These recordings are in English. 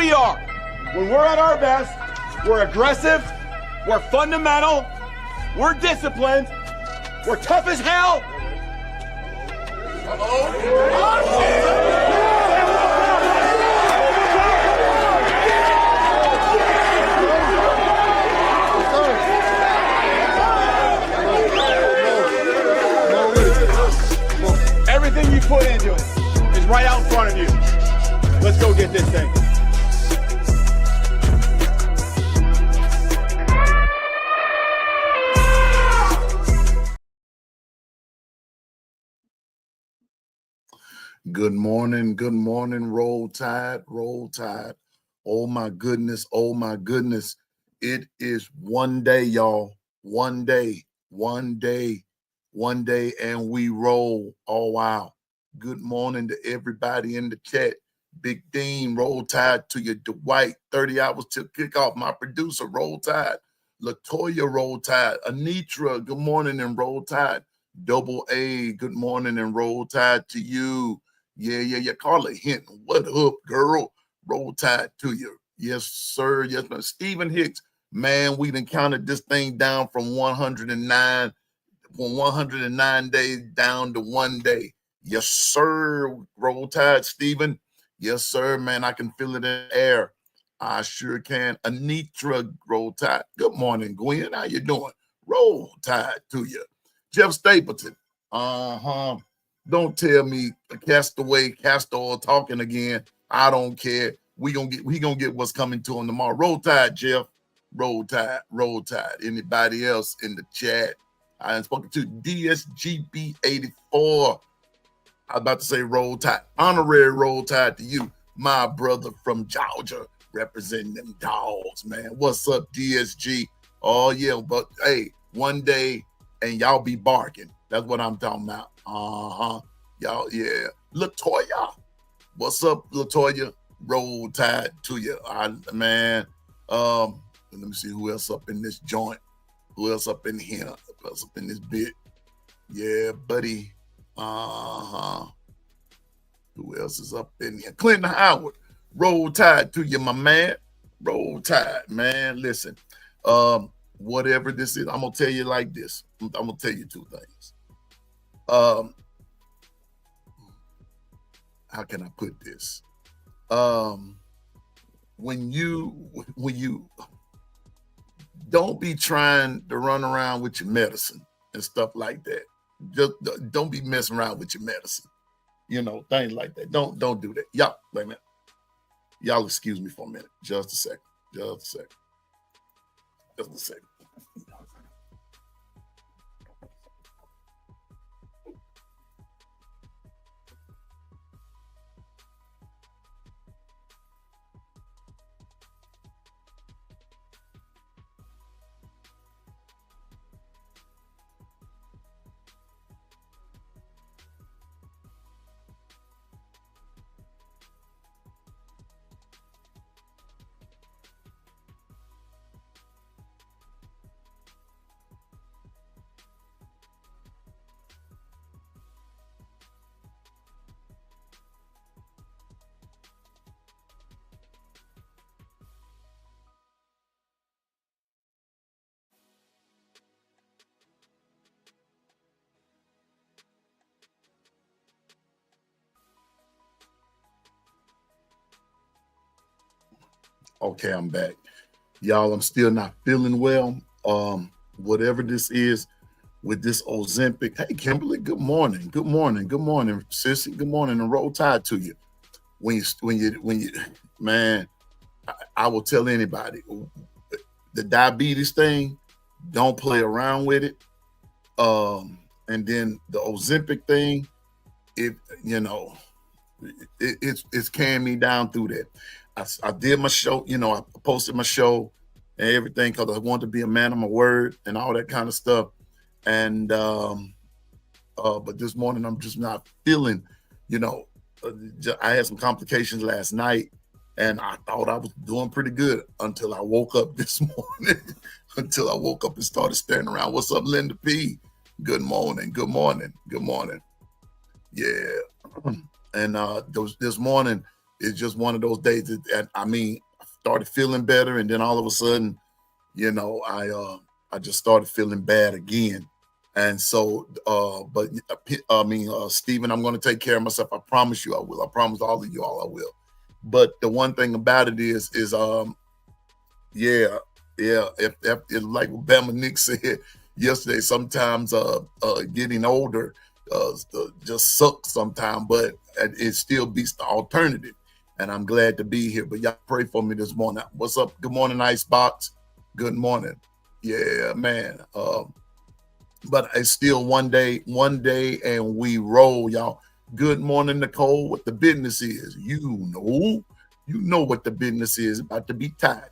we are. When we're at our best, we're aggressive, we're fundamental, we're disciplined, we're tough as hell. Everything you put into it is right out in front of you. Let's go get this thing. Good morning, Roll Tide, Roll Tide. Oh my goodness, it is one day, y'all. One day, and we roll. Oh wow. Good morning to everybody in the chat. Big Dean, Roll Tide to you. Dwight, 30 hours till kickoff. My producer, Roll Tide. Latoya, Roll Tide. Anitra, good morning and Roll Tide. Double A, good morning and Roll Tide to you. Yeah. Carla Hinton, what up, girl? Roll Tide to you. Yes, sir. Yes, man. Stephen Hicks, man, we done counted this thing down from 109 days down to 1 day. Yes, sir. Roll Tide, Stephen. Yes, sir, man. I can feel it in the air. I sure can. Anitra, Roll Tide. Good morning, Gwen. How you doing? Roll Tide to you. Jeff Stapleton. Don't tell me Castor talking again. I don't care. We gonna get what's coming to him tomorrow. Roll Tide, Jeff. Roll Tide. Anybody else in the chat? I am spoken to DSGB84. I was about to say Roll Tide. Honorary Roll Tide to you, my brother from Georgia, representing them dogs, man. What's up, DSG? Oh yeah, but hey, one day and y'all be barking. That's what I'm talking about. Y'all, yeah. Latoya. What's up, Latoya? Roll Tide to you. Man. Let me see who else up in this joint. Who else up in here? Who else up in this bit? Yeah, buddy. Who else is up in here? Clinton Howard. Roll Tide to you, my man. Roll Tide, man. Listen. Whatever this is, I'm gonna tell you like this. I'm gonna tell you two things. How can I put this? When you don't be trying to run around with your medicine and stuff like that. Just don't be messing around with your medicine. You know, things like that. Don't do that. Y'all, wait a minute. Y'all excuse me for a minute. Just a second. Okay, I'm back. Y'all, I'm still not feeling well. Whatever this is with this Ozempic. Hey, Kimberly, good morning. Good morning, sissy. Good morning, and Roll Tide to you. When you, man, I will tell anybody, the diabetes thing, don't play around with it. And then the Ozempic thing, it's carrying me down through that. I did my show, I posted my show and everything because I wanted to be a man of my word and all that kind of stuff. And but this morning I'm just not feeling, I had some complications last night and I thought I was doing pretty good until I woke up this morning. Until I woke up and started staring around. What's up, Linda P? Good morning. Yeah. And this morning, it's just one of those days that, I mean, I started feeling better, and then all of a sudden, you know, I just started feeling bad again. And so, but I mean, Stephen, I'm going to take care of myself. I promise you I will. I promise all of you all I will. But the one thing about it is yeah, if like what Bama Nick said yesterday, sometimes getting older just sucks sometimes, but it still beats the alternative. And I'm glad to be here. But y'all pray for me this morning. What's up? Good morning, Icebox. Good morning. Yeah, man. But it's still one day, and we roll, y'all. Good morning, Nicole. What the business is? You know what the business is. About to be time.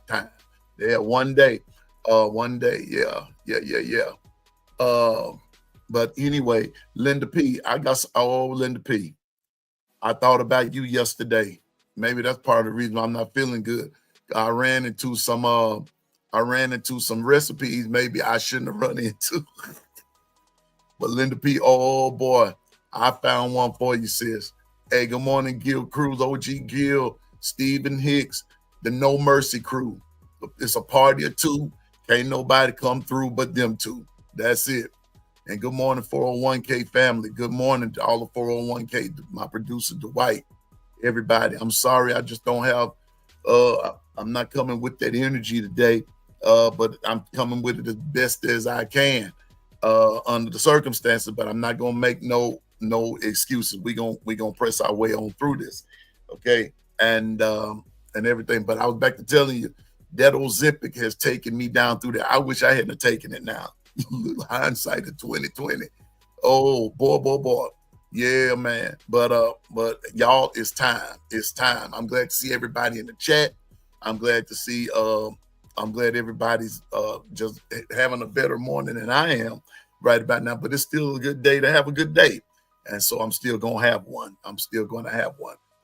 Yeah, one day. Yeah. But anyway, Linda P. Linda P. I thought about you yesterday. Maybe that's part of the reason I'm not feeling good. I ran into some recipes maybe I shouldn't have run into. But Linda P, oh boy, I found one for you, sis. Hey, good morning, Gil Cruz, OG Gil, Stephen Hicks, the No Mercy crew. It's a party of two. Can't nobody come through but them two. That's it. And good morning, 401k family. Good morning to all the 401k, my producer, Dwight, everybody. I'm sorry, I just don't have, I'm not coming with that energy today, but I'm coming with it as best as I can under the circumstances, but I'm not going to make no excuses. We gonna press our way on through this. Okay. And everything. But I was back to telling you that Ozempic has taken me down through there. I wish I hadn't taken it now. Hindsight of 2020. Oh boy. Yeah, man. But y'all, it's time. It's time. I'm glad to see everybody in the chat. I'm glad to see I'm glad everybody's just having a better morning than I am right about now, but it's still a good day to have a good day. And so I'm still going to have one.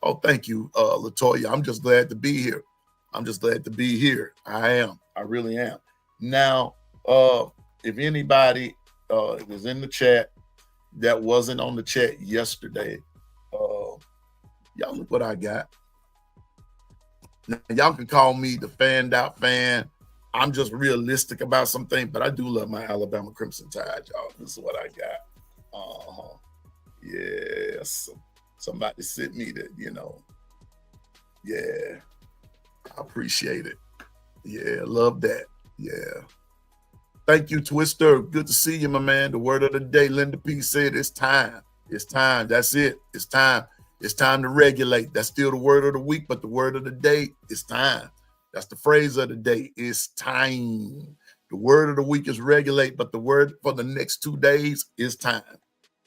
Oh, thank you, Latoya. I'm just glad to be here. I am. I really am. Now, if anybody was in the chat that wasn't on the chat yesterday, y'all look what I got. Now, y'all can call me the fanned out fan. I'm just realistic about some things, but I do love my Alabama Crimson Tide, y'all. This is what I got. Yes. Somebody sent me that, Yeah. I appreciate it. Yeah, love that. Yeah. Thank you, Twister. Good to see you, my man. The word of the day, Linda P said, it's time. It's time. That's it. It's time. It's time to regulate. That's still the word of the week, but the word of the day is time. That's the phrase of the day. It's time. The word of the week is regulate, but the word for the next 2 days is time.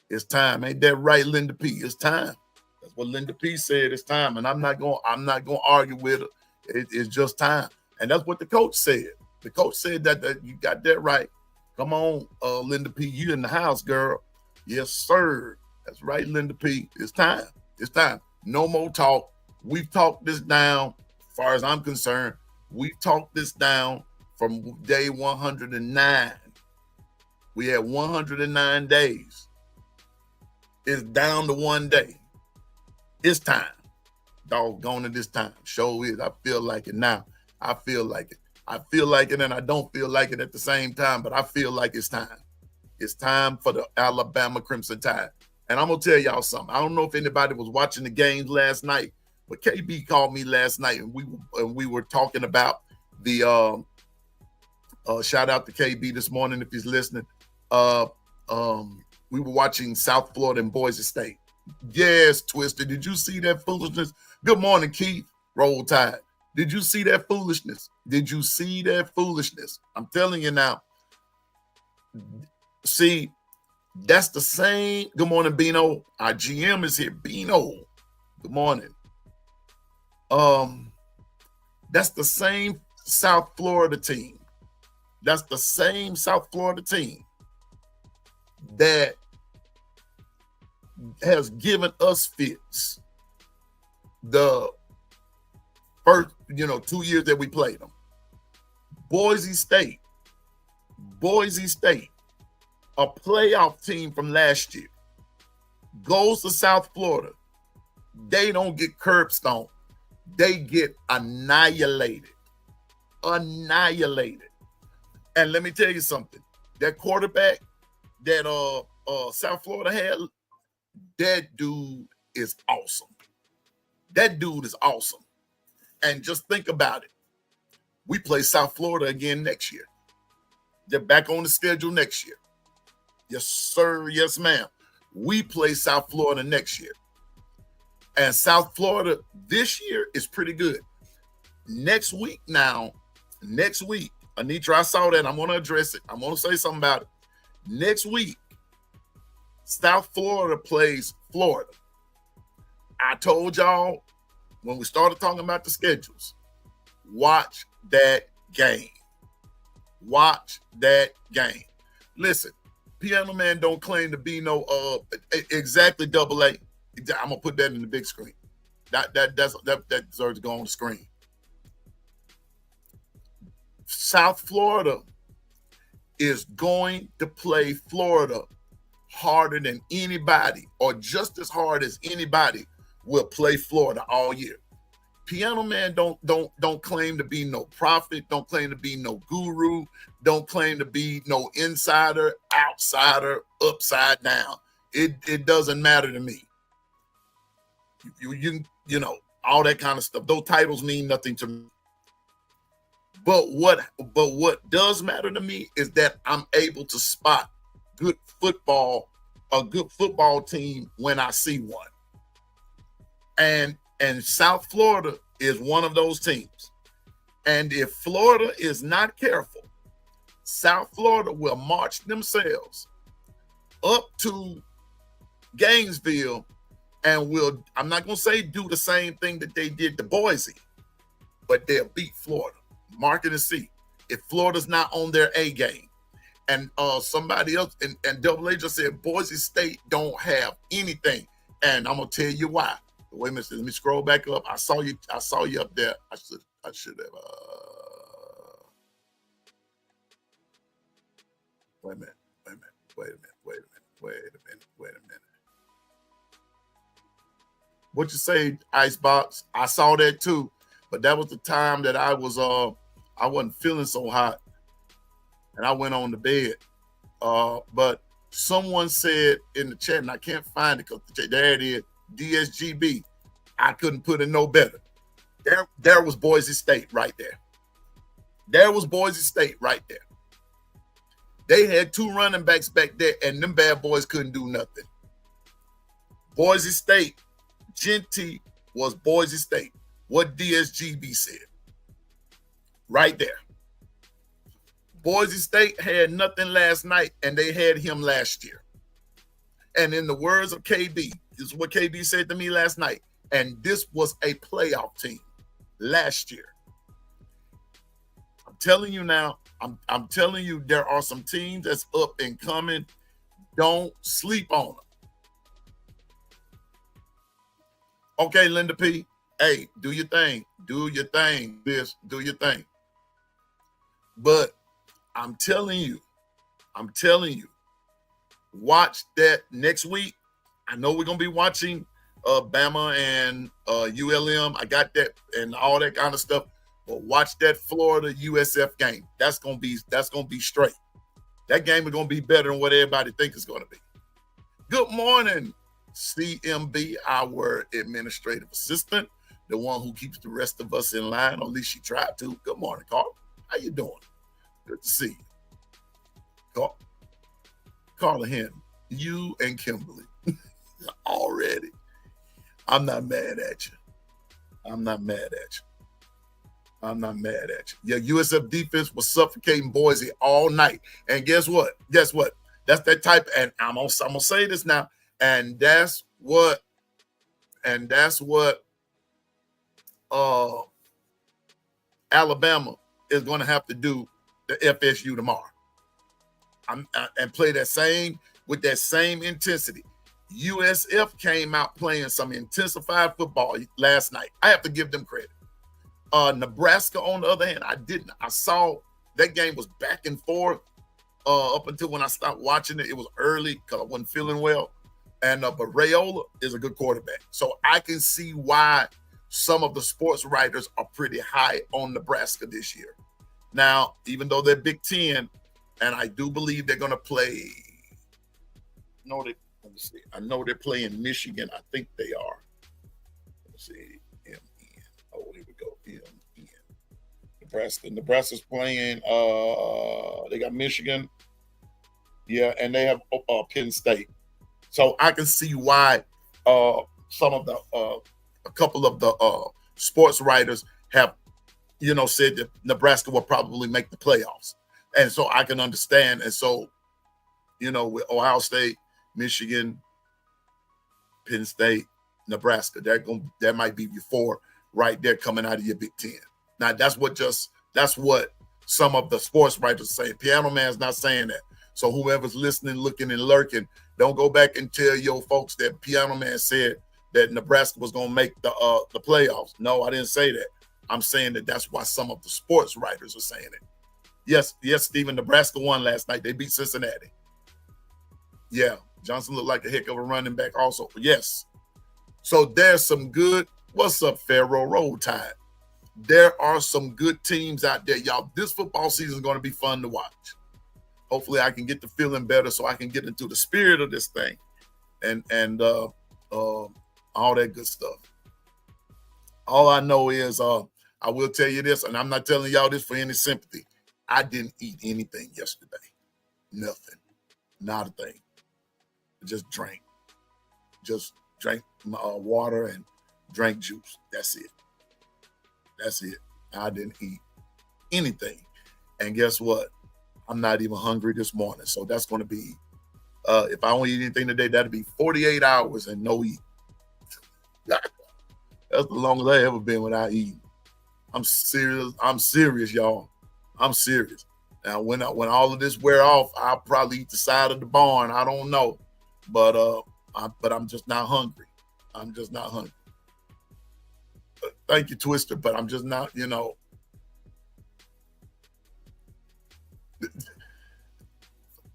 It's time. Ain't that right, Linda P? It's time. That's what Linda P said. It's time. And I'm not going to argue with her. It's just time. And that's what the coach said. The coach said that you got that right. Come on, Linda P. You in the house, girl. Yes, sir. That's right, Linda P. It's time. It's time. No more talk. We've talked this down. As far as I'm concerned, we've talked this down from day 109. We had 109 days. It's down to 1 day. It's time. Doggone it, this time. Show is. I feel like it now. I feel like it. I feel like it and I don't feel like it at the same time, but I feel like it's time. It's time for the Alabama Crimson Tide. And I'm going to tell y'all something. I don't know if anybody was watching the games last night, but KB called me last night and we were talking about the shout out to KB this morning if he's listening. We were watching South Florida and Boise State. Yes, Twister. Did you see that foolishness? Good morning, Keith. Roll Tide. Did you see that foolishness? I'm telling you now. See, that's the same. Good morning, Bino. Our GM is here. Bino. Good morning. That's the same South Florida team. That's the same South Florida team that has given us fits the first, 2 years that we played them. Boise State, a playoff team from last year, goes to South Florida. They don't get curb stomped they get annihilated. Annihilated. And let me tell you something. That quarterback that South Florida had, that dude is awesome. That dude is awesome. And just think about it. We play South Florida again next year. They're back on the schedule next year. Yes, sir. Yes, ma'am. We play South Florida next year. And South Florida this year is pretty good. Next week, Anitra, I saw that. I'm going to address it. I'm going to say something about it. Next week, South Florida plays Florida. I told y'all when we started talking about the schedules, watch that game. Watch that game. Listen, Piano Man don't claim to be no exactly double A. I'm gonna put that in the big screen. That deserves to go on the screen. South Florida is going to play Florida harder than anybody, or just as hard as anybody will play Florida all year. Piano Man don't claim to be no prophet, don't claim to be no guru, don't claim to be no insider, outsider, upside down. It doesn't matter to me. You know, all that kind of stuff. Those titles mean nothing to me. But what does matter to me is that I'm able to spot a good football team when I see one. And South Florida is one of those teams. And if Florida is not careful, South Florida will march themselves up to Gainesville and will, I'm not going to say do the same thing that they did to Boise, but they'll beat Florida. Mark it and see. If Florida's not on their A game. And somebody else, and Double A just said Boise State don't have anything. And I'm going to tell you why. Wait a minute, let me scroll back up. I saw you up there. I should have wait a minute. What you say, Icebox? I saw that too, but that was the time that I wasn't feeling so hot, and I went on to bed. But someone said in the chat, and I can't find it because there it is, DSGB. I couldn't put it no better. There was Boise State right there. There was Boise State right there. They had two running backs back there, and them bad boys couldn't do nothing. Boise State, Genty was Boise State. What DSGB said. Right there. Boise State had nothing last night, and they had him last year. And in the words of KB, this is what KB said to me last night, and this was a playoff team last year. I'm telling you now, I'm telling you there are some teams that's up and coming. Don't sleep on them. Okay, Linda P. Hey, do your thing. Do your thing, bitch. Do your thing. But I'm telling you, watch that next week. I know we're going to be watching Bama and ULM. I got that and all that kind of stuff. But watch that Florida USF game. That's gonna be straight. That game is gonna be better than what everybody thinks it's gonna be. Good morning, CMB, our administrative assistant, the one who keeps the rest of us in line, or at least she tried to. Good morning, Carl. How you doing? Good to see you. Carla Henry, you and Kimberly already. I'm not mad at you. Yeah, USF defense was suffocating Boise all night. And guess what? That's that type. And I'm gonna say this now. And that's what Alabama is going to have to do to FSU tomorrow. And play that same intensity. USF came out playing some intensified football last night. I have to give them credit. Nebraska, on the other hand, I didn't. I saw that game was back and forth up until when I stopped watching it. It was early because I wasn't feeling well. And but Raiola is a good quarterback. So I can see why some of the sports writers are pretty high on Nebraska this year. Now, even though they're Big Ten, and I do believe they're going to play. No, let me see. I know they're playing Michigan. I think they are. Let's see. M-N. Oh, here we go. M-N. Nebraska. Nebraska's playing. They got Michigan. Yeah, and they have Penn State. So I can see why some of the a couple of the sports writers have, said that Nebraska will probably make the playoffs. And so I can understand. And so, with Ohio State, Michigan, Penn State, Nebraska, that might be your four right there coming out of your Big Ten. Now that's what some of the sports writers say. Piano Man's not saying that. So whoever's listening, looking, and lurking, don't go back and tell your folks that Piano Man said that Nebraska was going to make the playoffs. No, I didn't say that. I'm saying that that's why some of the sports writers are saying it. Yes, Stephen, Nebraska won last night. They beat Cincinnati. Yeah, Johnson looked like a heck of a running back also. Yes. So there's some good, what's up, Pharaoh? Roll Tide. There are some good teams out there, y'all. This football season is going to be fun to watch. Hopefully I can get the feeling better so I can get into the spirit of this thing and all that good stuff. All I know is I will tell you this, and I'm not telling y'all this for any sympathy. I didn't eat anything yesterday. Nothing. Not a thing. Just drank water and drank juice. That's it. I didn't eat anything. And guess what? I'm not even hungry this morning. So that's going to be, if I don't eat anything today, that'll be 48 hours and no eat. That's the longest I ever been without eating. I'm serious, y'all. I'm serious. Now, when all of this wear off, I'll probably eat the side of the barn. I don't know. But I'm just not hungry. I'm just not hungry. Thank you, Twister, but I'm just not,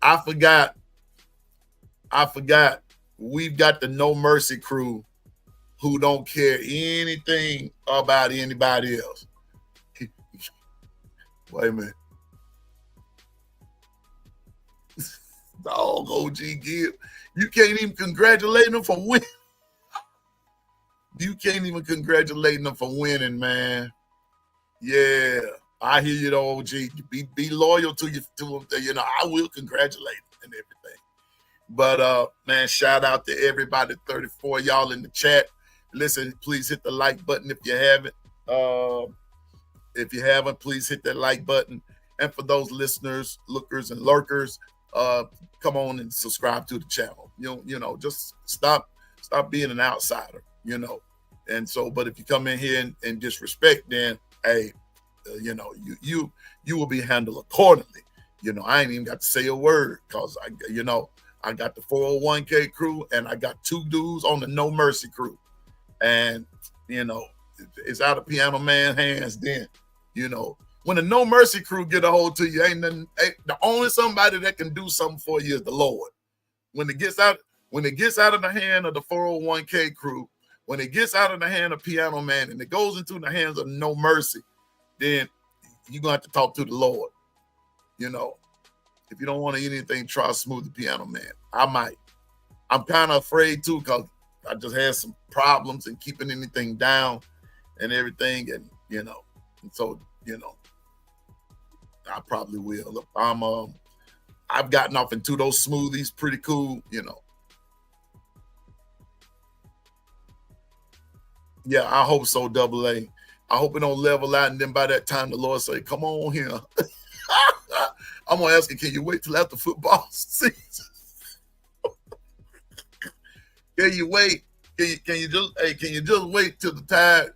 I forgot. We've got the No Mercy crew who don't care anything about anybody else. Wait a minute. Dog, OG Gibb. You can't even congratulate them for winning. You can't even congratulate them for winning, man. Yeah, I hear you, though, OG. Be loyal to them. I will congratulate them and everything. But man, shout out to everybody, 34 y'all in the chat. Listen, please hit the like button if you haven't. If you haven't, please hit that like button. And for those listeners, lookers, and lurkers, come on and subscribe to the channel. Just stop being an outsider. And so, but if you come in here and disrespect, then hey, you will be handled accordingly. I ain't even got to say a word because I got the 401k crew and I got two dudes on the No Mercy crew, and it's out of Piano Man hands. Then when the No Mercy crew get a hold to you, ain't the only somebody that can do something for you is the Lord. When it gets out of the hand of the 401k crew, when it gets out of the hand of Piano Man and it goes into the hands of No Mercy, then you're gonna have to talk to the Lord. If you don't want to eat anything, try Smooth the Piano Man. I might. I'm kind of afraid too because I just had some problems in keeping anything down and everything, and so I probably will. Look, I've gotten off into those smoothies pretty cool, Yeah, I hope so, Double A. I hope it don't level out, and then by that time the Lord say, "Come on here." I'm gonna ask you, can you wait till after football season? Can you wait? Can you just wait till the Tide,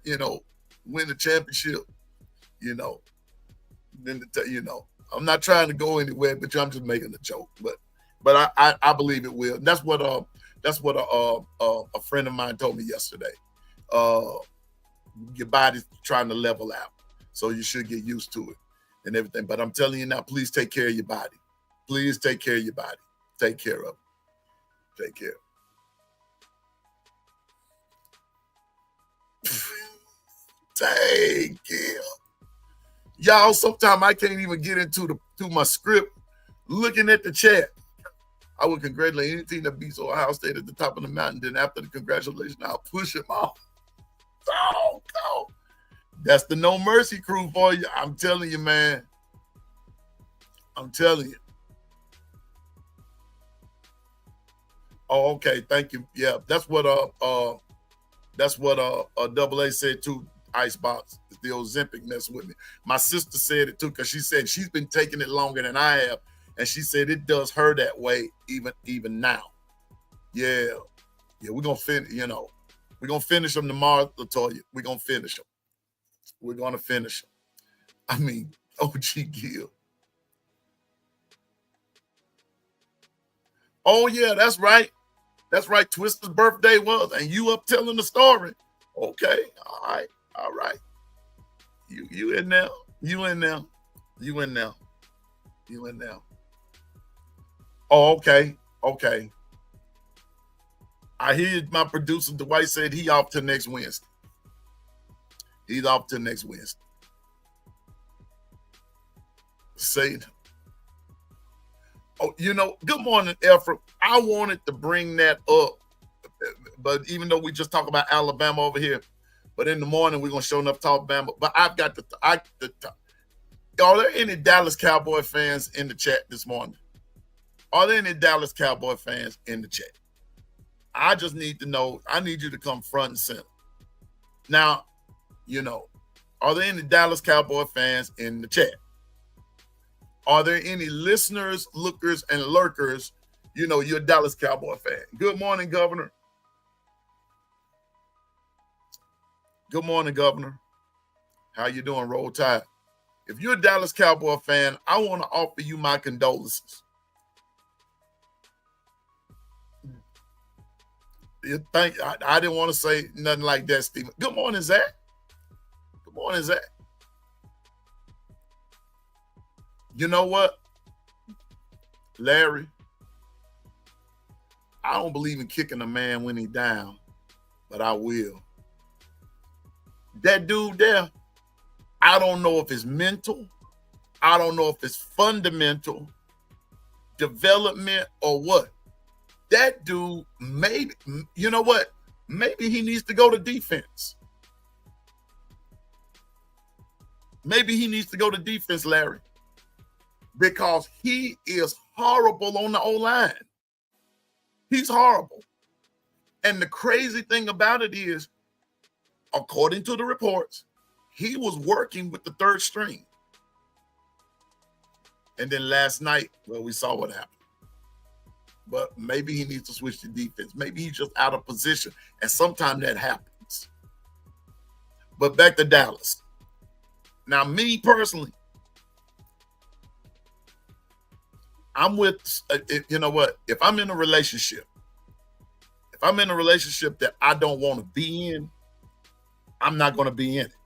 win the championship? Then I'm not trying to go anywhere, but I'm just making a joke. But I believe it will. And that's what a friend of mine told me yesterday. Your body's trying to level out, so you should get used to it and everything. But I'm telling you now, please take care of your body. Please take care of your body. Take care of it. Take care. Dang, Gil. Y'all, sometimes I can't even get into my script looking at the chat. I would congratulate any team that beats Ohio State at the top of the mountain. Then after the congratulations, I'll push him off. Oh, go. That's the No Mercy crew for you. I'm telling you, man. I'm telling you. Oh, okay. Thank you. Yeah, that's what Double A said too. Icebox, the Ozempic mess with me. My sister said it too, because she said she's been taking it longer than I have, and she said it does her that way even now. Yeah, we're gonna finish. We're gonna finish them tomorrow, Latoya. We're gonna finish them. We're gonna finish them. I mean, OG Gil. Oh yeah, that's right. That's right. Twister's birthday was, and you up telling the story. Okay, all right. You in there? You in there? You in there? You in there? Oh, okay. I hear my producer Dwight said he off till next Wednesday. He's off till next Wednesday. Say, oh, good morning, Efra. I wanted to bring that up, but even though we just talk about Alabama over here, but in the morning we're gonna show enough talk Bama. But I've got are there any Dallas Cowboy fans in the chat this morning? Are there any Dallas Cowboy fans in the chat? I just need to know. I need you to come front and center. Now, are there any Dallas Cowboy fans in the chat? Are there any listeners, lookers, and lurkers? You're a Dallas Cowboy fan. Good morning, Governor. Good morning, Governor. How you doing, Roll Tide? If you're a Dallas Cowboy fan, I want to offer you my condolences. I didn't want to say nothing like that, Stephen. Good morning, Zach. Good morning, Zach. You know what, Larry? I don't believe in kicking a man when he's down, but I will. That dude there, I don't know if it's mental. I don't know if it's fundamental development or what. That dude, maybe, you know what? Maybe he needs to go to defense. Maybe he needs to go to defense, Larry, because he is horrible on the O-line. He's horrible. And the crazy thing about it is, according to the reports, he was working with the third string. And then last night, well, we saw what happened. But maybe he needs to switch to defense. Maybe he's just out of position. And sometimes that happens. But back to Dallas. Now, me personally, I'm with, you know what? If I'm in a relationship that I don't want to be in, I'm not going to be in it.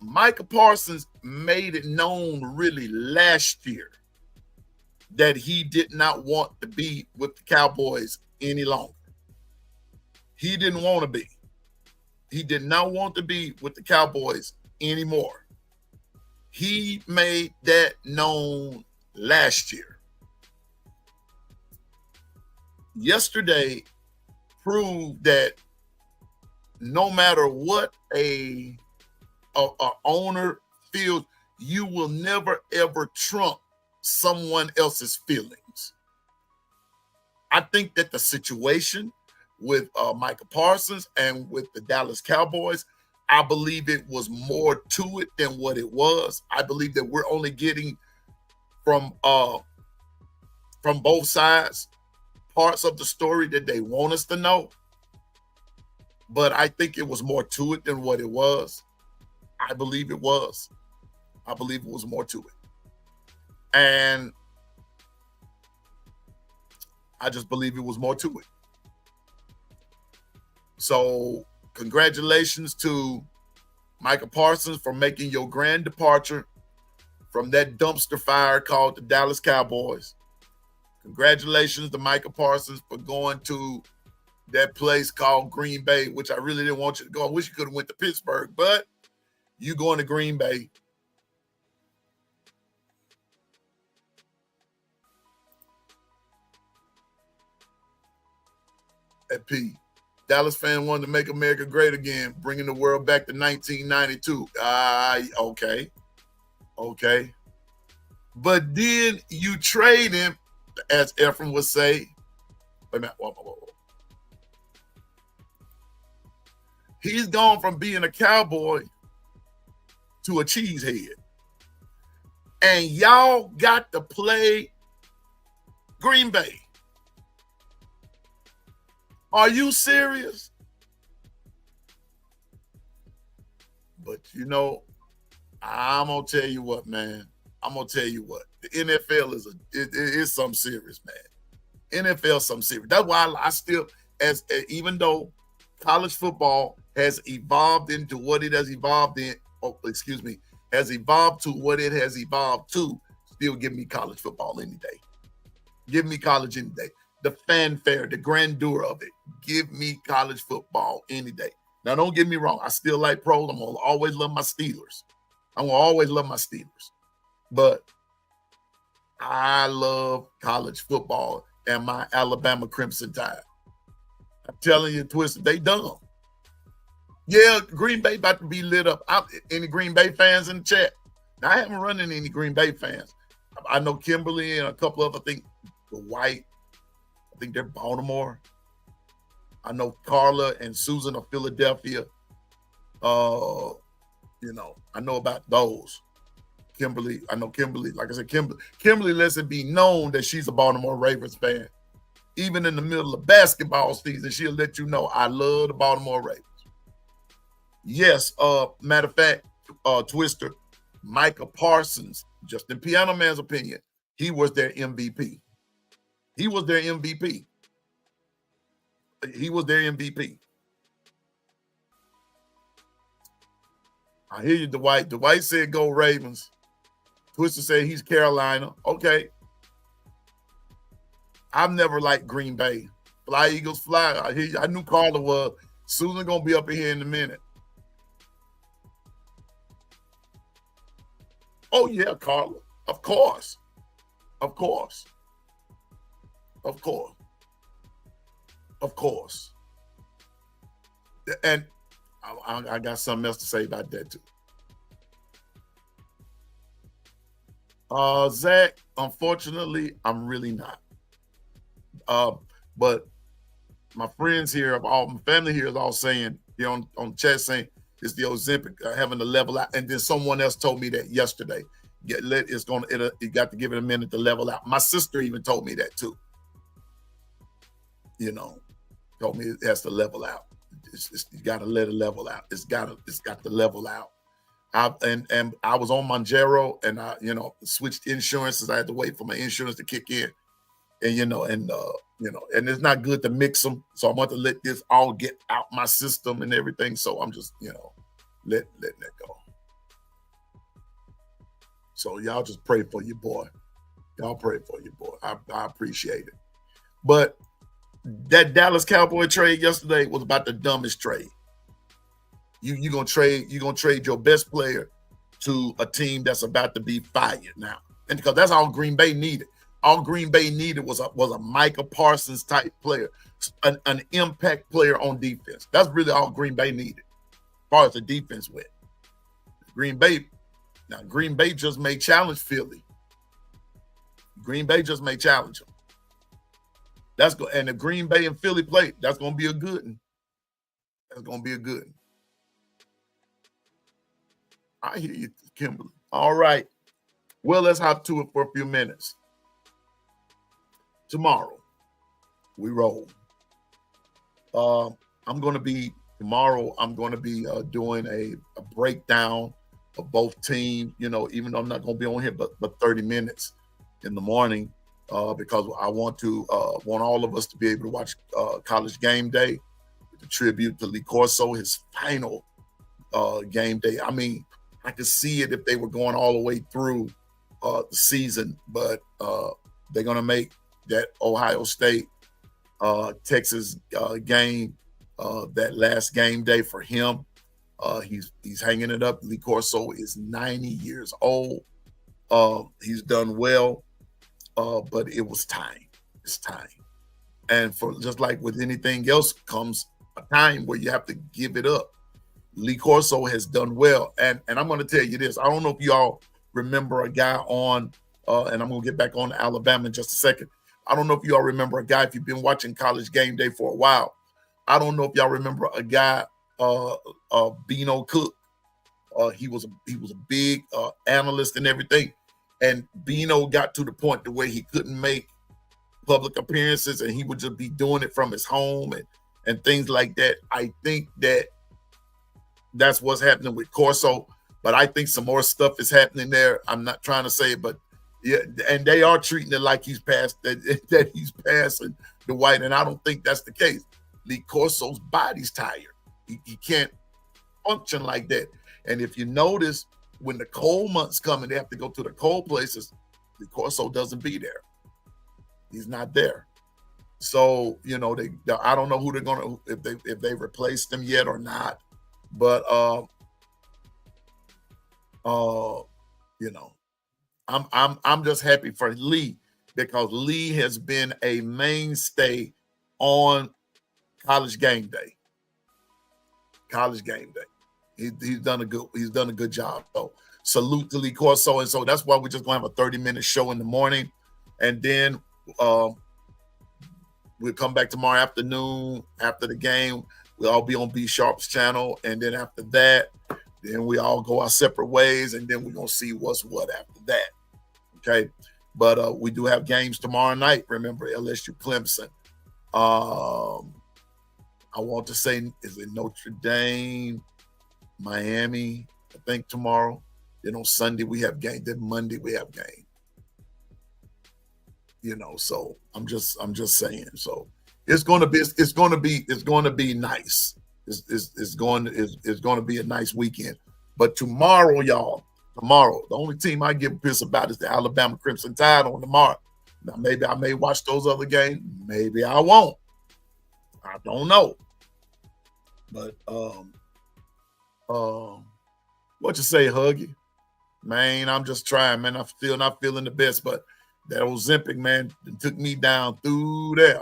Micah Parsons made it known really last year that he did not want to be with the Cowboys any longer. He didn't want to be. He did not want to be with the Cowboys anymore. He made that known last year. Yesterday proved that no matter what a owner feels, you will never ever trump someone else's feelings. I think that the situation with Micah Parsons and with the Dallas Cowboys, I believe it was more to it than what it was. I believe that we're only getting from both sides parts of the story that they want us to know. But I think it was more to it than what it was. I believe it was. I believe it was more to it. And I just believe it was more to it. So congratulations to Micah Parsons for making your grand departure from that dumpster fire called the Dallas Cowboys. Congratulations to Micah Parsons for going to that place called Green Bay, which I really didn't want you to go. I wish you could have went to Pittsburgh, but you going to Green Bay. At P. Dallas fan wanted to make America great again, bringing the world back to 1992. Okay. Okay. But then you trade him, as Ephraim would say. Wait a minute. Whoa. He's gone from being a cowboy to a cheesehead. And y'all got to play Green Bay. Are you serious? But you know, I'm gonna tell you what, man. I'm gonna tell you what. The NFL is something serious, man. NFL something serious. That's why I still, even though college football has evolved into what it has evolved in, has evolved to what it has evolved to, still give me college football any day. Give me college any day. The fanfare, the grandeur of it. Give me college football any day. Now, don't get me wrong. I still like pros. I'm going to always love my Steelers. I'm going to always love my Steelers. But I love college football and my Alabama Crimson Tide. I'm telling you, Twisted, they dumb. Yeah, Green Bay about to be lit up. Any Green Bay fans in the chat? Now, I haven't run into any Green Bay fans. I know Kimberly and a couple of, I think, the White. I think they're Baltimore. I know Carla and Susan of Philadelphia. I know about those. Kimberly, I know Kimberly. Like I said, Kimberly lets it be known that she's a Baltimore Ravens fan. Even in the middle of basketball season, she'll let you know I love the Baltimore Ravens. Yes, matter of fact, Twister, Micah Parsons, just in Piano Man's opinion, he was their MVP. He was their MVP. He was their MVP. I hear you, Dwight. Dwight said go Ravens. Twister said he's Carolina. Okay. I've never liked Green Bay. Fly, Eagles, fly. I hear you. I knew Carla was. Susan going to be up in here in a minute. Oh, yeah, Carla. Of course. Of course. Of course. Of course. And I got something else to say about that too. Zach, unfortunately, I'm really not. But my friends here, my family here is all saying, on chat saying it's the Ozempic having to level out. And then someone else told me that yesterday. You got to give it a minute to level out. My sister even told me that too. Told me it has to level out. You got to let it level out. It's got to level out. I was on Mounjaro and I, switched insurances. I had to wait for my insurance to kick in, and it's not good to mix them. So I want to let this all get out my system and everything. So I'm just, letting that go. So y'all just pray for your boy. Y'all pray for your boy. I appreciate it. But that Dallas Cowboy trade yesterday was about the dumbest trade. You're gonna trade your best player to a team that's about to be fired now. And because that's all Green Bay needed. All Green Bay needed was a Micah Parsons type player, an impact player on defense. That's really all Green Bay needed, as far as the defense went. Green Bay just may challenge Philly. Green Bay just may challenge them. That's good. And the Green Bay and Philly play, that's going to be a good one. That's going to be a good one. I hear you, Kimberly. All right. Well, let's hop to it for a few minutes. Tomorrow, we roll. I'm going to be doing a breakdown of both teams, even though I'm not going to be on here, but 30 minutes in the morning. Because I want all of us to be able to watch College Game Day with the tribute to Lee Corso, his final game day. I mean, I could see it if they were going all the way through the season, but they're going to make that Ohio State Texas game, that last game day for him. He's hanging it up. Lee Corso is 90 years old. He's done well, but it was time. It's time. And for just like with anything else comes a time where you have to give it up. Lee Corso has done well. And I'm going to tell you this. I don't know if y'all remember a guy on, and I'm going to get back on Alabama in just a second. I don't know if y'all remember a guy, if you've been watching College Game Day for a while. I don't know if y'all remember a guy, Bino Cook. He was a big analyst and everything. And Bino got to the point to where he couldn't make public appearances and he would just be doing it from his home and things like that. I think that's what's happening with Corso, but I think some more stuff is happening there. I'm not trying to say it, but yeah, and they are treating it like he's past that he's passing the white, and I don't think that's the case. Lee Corso's body's tired. He can't function like that. And if you notice, when the cold months come and they have to go to the cold places, Lee Corso doesn't be there. He's not there. So, you know, I don't know who they're gonna if they replaced him yet or not. But you know, I'm just happy for Lee because Lee has been a mainstay on College Game Day. College Game Day. He's done a good job. So salute to Lee Corso. And so that's why we're just gonna have a 30-minute show in the morning. And then we'll come back tomorrow afternoon after the game. We'll all be on B Sharp's channel. And then after that, then we all go our separate ways. And then we're going to see what's what after that. Okay. But we do have games tomorrow night. Remember, LSU Clemson. I want to say, is it Notre Dame, Miami, I think tomorrow. Then on Sunday we have game. Then Monday we have game. You know, so I'm just saying. So it's going to be nice. It's going to be a nice weekend. But tomorrow, y'all, the only team I give pissed about is the Alabama Crimson Tide on tomorrow. Now maybe I may watch those other games. Maybe I won't. I don't know. But what you say, Huggy? Man, I'm just trying, man. I'm still not feeling the best, but that Ozempic, man, took me down through there.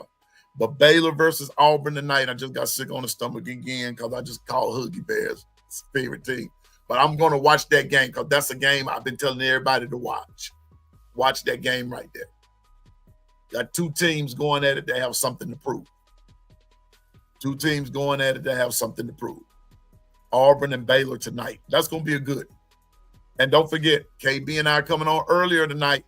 But Baylor versus Auburn tonight, I just got sick on the stomach again because I just called Huggy Bear's favorite team. But I'm going to watch that game because that's a game I've been telling everybody to watch. Watch that game right there. Got two teams going at it that have something to prove. Two teams going at it that have something to prove. Auburn and Baylor tonight. That's going to be a good. And don't forget, KB and I are coming on earlier tonight.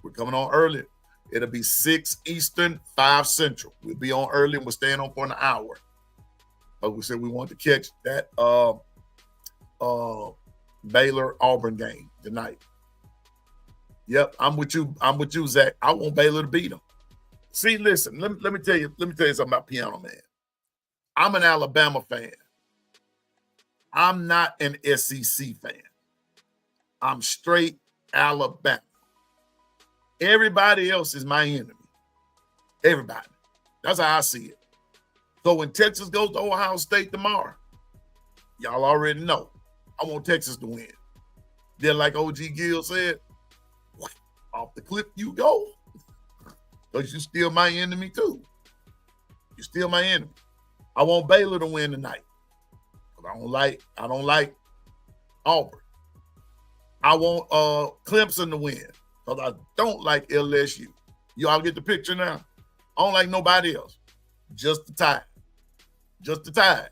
We're coming on earlier. It'll be 6 Eastern, 5 Central. We'll be on early and we're staying on for an hour. But we said we want to catch that Baylor Auburn game tonight. Yep, I'm with you. I'm with you, Zach. I want Baylor to beat them. See, listen, let me tell you something about Piano Man. I'm an Alabama fan. I'm not an SEC fan. I'm straight Alabama. Everybody else is my enemy. Everybody. That's how I see it. So when Texas goes to Ohio State tomorrow, y'all already know. I want Texas to win. Then like OG Gill said, off the cliff you go. Because you're still my enemy too. You're still my enemy. I want Baylor to win tonight. I don't like Auburn. I want Clemson to win. Because I don't like LSU. You all get the picture now? I don't like nobody else. Just the Tide. Just the Tide.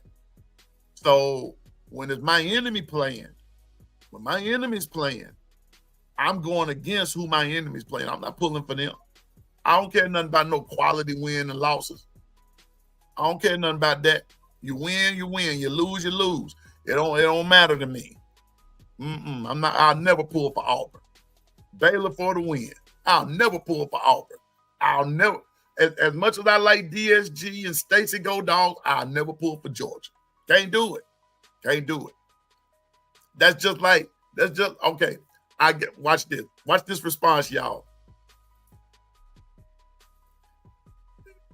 So when it's my enemy playing, when my enemy's playing, I'm going against who my enemy's playing. I'm not pulling for them. I don't care nothing about no quality win and losses. I don't care nothing about that. You win, you win. You lose, you lose. It don't matter to me. I'll never pull for Auburn. Baylor for the win. I'll never pull for Auburn. I'll never, as much as I like DSG and Stacey Go Dogs, I'll never pull for Georgia. Can't do it. Can't do it. That's just okay. Watch this. Watch this response, y'all.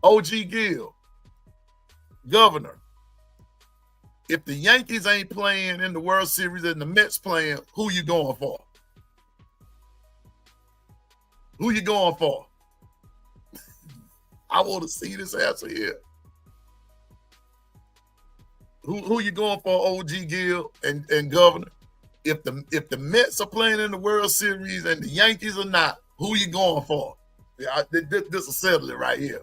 OG Gill, Governor, if the Yankees ain't playing in the World Series and the Mets playing, who you going for? Who you going for? I want to see this answer here. Who you going for, OG Gill and Governor? If the Mets are playing in the World Series and the Yankees are not, who you going for? This will settle it right here.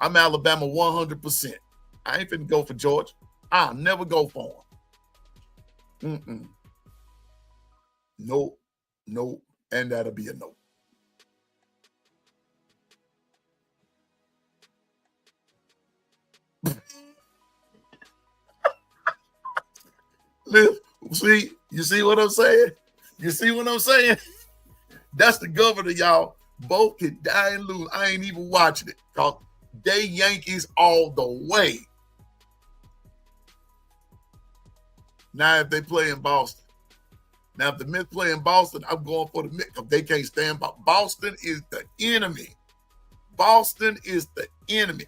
I'm Alabama 100%. I ain't finna go for Georgia. I'll never go for him. Nope, and that'll be a no. See, you see what I'm saying? You see what I'm saying? That's the Governor, y'all. Both can die and lose. I ain't even watching it because they Yankees all the way. Now, if they play in Boston, now if the Mets play in Boston, I'm going for the Mets because they can't stand by. Boston is the enemy. Boston is the enemy.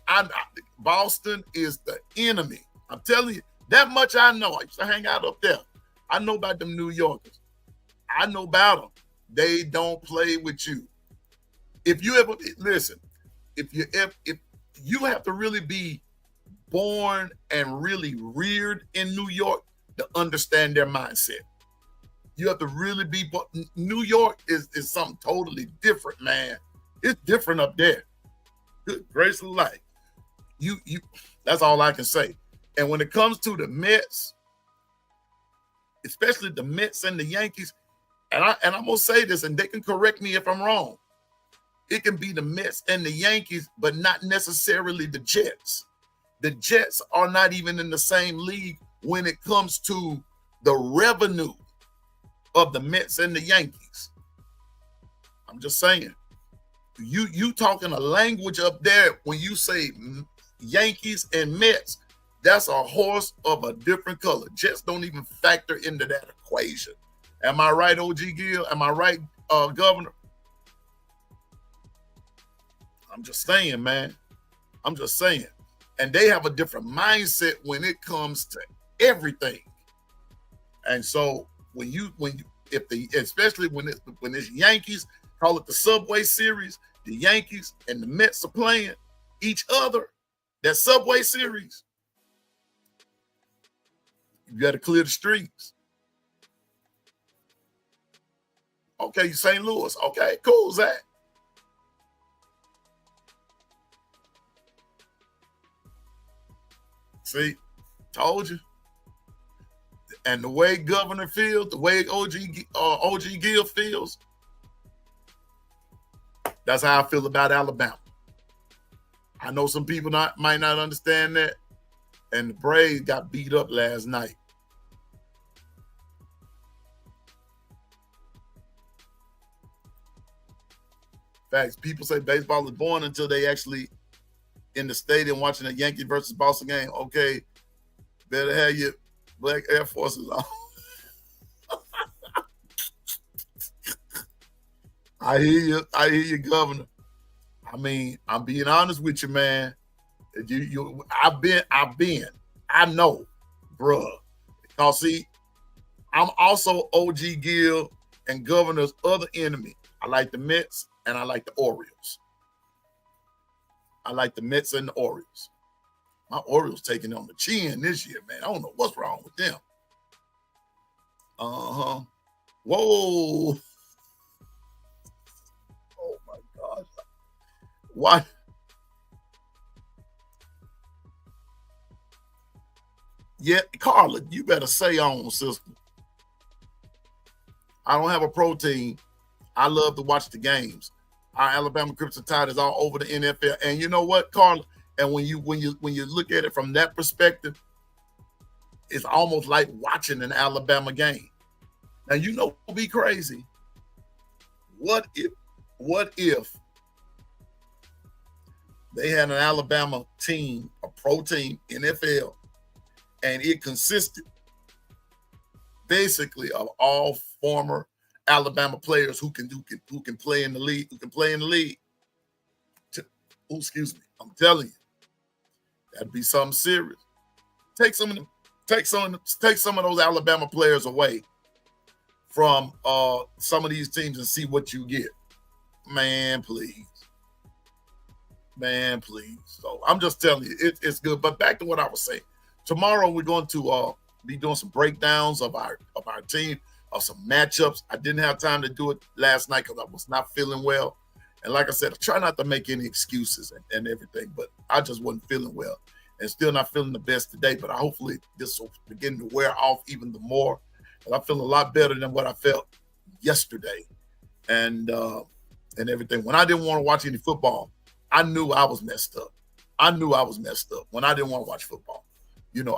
Boston is the enemy. I'm telling you, that much I know. I used to hang out up there. I know about them New Yorkers. I know about them. They don't play with you. If you ever listen, if you have to really be born and really reared in New York to understand their mindset. You have to really be. New York is something totally different, man. It's different up there. Good grace of life. You. That's all I can say. And when it comes to the Mets, especially the Mets and the Yankees, and I'm gonna say this, and they can correct me if I'm wrong. It can be the Mets and the Yankees, but not necessarily the Jets. The Jets are not even in the same league when it comes to the revenue of the Mets and the Yankees. I'm just saying. You talking a language up there when you say Yankees and Mets, that's a horse of a different color. Jets don't even factor into that equation. Am I right, OG Gill? Am I right, Governor? I'm just saying, man. I'm just saying. And they have a different mindset when it comes to everything. And so especially when it's Yankees, call it the Subway Series, the Yankees and the Mets are playing each other, that Subway Series, you got to clear the streets. Okay, St. Louis. Okay, cool, Zach. See, told you. And the way Governor feels, the way OG Gill feels, that's how I feel about Alabama. I know some people might not understand that. And the Braves got beat up last night. Facts. People say baseball is boring until they actually in the stadium watching a Yankee versus Boston game. Okay, better have your black Air Forces on. I hear you, Governor. I mean, I'm being honest with you, man. I know, bruh. Because see, I'm also OG Gill and Governor's other enemy. I like the Mets and I like the Orioles. I like the Mets and the Orioles. My Orioles taking on the chin this year, man. I don't know what's wrong with them. Whoa. Oh my gosh. Why? Yeah, Carla, you better say on, sister. I don't have a protein. I love to watch the games. Our Alabama Crimson Tide is all over the NFL. And you know what, Carla? And when you look at it from that perspective, it's almost like watching an Alabama game. Now you know what would be crazy. What if they had an Alabama team, a pro team, NFL, and it consisted basically of all former Alabama players who can play in the league, excuse me, I'm telling you, that'd be something serious. Take some of those Alabama players away from some of these teams and see what you get. Man, please. Man, please. So I'm just telling you, it's good. But back to what I was saying. Tomorrow we're going to be doing some breakdowns of our team, of some matchups. I didn't have time to do it last night because I was not feeling well. And like I said, I try not to make any excuses and everything, but I just wasn't feeling well and still not feeling the best today. But hopefully this will begin to wear off even the more. And I feel a lot better than what I felt yesterday and everything. When I didn't want to watch any football, I knew I was messed up. I knew I was messed up when I didn't want to watch football. You know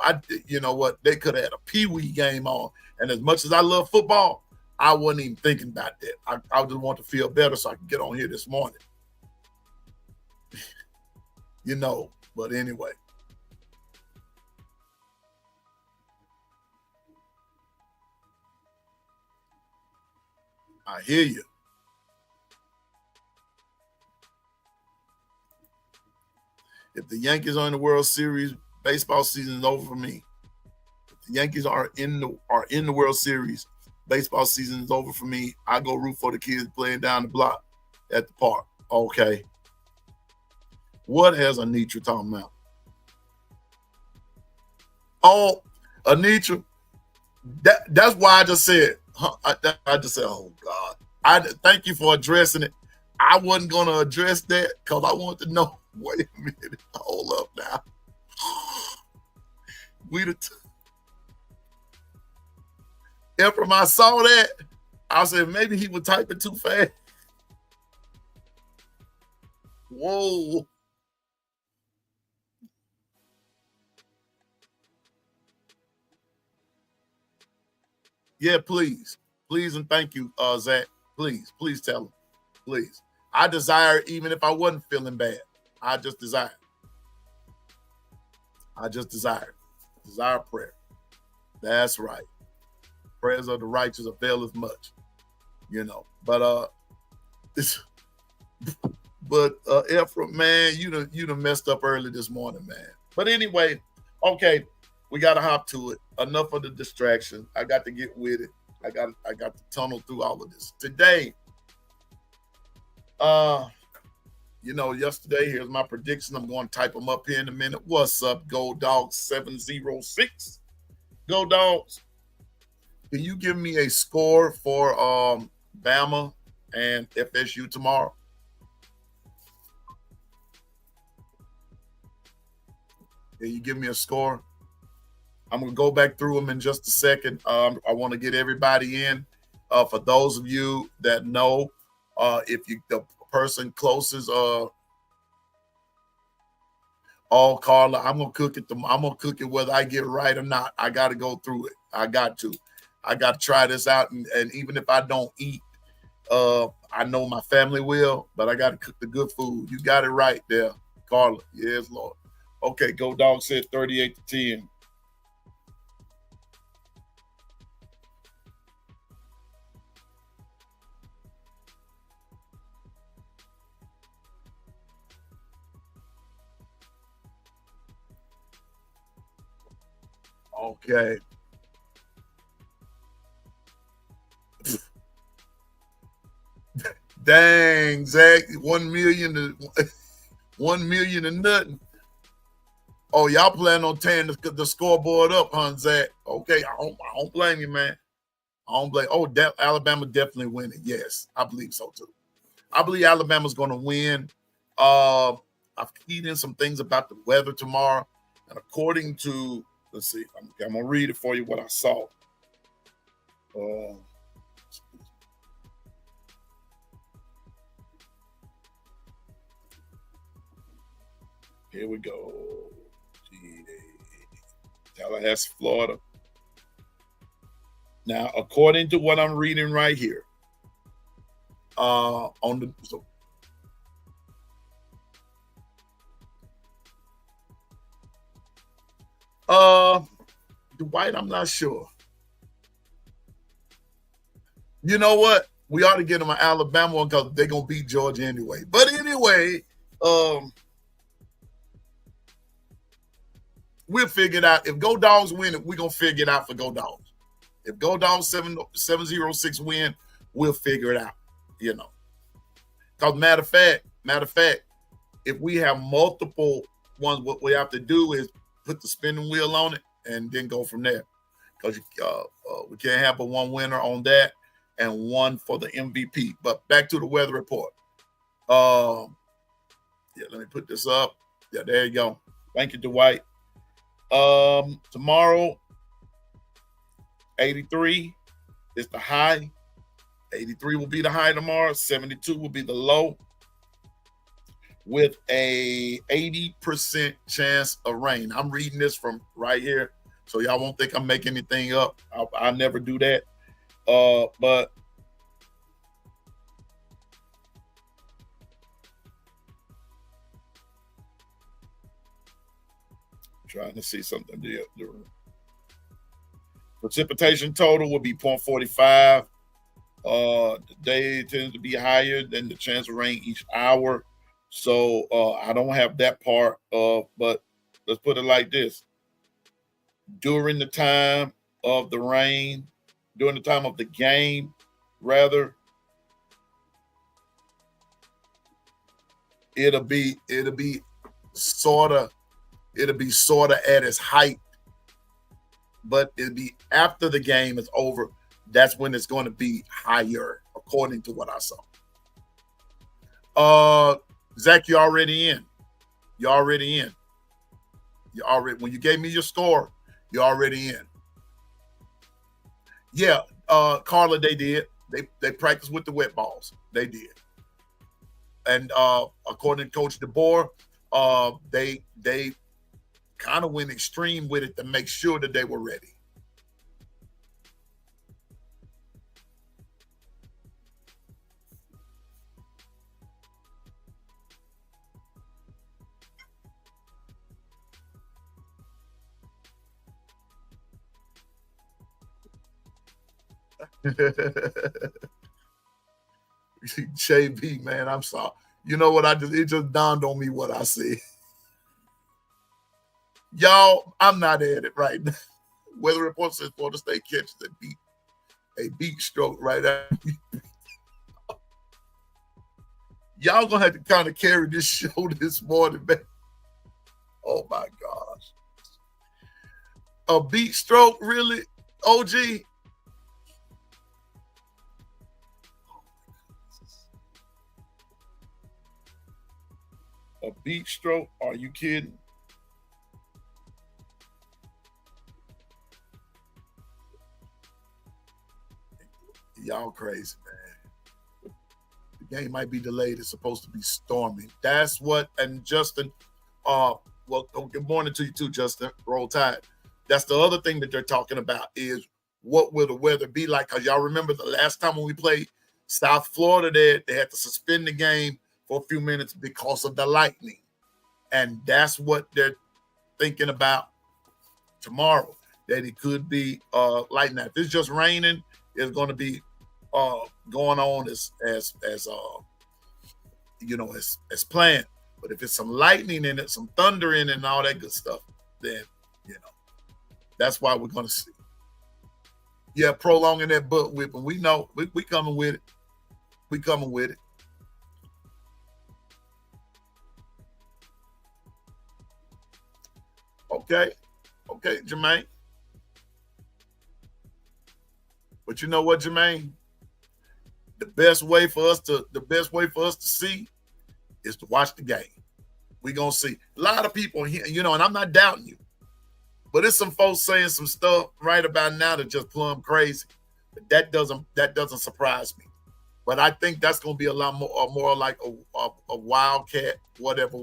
what? They could have had a Pee-wee game on. And as much as I love football, I wasn't even thinking about that. I just want to feel better so I can get on here this morning. But anyway. I hear you. If the Yankees are in the World Series, baseball season is over for me. If the Yankees are in the World Series, baseball season is over for me. I go root for the kids playing down the block at the park. Okay. What has Anitra talking about? Oh, Anitra, that's why I just said, I just said, oh God. I thank you for addressing it. I wasn't going to address that because I wanted to know. Wait a minute. Hold up now. Ephraim, I saw that. I said maybe he would type it too fast. Whoa. Yeah, please. Please and thank you, Zach. Please tell him. Please. I desire, even if I wasn't feeling bad, I just desire. Desire prayer. That's right. Prayers of the righteous avail as much. But Ephraim, man, you done messed up early this morning, man. But anyway, okay, we gotta hop to it. Enough of the distraction. I got to get with it. I got to tunnel through all of this. Today, yesterday, here's my prediction. I'm going to type them up here in a minute. What's up, Go Dogs 706? Go Dogs. Can you give me a score for Bama and FSU tomorrow? Can you give me a score? I'm going to go back through them in just a second. I want to get everybody in. For those of you that know, if the person closest, Carla, I'm gonna cook it. I'm gonna cook it whether I get it right or not. I got to go through it. I got to try this out, and even if I don't eat, I know my family will, but I got to cook the good food. You got it right there, Carla. Yes, Lord. Okay, Go Dog said 38-10. Okay. Dang, Zach, 1 million to 1 million and nothing. Oh, y'all plan on tearing the scoreboard up, huh, Zach? Okay, I don't blame you, man. I don't blame. Oh, Alabama definitely winning. Yes, I believe so too. I believe Alabama's going to win. I've keyed in some things about the weather tomorrow, and according to, let's see, I'm going to read it for you what I saw. Here we go. Tallahassee, Florida. Now, according to what I'm reading right here, Dwight, I'm not sure. You know what? We ought to get them an Alabama one because they're gonna beat Georgia anyway. But anyway, We'll figure it out. If Go Dogs win it, we're gonna figure it out for Go Dogs. If Go Dogs 706 win, we'll figure it out. You know. Because matter of fact, if we have multiple ones, what we have to do is put the spinning wheel on it and then go from there. Because we can't have but one winner on that and one for the MVP. But back to the weather report. Yeah, let me put this up. Yeah, there you go. Thank you, Dwight. Tomorrow, 83 is the high. 83 will be the high tomorrow. 72 will be the low, with a 80% chance of rain. I'm reading this from right here, so y'all won't think I'm making anything up. I never do that. But trying to see something. The precipitation total will be 0.45. The day tends to be higher than the chance of rain each hour. So I don't have that part of, but let's put it like this. During the time of the rain, during the time of the game, rather, it'll be sort of at its height, but it'll be after the game is over. That's when it's going to be higher, according to what I saw. Zach, you're already in. When you gave me your score, you're already in. Yeah, Carla, they did. They practiced with the wet balls. They did. And according to Coach DeBoer, they kind of went extreme with it to make sure that they were ready. JB, man, I'm sorry. You know what it just dawned on me what I said. Y'all, I'm not at it right now. Weather report says Florida State catches a beat stroke right after. Y'all gonna have to kind of carry this show this morning, man. Oh my gosh. A beat stroke, really? OG? A beat stroke? Are you kidding? Y'all crazy, man. The game might be delayed. It's supposed to be storming. That's what, and Justin, well, good morning to you too, Justin. Roll Tide. That's the other thing that they're talking about is what will the weather be like? Because y'all remember the last time when we played South Florida, they had to suspend the game for a few minutes because of the lightning. And that's what they're thinking about tomorrow, that it could be lightning. If it's just raining, it's going to be going on as planned. But if it's some lightning in it, some thunder in it, and all that good stuff, then that's why we're going to see. Yeah, prolonging that butt whipping. We know we coming with it. We coming with it. Okay, Jermaine. But you know what, Jermaine? The best way for us to see is to watch the game. We're gonna see a lot of people here, and I'm not doubting you, but it's some folks saying some stuff right about now that just plumb crazy. But that doesn't surprise me. But I think that's gonna be a lot more like a wildcat, whatever.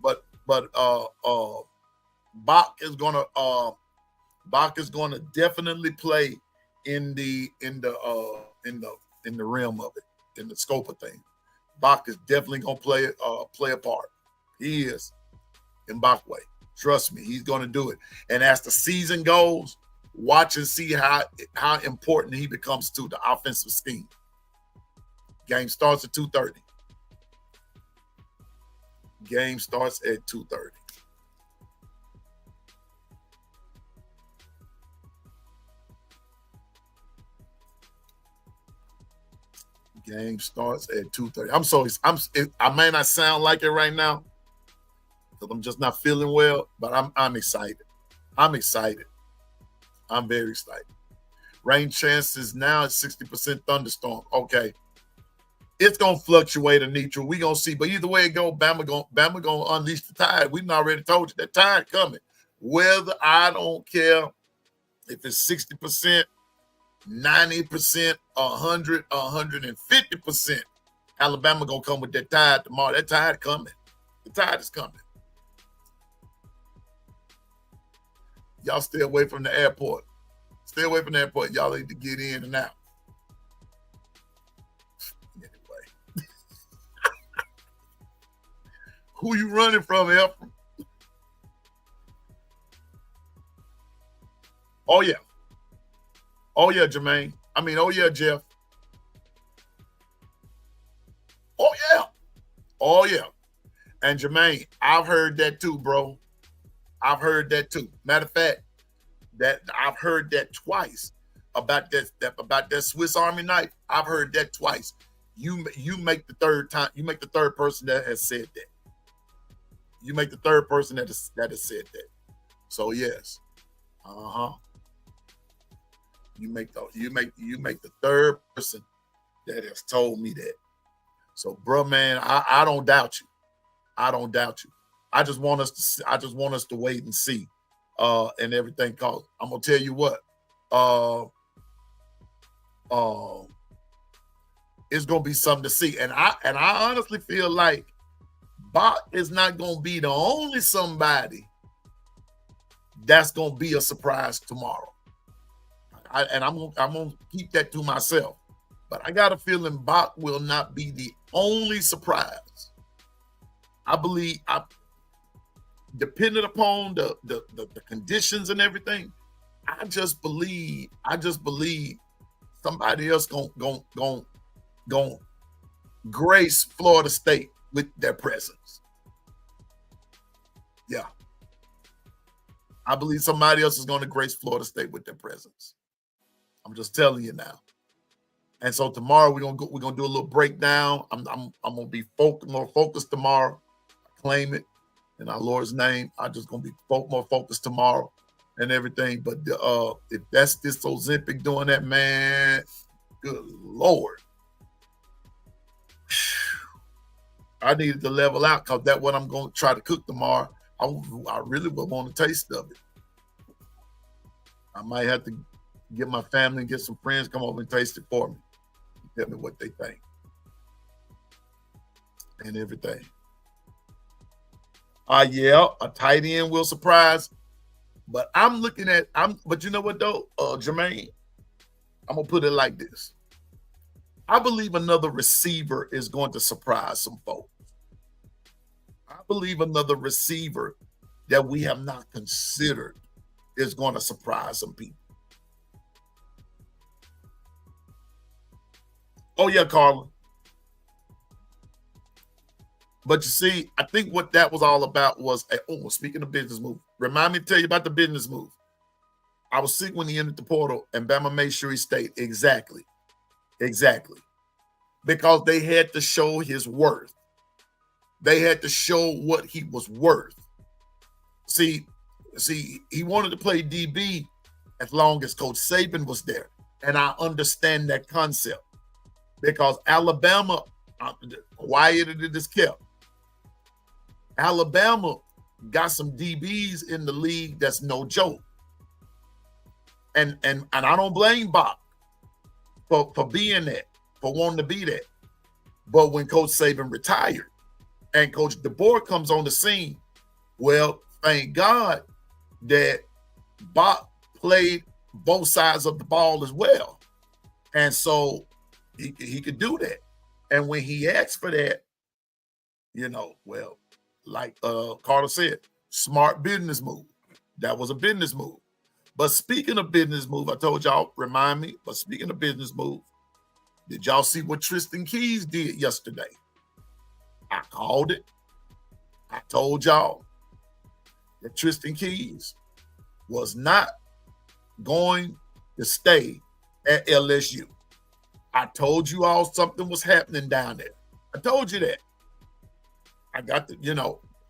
But Bach is gonna definitely play in the realm of it, in the scope of things. Bach is definitely gonna play a part. He is in Bachway. Trust me, he's gonna do it. And as the season goes, watch and see how important he becomes to the offensive scheme. Game starts at 2:30. Game starts at 2:30. Game starts at 2:30. I may not sound like it right now because I'm just not feeling well, but I'm excited. I'm excited. I'm very excited. Rain chances now at 60% thunderstorm. Okay. It's gonna fluctuate a neutral. We gonna see, but either way it go, Bama gonna unleash the tide. We've already told you that tide coming. Whether I don't care if it's 60%, 90%, 100, 150%, Alabama gonna come with that tide tomorrow. That tide coming. The tide is coming. Y'all stay away from the airport. Stay away from the airport. Y'all need to get in and out. Anyway. Who you running from, Ephraim? Oh, yeah. Oh, yeah, Jermaine. Oh, yeah, Jeff. Oh, yeah. Oh, yeah. And Jermaine, I've heard that too, bro. I've heard that too. Matter of fact, that I've heard that twice about that Swiss Army knife. I've heard that twice. You make the third time. You make the third person that has said that. You make the third person that has said that. So yes, You make the third person that has told me that. So, bro, man, I don't doubt you. I don't doubt you. I just want us to wait and see, and everything. Cause I'm gonna tell you what, it's gonna be something to see. And I honestly feel like Bach is not gonna be the only somebody that's gonna be a surprise tomorrow. I'm gonna keep that to myself. But I got a feeling Bach will not be the only surprise. I believe, depending upon the conditions and everything, I just believe somebody else gonna grace Florida State with their presence. Yeah. I believe somebody else is going to grace Florida State with their presence. I'm just telling you now. And so tomorrow we're gonna do a little breakdown. I'm gonna be more focused tomorrow. I claim it in our Lord's name. I'm just gonna be more focused tomorrow and everything. But if that's this Ozempic doing that, man, good Lord, I needed to level out because that's what I'm gonna try to cook tomorrow. I really would want a taste of it. I might have to get my family and get some friends come over and taste it for me. Tell me what they think and everything. Yeah, a tight end will surprise, but but you know what though, Jermaine, I'm gonna put it like this. I believe another receiver is going to surprise some folks. I believe another receiver that we have not considered is going to surprise some people. Oh, yeah, Carla. But you see, I think what that was all about was, speaking of business move, remind me to tell you about the business move. I was sick when he entered the portal, and Bama made sure he stayed. Exactly. Because they had to show his worth. They had to show what he was worth. See, he wanted to play DB as long as Coach Saban was there. And I understand that concept. Because Alabama, quieted it is kept. Alabama got some DBs in the league that's no joke. And I don't blame Bob for being that, for wanting to be that. But when Coach Saban retired and Coach DeBoer comes on the scene, well, thank God that Bob played both sides of the ball as well. And so he could do that. And when he asked for that, like Carter said, smart business move. That was a business move. But speaking of business move, I told y'all, remind me, but speaking of business move, did y'all see what Tristan Keys did yesterday? I called it. I told y'all that Tristan Keys was not going to stay at LSU. I told you all something was happening down there. I told you that. I got the,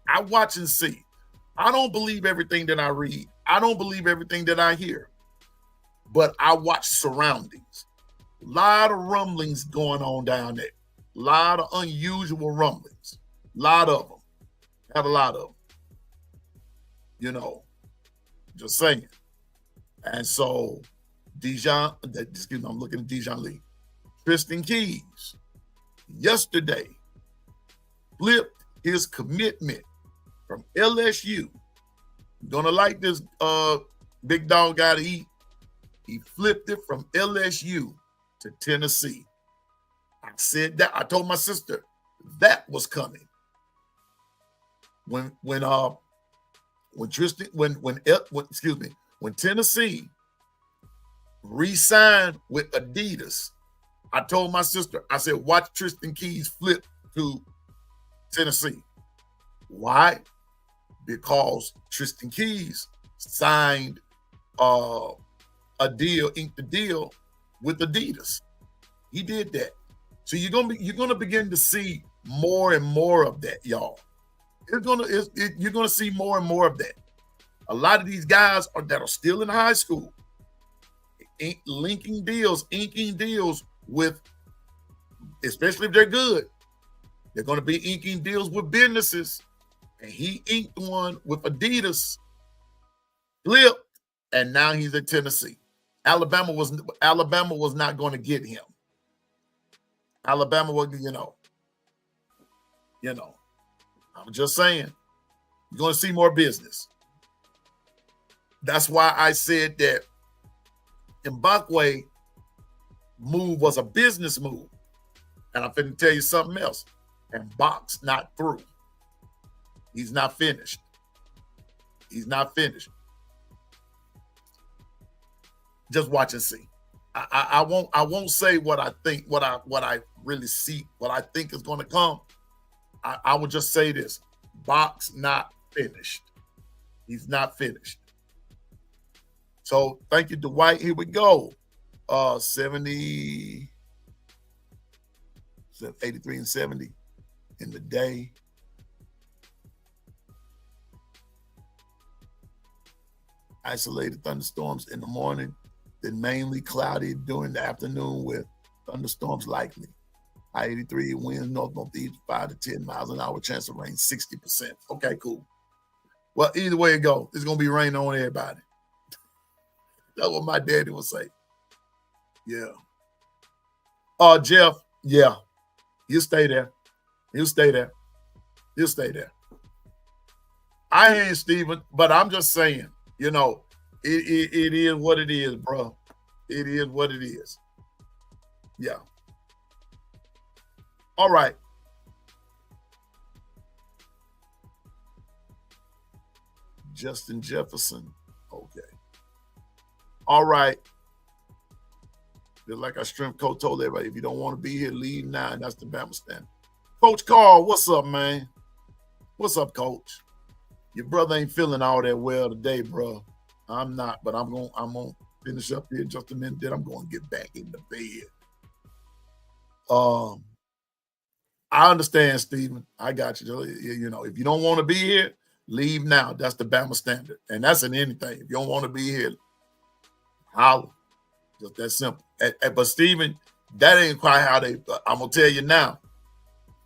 I watch and see. I don't believe everything that I read. I don't believe everything that I hear. But I watch surroundings. A lot of rumblings going on down there. A lot of unusual rumblings. A lot of them. Had a lot of them. Just saying. And so, I'm looking at Dijon Lee. Tristan Keys, yesterday, flipped his commitment from LSU. You're gonna like this big dog gotta eat. He flipped it from LSU to Tennessee. I said that. I told my sister that was coming. When Tennessee re-signed with Adidas, I told my sister, I said, watch Tristan Keys flip to Tennessee. Why? Because Tristan Keys signed inked a deal with Adidas. He did that. So you're gonna begin to see more and more of that, y'all. You're gonna see more and more of that. A lot of these guys that are still in high school, inking deals with, especially if they're good, they're going to be inking deals with businesses. And he inked one with Adidas, flipped, and now he's at Tennessee. Alabama was not going to get him. Alabama was, I'm just saying, you're going to see more business. That's why I said that Mbakwe move was a business move. And I'm finna tell you something else. And Mbak's not through. He's not finished. He's not finished. Just watch and see. I won't say what I think, what I really see, what I think is going to come. I will just say this. Mbak's not finished. He's not finished. So thank you, Dwight. Here we go. 83 and 70 in the day. Isolated thunderstorms in the morning, then mainly cloudy during the afternoon with thunderstorms likely. High 83, winds northeast 5 to 10 miles an hour, chance of rain 60%. Okay, cool. Well, either way it go, it's going to be raining on everybody. That's what my daddy would say. Yeah. Jeff, yeah. He'll stay there. He'll stay there. He'll stay there. I ain't Steven, but I'm just saying, it is what it is, bro. It is what it is. Yeah. All right. Justin Jefferson. Okay. All right. Just like our strength coach told everybody, if you don't want to be here, leave now. And that's the Bama standard. Coach Carl, what's up, man? What's up, Coach? Your brother ain't feeling all that well today, bro. I'm not, but I'm gonna finish up here in just a minute. Then I'm gonna get back in the bed. I understand, Stephen. I got you. If you don't want to be here, leave now. That's the Bama standard, and that's in anything. If you don't want to be here, holler. Just that simple. But Stephen, that ain't quite how they. I'm gonna tell you now.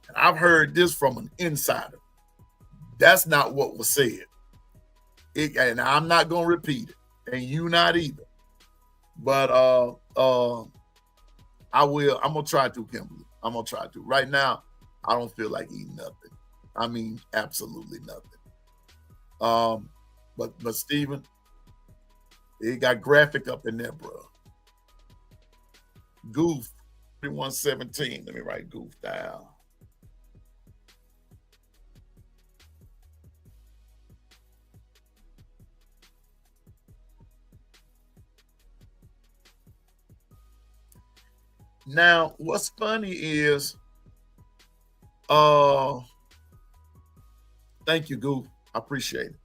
And I've heard this from an insider. That's not what was said. And I'm not gonna repeat it, and you not either. But I will. I'm gonna try to, Kimberly. I'm gonna try to. Right now, I don't feel like eating nothing. I mean, absolutely nothing. But Stephen, it got graphic up in there, bro. Goof 3117. Let me write Goof down. Now, what's funny is, thank you, Goof. I appreciate it.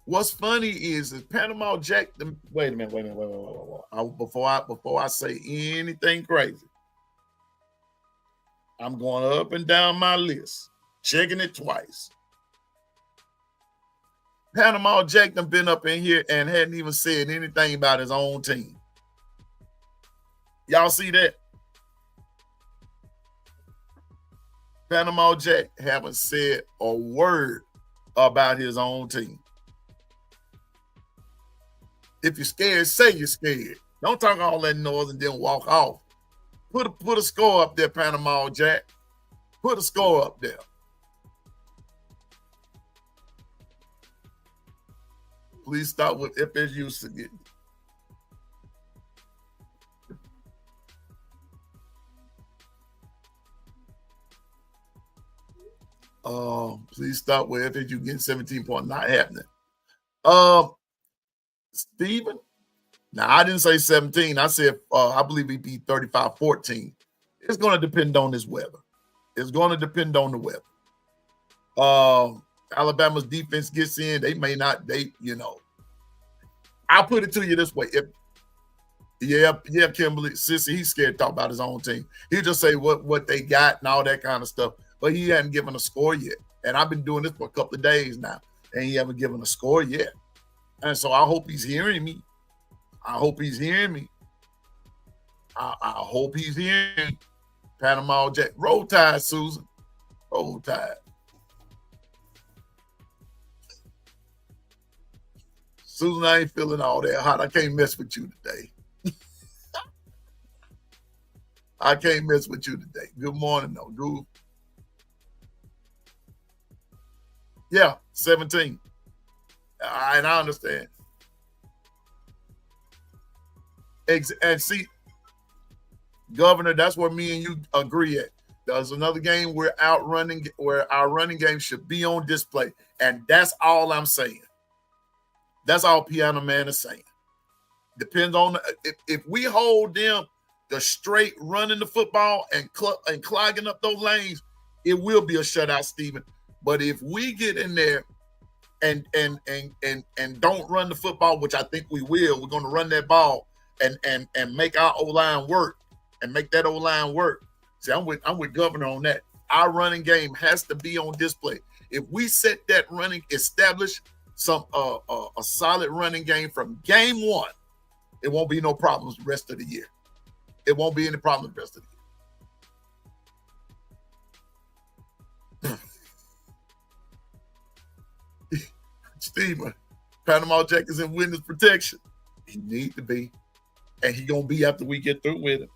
What's funny is Panama Jack. Wait a minute. Before I say anything crazy, I'm going up and down my list, checking it twice. Panama Jack done been up in here and hadn't even said anything about his own team. Y'all see that? Panama Jack haven't said a word about his own team. If you're scared, say you're scared. Don't talk all that noise and then walk off. Put a score up there, Panama Jack. Put a score up there. Please start with FSU again. Please stop with FSU getting 17 points. Not happening. Stephen? Now, I didn't say 17. I said, I believe he beat 35-14. It's going to depend on this weather. It's going to depend on the weather. Alabama's defense gets in. They may not, I'll put it to you this way. Kimberly, Sissy, he's scared to talk about his own team. He'll just say what they got and all that kind of stuff. But he hadn't given a score yet. And I've been doing this for a couple of days now, and he haven't given a score yet. And so I hope he's hearing me. I hope he's hearing me. I hope he's hearing me. Panama Jack. Roll Tide, Susan. Roll Tide. Susan, I ain't feeling all that hot. I can't mess with you today. I can't mess with you today. Good morning, though, dude. Yeah, 17. And I understand. And see, Governor, that's where me and you agree at. There's another game where our running game should be on display. And that's all I'm saying. That's all Piano Man is saying. Depends on if we hold them the straight running the football and clogging up those lanes, it will be a shutout, Stephen. But if we get in there and don't run the football, which I think we will, we're going to run that ball and make our O-line work and make that O-line work. See, I'm with Governor on that. Our running game has to be on display. If we set that establish some a solid running game from game one, it won't be no problems the rest of the year. It won't be any problems the rest of the year. Steven, Panama Jack is in witness protection. He need to be. And he going to be after we get through with it.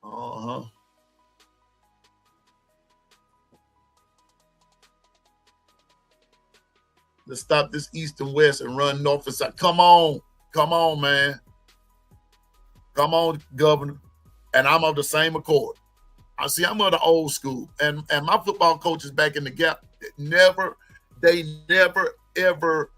Uh-huh. Let's stop this east and west and run north and south. Come on, man. Come on, Governor. And I'm of the same accord. I'm of the old school. And my football coaches back in the Gap, they never, ever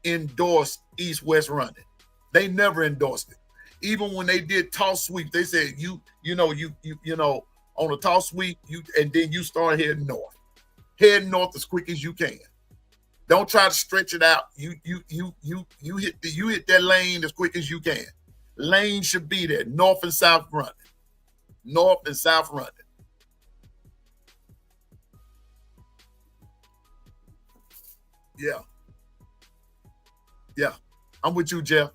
endorsed east-west running. They never endorsed it. Even when they did toss sweep, they said, you on a toss sweep, and then you start heading north. Head north as quick as you can. Don't try to stretch it out. You hit that lane as quick as you can. Lane should be there. North and south running. North and south running. Yeah. I'm with you, Jeff.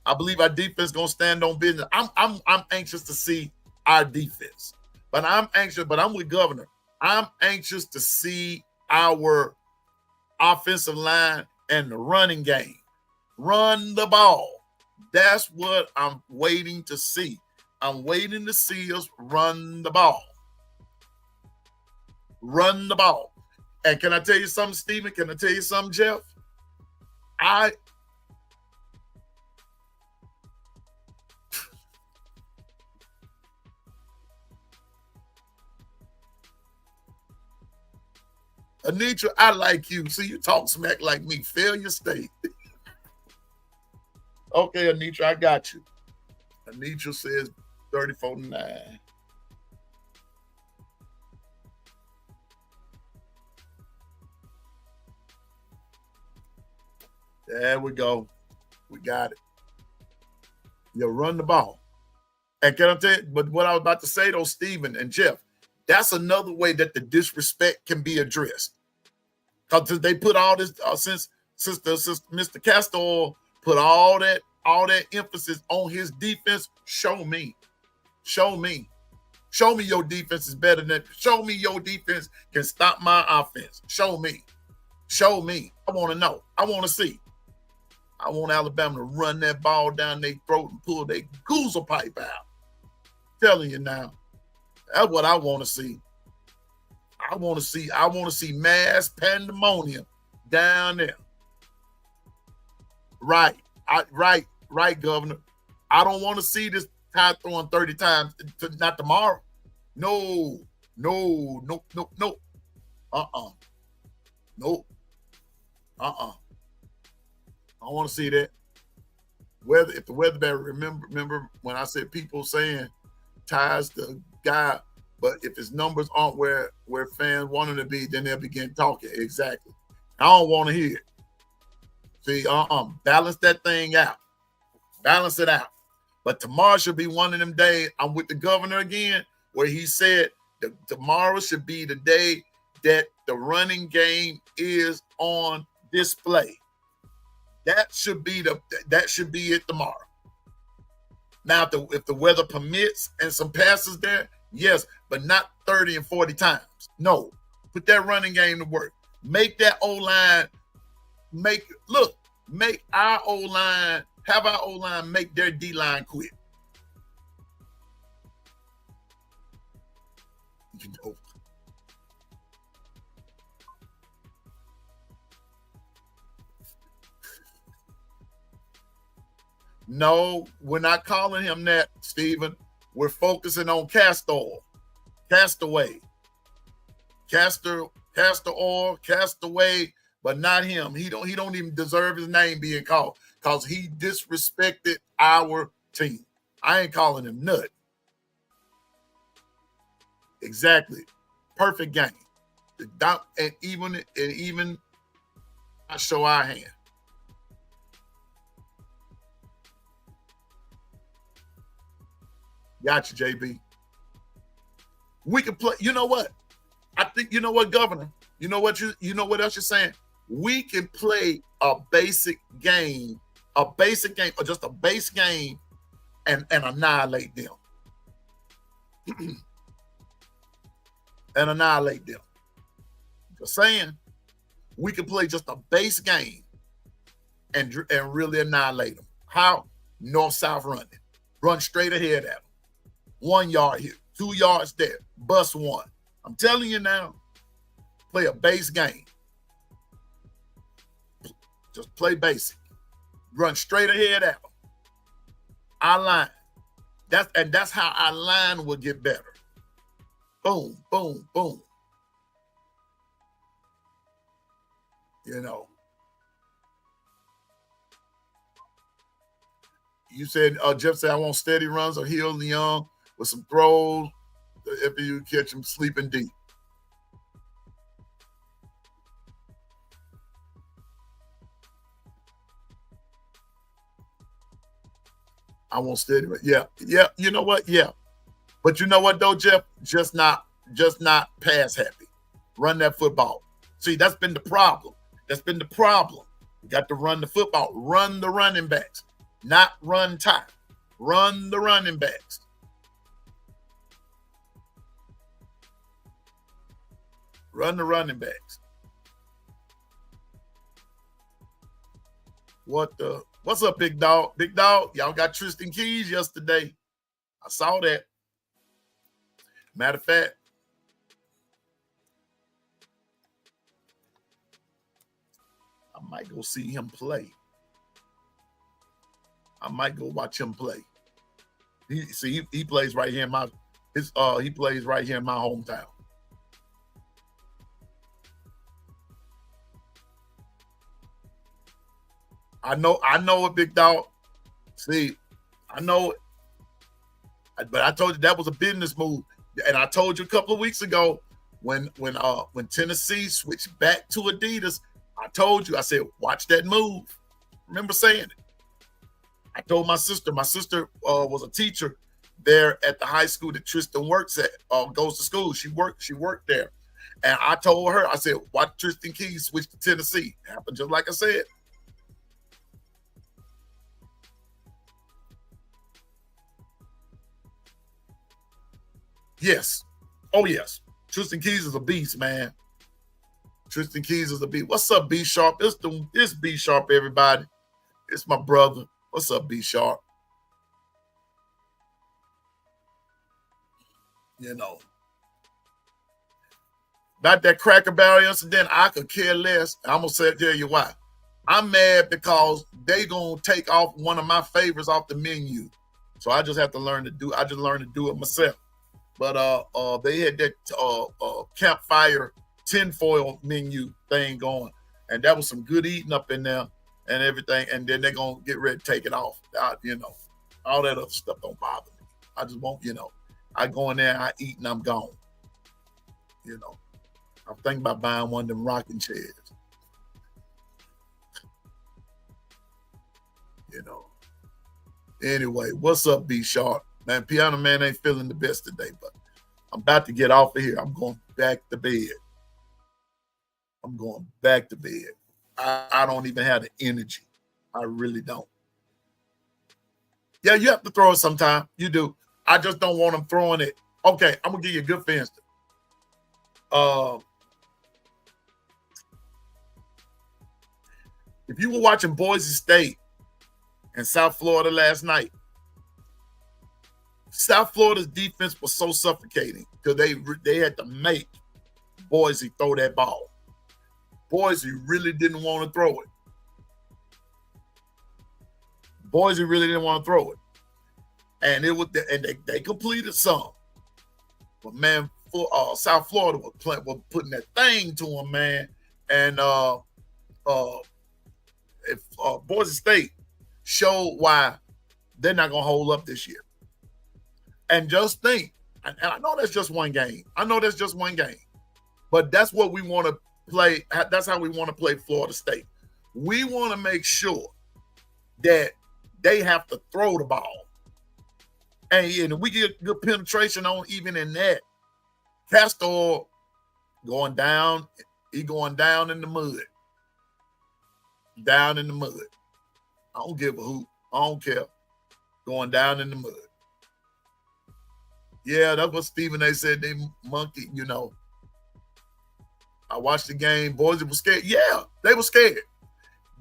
I believe our defense gonna stand on business. I'm anxious to see our defense, but I'm with Governor. I'm anxious to see our offensive line and the running game. Run the ball. That's what I'm waiting to see. I'm waiting to see us run the ball. Run the ball. And can I tell you something, Stephen? Can I tell you something, Jeff? Anitra, I like you. See, you talk smack like me. Failure state. Okay, Anitra, I got you. Anitra says 34-9. There we go. We got it. You run the ball. And can I tell you, but what I was about to say though, Stephen and Jeff, that's another way that the disrespect can be addressed. Because they put all this since Mr. Castor put all that emphasis on his defense. Show me your defense is better than. Show me your defense can stop my offense. Show me. I want to know. I want to see. I want Alabama to run that ball down their throat and pull their goozle pipe out. Telling you now, that's what I want to see. I want to see mass pandemonium down there. Right, Governor. I don't want to see this Tide throwing 30 times. Not tomorrow. No. Nope. I don't want to see that. If the weatherman remember when I said people saying Tide's the guy, but if his numbers aren't where fans want him to be, then they'll begin talking. Exactly. I don't want to hear it. See, balance that thing out. Balance it out. But tomorrow should be one of them days. I'm with the governor again, where he said tomorrow should be the day that the running game is on display. That should be it tomorrow. Now, if the weather permits and some passes there, yes, but not 30 and 40 times. No, put that running game to work. Make that O-line, make our O-line, have our O-line make their D-line quit. You know. No, we're not calling him that, Stephen. We're focusing on Castaway. Castaway, but not him. He don't even deserve his name being called because he disrespected our team. I ain't calling him nut. Exactly. Perfect game. And even I show our hand. Got you, JB. We can play. You know what? I think you know what, Governor. You know what else you're saying? We can play a basic game, or just a base game, and annihilate them. Just saying, we can play just a base game and really annihilate them. How? North-south running. Run straight ahead at them. 1 yard here, 2 yards there, bust one. I'm telling you now, play a base game. Just play basic. Run straight ahead at them. Our line. That's how our line will get better. Boom, boom, boom. You know. You said, Jeff said, I want steady runs or Hill Young with some throws if you catch him sleeping deep. I want steady. Yeah. You know what? Yeah. But you know what though, Jeff? Just not pass happy. Run that football. See, that's been the problem. You got to run the football. Run the running backs. Not run time. Run the running backs. Run the running backs. What's up, big dog? Big dog, y'all got Tristan Keys yesterday. I saw that. Matter of fact, I might go see him play. I might go watch him play. He plays right here in my hometown. I know it, big dog. See, I know it. But I told you that was a business move. And I told you a couple of weeks ago when Tennessee switched back to Adidas, I told you, I said, watch that move. remember saying it. I told my sister was a teacher there at the high school that Tristan works at, goes to school. She worked there. And I told her, I said, watch Tristan Keys switch to Tennessee. It happened just like I said. Yes. Oh, yes. Tristan Keys is a beast, man. Tristan Keys is a beast. What's up, B Sharp? It's B Sharp, everybody. It's my brother. What's up, B Sharp? You know. About that Cracker Barrel incident, I could care less. I'm going to tell you why. I'm mad because they going to take off one of my favorites off the menu. So I just have to learn to do it myself. But they had that campfire tinfoil menu thing going. And that was some good eating up in there and everything. And then they're going to get ready to take it off. All that other stuff don't bother me. I just won't, I go in there, I eat, and I'm gone. I'm thinking about buying one of them rocking chairs. Anyway, what's up, B Sharp? Man, Piano Man ain't feeling the best today, but I'm about to get off of here. I'm going back to bed. I don't even have the energy. I really don't. Yeah, you have to throw it sometime. You do. I just don't want them throwing it. Okay, I'm going to give you a good for instance. If you were watching Boise State and South Florida last night, South Florida's defense was so suffocating because they had to make Boise throw that ball. Boise really didn't want to throw it. And they completed some. But man, South Florida was putting that thing to them, man. And if Boise State showed why they're not gonna hold up this year. And just think, and I know that's just one game. But that's what we want to play. That's how we want to play Florida State. We want to make sure that they have to throw the ball. And we get good penetration on even in that. Castor going down. He going down in the mud. I don't give a hoot. I don't care. Going down in the mud. Yeah, that's what Stephen A. said. They monkey, I watched the game. Boise was scared. Yeah, they were scared.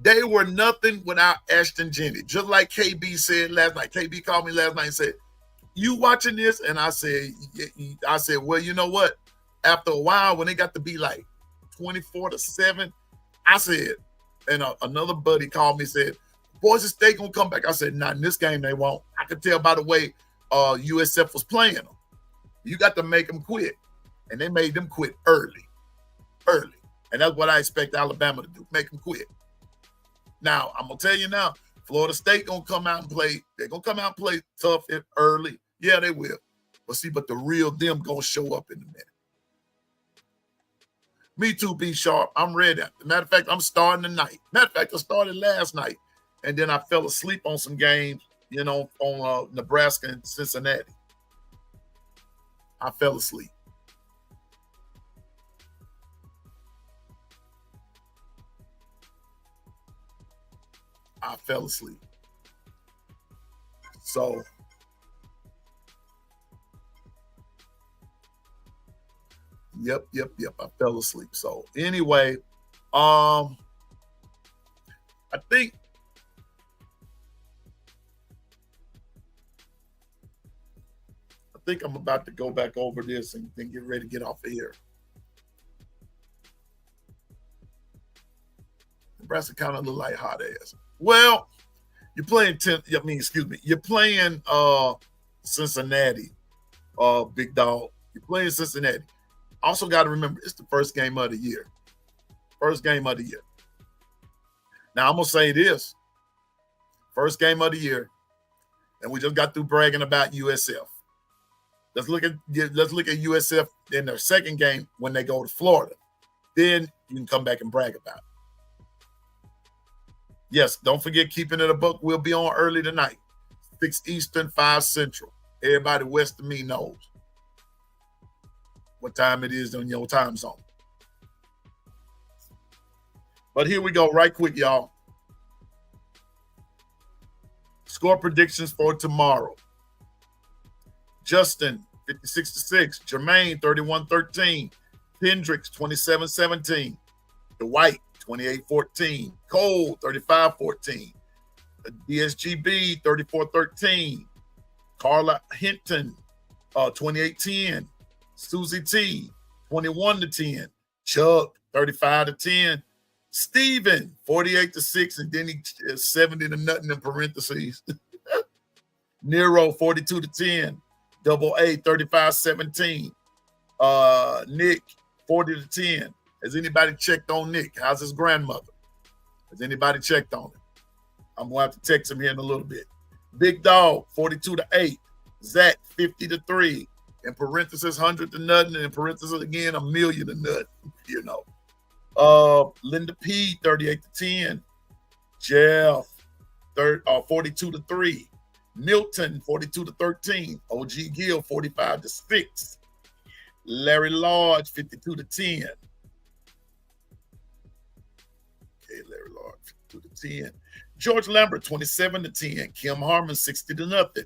They were nothing without Ashton Jennings. Just like KB said last night. KB called me last night and said, you watching this? And I said, well, you know what? After a while, when they got to be like 24-7, I said, and another buddy called me and said, Boise State gonna come back. I said, not in this game, they won't. I could tell by the way USF was playing them. You got to make them quit. And they made them quit early. And that's what I expect Alabama to do, make them quit. Now, I'm going to tell you now, Florida State going to come out and play. They're going to come out and play tough and early. Yeah, they will. But the real them going to show up in a minute. Me too, B Sharp. I'm ready. Matter of fact, I'm starting tonight. Matter of fact, I started last night. And then I fell asleep on some games, on Nebraska and Cincinnati. I fell asleep. So yep. I fell asleep. So anyway, I think I'm about to go back over this and get ready to get off of here. Nebraska kind of look like hot ass. Well, you're playing You're playing Cincinnati, big dog. You're playing Cincinnati. Also got to remember, it's the first game of the year. Now, I'm going to say this. First game of the year, and we just got through bragging about USF. Let's look at USF in their second game when they go to Florida. Then you can come back and brag about it. Yes, don't forget Keeping It a Buck. We'll be on early tonight. 6 Eastern, 5 Central. Everybody west of me knows what time it is on your time zone. But here we go, right quick, y'all. Score predictions for tomorrow. Justin, 56-6. Jermaine, 31-13. Hendricks, 27-17. Dwight, 28-14. Cole, 35-14. DSGB, 34-13. Carla Hinton, 28-10. Susie T, 21-10. Chuck, 35-10. Steven, 48-6, and then he 70-0 in parentheses. Nero, 42-10. Double A, 35-17. Nick, 40-10. Has anybody checked on Nick? How's his grandmother? Has anybody checked on him? I'm going to have to text him here in a little bit. Big Dog, 42-8. Zach, 50-3. In parentheses, 100-0. In parentheses, again, 1,000,000 you know. Linda P, 38-10. Jeff, 42-3. Milton, 42-13. OG Gill, 45-6. Larry Lodge, 52-10. Okay, Larry Lodge, 52-10. George Lambert, 27-10. Kim Harmon, 60-0.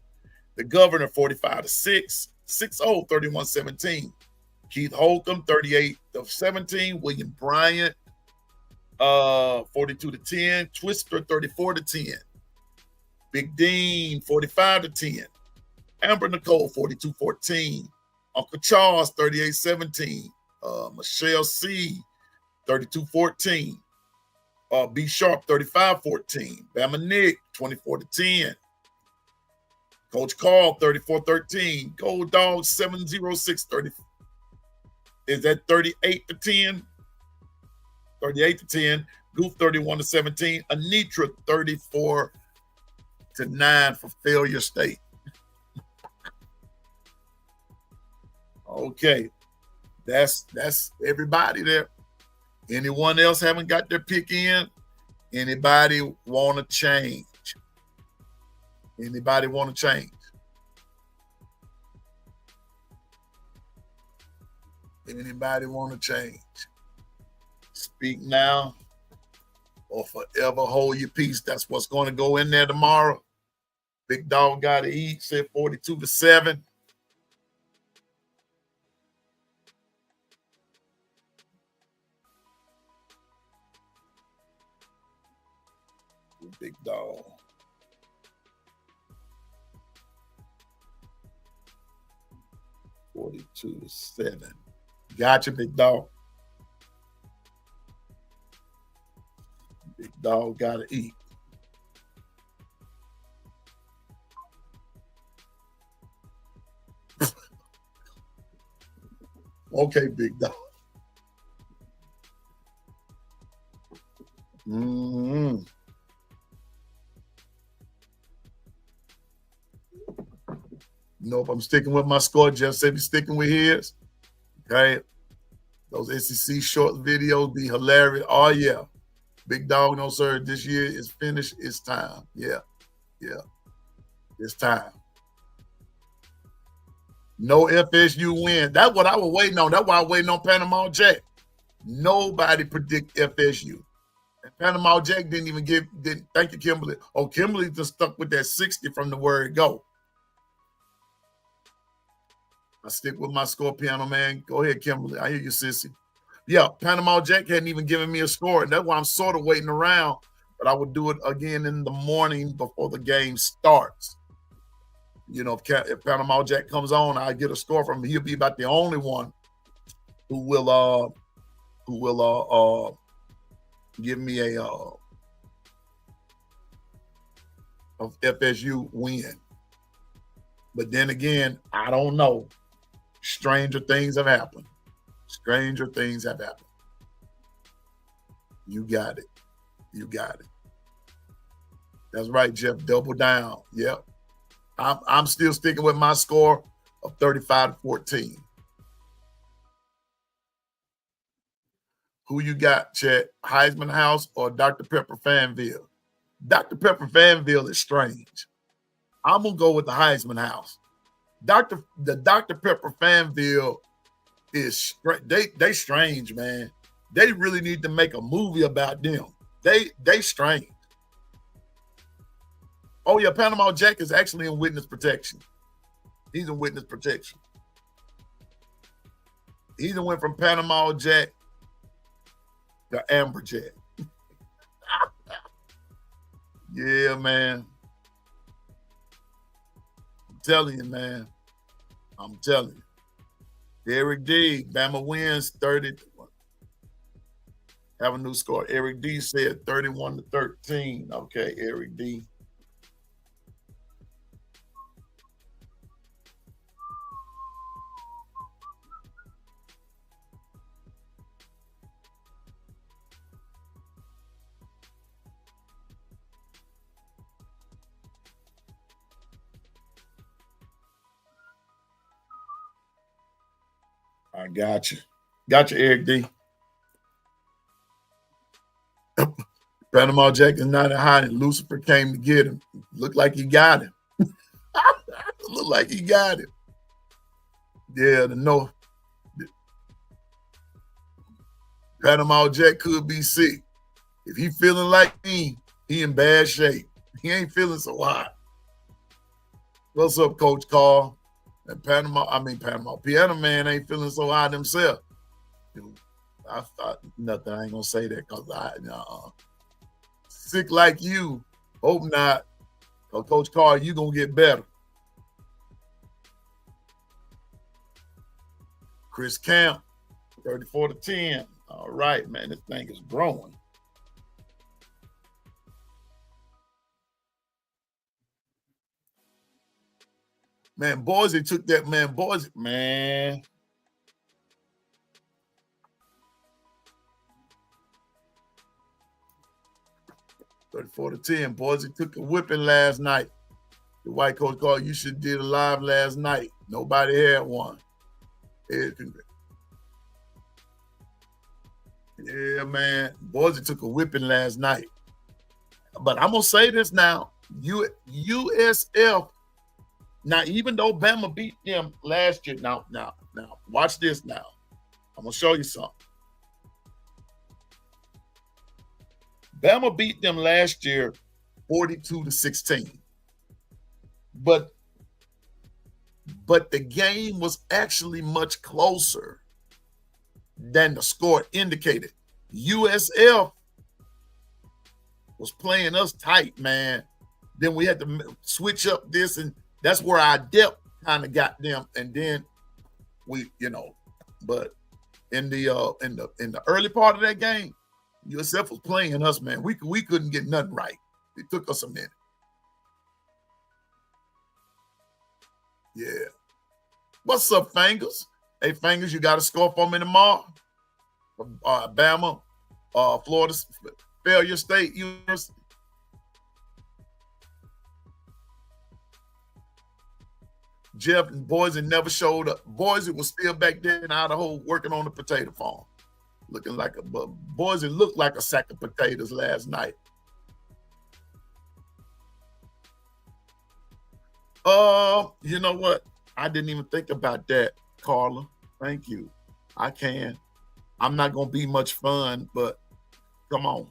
The Governor, 45-6. 6-0, 31-17. Keith Holcomb, 38-17. William Bryant, 42-10. Twister, 34-10. Big Dean, 45-10. Amber Nicole, 42-14. Uncle Charles, 38-17. Michelle C, 32-14. B Sharp, 35-14. Bama Nick, 24-10. Coach Carl, 34-13. Gold Dog, 706-30. Is that 38-10? 38-10. Goof, 31-17. Anitra, 34-9 for Failure State. Okay. That's everybody there. Anyone else haven't got their pick in? Anybody want to change? Anybody want to change? Anybody want to change? Speak now or forever hold your peace. That's what's going to go in there tomorrow. Big Dog got to eat, said 42-7. Big Dog. $42-7. Gotcha, Big Dog. Big Dog gotta eat. Okay, Big Dog. Nope, I'm sticking with my score. Jeff said he's sticking with his. Okay. Those SEC short videos be hilarious. Oh, yeah. Big Dog, no, sir. This year is finished. It's time. Yeah. Yeah. It's time. No FSU win. That's what I was waiting on. That's why I was waiting on Panama Jack. Nobody predict FSU. And Panama Jack didn't thank you, Kimberly. Oh, Kimberly just stuck with that 60 from the word go. I stick with my score, piano man. Go ahead, Kimberly. I hear you, sissy. Yeah, Panama Jack hadn't even given me a score, and that's why I'm sort of waiting around. But I would do it again in the morning before the game starts. You know, if Panama Jack comes on, I get a score from him. He'll be about the only one who will give me a FSU win. But then again, I don't know. Stranger things have happened. Stranger things have happened. You got it. You got it. That's right, Jeff. Double down. Yep. I'm still sticking with my score of 35-14. Who you got, Chet? Heisman House or Dr. Pepper Fanville? Dr. Pepper Fanville is strange. I'm gonna go with the Heisman House. Dr. Pepper Fanville is they strange, man. They really need to make a movie about them. They strange. Oh yeah, Panama Jack is actually in witness protection. He's in witness protection. He done went from Panama Jack to Amber Jack. Yeah, man. I'm telling you, man. I'm telling you. Eric D. Bama wins 30. Have a new score. Eric D said 31-13. Okay, Eric D. I got you. Got you, Eric D. Panama Jack is not in hiding. Lucifer came to get him. Looked like he got him. Looked like he got him. Yeah, Panama Jack could be sick. If he feeling like me, he in bad shape. He ain't feeling so hot. What's up, Coach Carl? And Piano Man ain't feeling so hot himself. I thought nothing. I ain't gonna say that because sick like you. Hope not. Coach Carl, you gonna get better. Chris Camp, 34-10. All right, man. This thing is growing. Man, Boise took that, man. Boise, man. (34-10). Boise took a whipping last night. The white coach called, you should did a live last night. Nobody had one. Yeah, man. Boise took a whipping last night. But I'm going to say this now. USF, now, even though Bama beat them last year, now, watch this now. I'm going to show you something. Bama beat them last year 42-16. But the game was actually much closer than the score indicated. USF was playing us tight, man. Then we had to switch up this, and that's where our depth kind of got them. And then we, but in the early part of that game, USF was playing us, man. We couldn't get nothing right. It took us a minute. Yeah. What's up, Fingers? Hey, Fingers, you got a score for me tomorrow? Bama, Florida, Failure State University. Jeff and Boise never showed up. Boise was still back there in Idaho working on the potato farm. Looking like Boise looked like a sack of potatoes last night. You know what? I didn't even think about that, Carla. Thank you. I can. I'm not going to be much fun, but come on.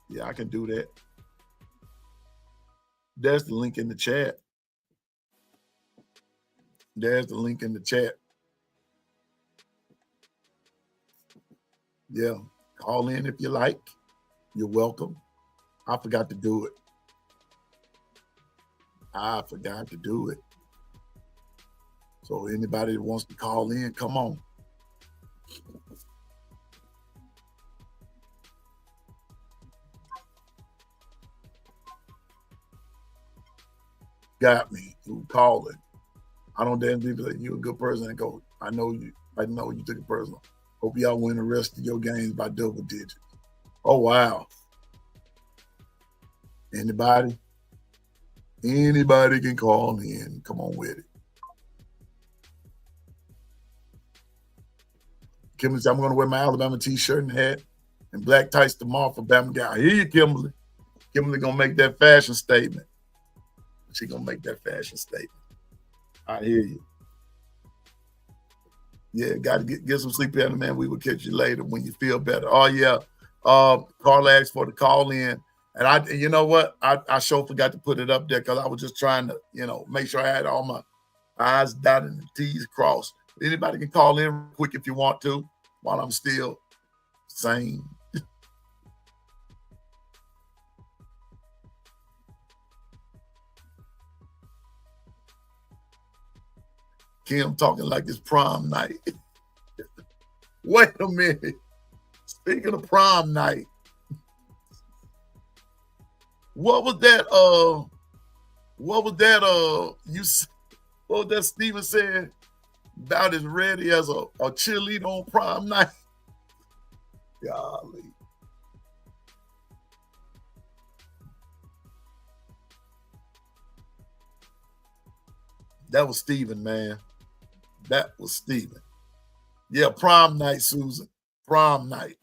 Yeah, I can do that. There's the link in the chat. There's the link in the chat. Yeah, call in if you like. You're welcome. I forgot to do it. So anybody that wants to call in, come on. Got me. Who calling? I don't damn believe that you're a good person and go, I know you took it personal. Hope y'all win the rest of your games by double digits. Oh, wow. Anybody? Anybody can call in. Come on with it. Kimberly said, I'm going to wear my Alabama t-shirt and hat and black tights tomorrow for Bama guy. I hear you, Kimberly. Kimberly going to make that fashion statement. She going to make that fashion statement. I hear you. Yeah, got to get some sleep in, man. We will catch you later when you feel better. Oh, yeah. Carl asked for the call in. And you know what? I sure forgot to put it up there because I was just trying to, make sure I had all my I's dotted and T's crossed. Anybody can call in quick if you want to while I'm still sane. Kim talking like it's prom night. Wait a minute. Speaking of prom night, what was that Steven said? About as ready as a cheerleader on prom night. Golly. That was Steven, man. That was Steven. Yeah, prom night, Susan. Prom night.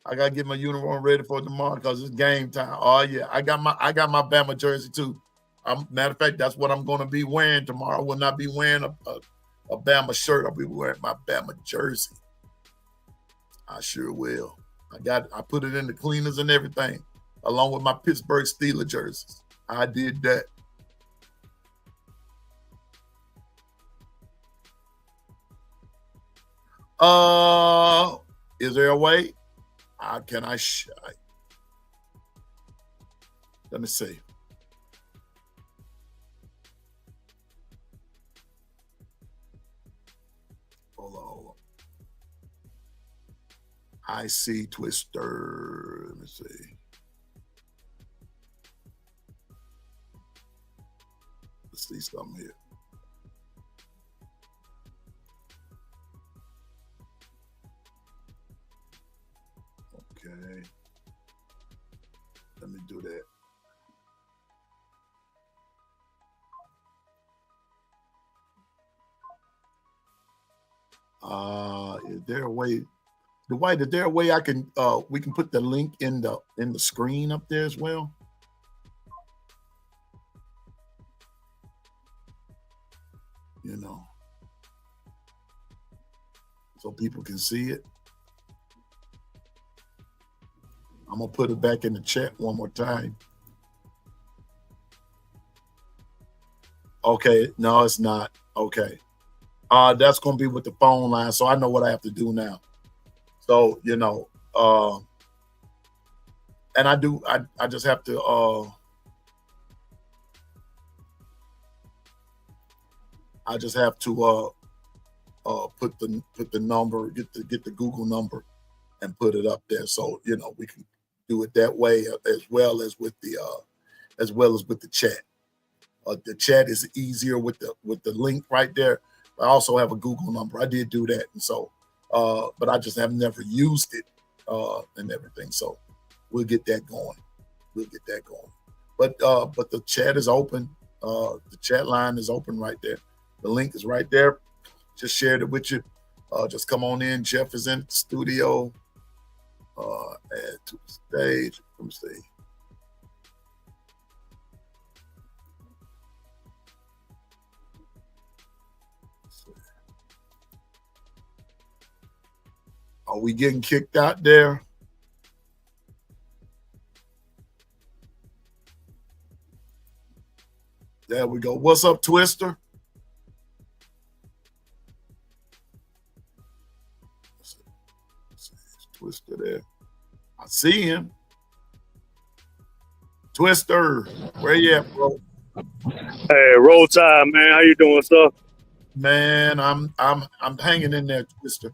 I gotta get my uniform ready for tomorrow because it's game time. Oh yeah, I got my Bama jersey too. Matter of fact, that's what I'm gonna be wearing tomorrow. I will not be wearing a Bama shirt. I'll be wearing my Bama jersey. I sure will. I put it in the cleaners and everything, along with my Pittsburgh Steelers jerseys. I did that. Is there a way? Can I? Let me see. Hold on. I see Twister. Let me see. Let's see something here. Okay. Let me do that. Is there a way? Dwight, is there a way we can put the link in the screen up there as well? So people can see it. I'm gonna put it back in the chat one more time. Okay, no, it's not. Okay. That's gonna be with the phone line, so I know what I have to do now. So, and I just have to put the number, get the Google number and put it up there. So, we can do it that way as well as with the chat. The chat is easier with the link right there. I also have a Google number. I did do that, and so, but I just have never used it and everything. So we'll get that going. But the chat is open. The chat line is open right there. The link is right there. Just shared it with you. Just come on in. Jeff is in the studio. Add to the stage. Let me see. Are we getting kicked out there? There we go. What's up, Twister? Twister there. I see him. Twister, where you at, bro? Hey, Roll Tide, man. How you doing, sir? Man, I'm hanging in there, Twister.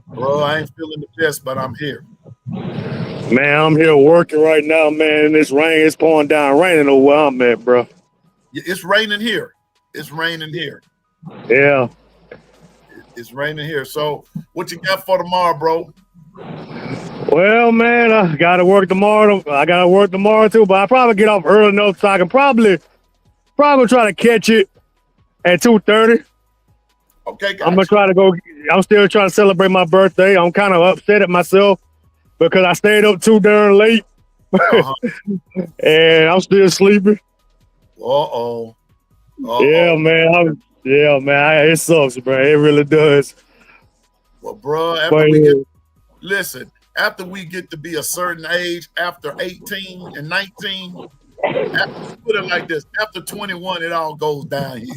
Bro, I ain't feeling the best, but I'm here. Man, I'm here working right now, man. And this rain is pouring down, raining over where I'm at, bro. It's raining here. It's raining here. Yeah. It's raining here. So, what you got for tomorrow, bro? Well, man, I gotta work tomorrow. I gotta work tomorrow too, but I probably get off early enough so I can probably try to catch it. at 2:30. Okay, I'm gonna gotcha. try to go. I'm still trying to celebrate my birthday. I'm kind of upset at myself because I stayed up too darn late Uh-huh. and I'm still sleeping. Uh-oh. Yeah, man. It sucks, bro. It really does. Well, bro, But after we get to be a certain age, after 18 and 19, put it like this, after 21, it all goes downhill.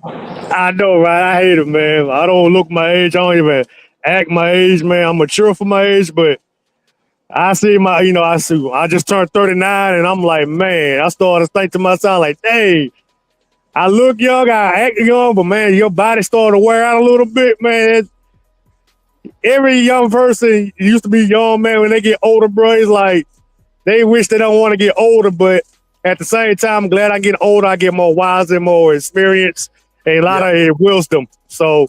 I know, right? I hate it, man. I don't look my age. I don't even act my age, man. I'm mature for my age, but I see I just turned 39 and I'm like, man, I started to think to myself, like, hey, I look young, I act young, but man, your body started to wear out a little bit, man. Every young person used to be young, man. When they get older, bro, it's like they wish they don't want to get older, but at the same time, I'm glad I get older. I get more wise and more experience and a lot of wisdom. So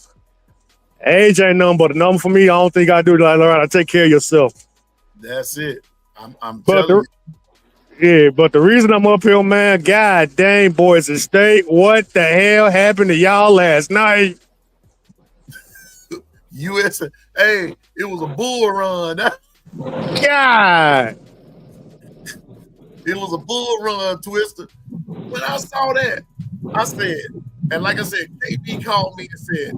age ain't nothing but a number for me. I don't think I do like learn how to take care of yourself. That's it. I'm But telling you. yeah, but the reason I'm up here, man, god dang, Boise State, what the hell happened to y'all last night? USA, hey, it was a bull run. God. It was a bull run, Twister. When I saw that, I said, and like I said, KB called me and said,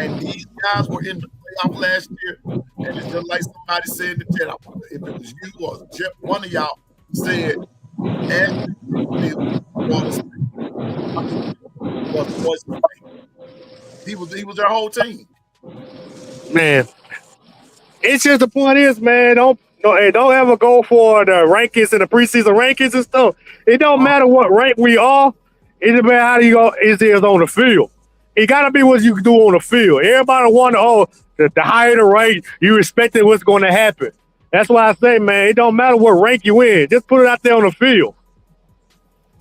and these guys were in the playoff last year, and it's just like somebody said in the chat, if it was you or one of y'all said, he was their whole team. Man, it's just the point is, man, don't ever go for the rankings and the preseason rankings and stuff. It don't matter what rank we are. It matter how you go is on the field. It gotta be what you can do on the field. Everybody wonder, the higher the rank, you expected what's going to happen. That's why I say, man, it don't matter what rank you in. Just put it out there on the field.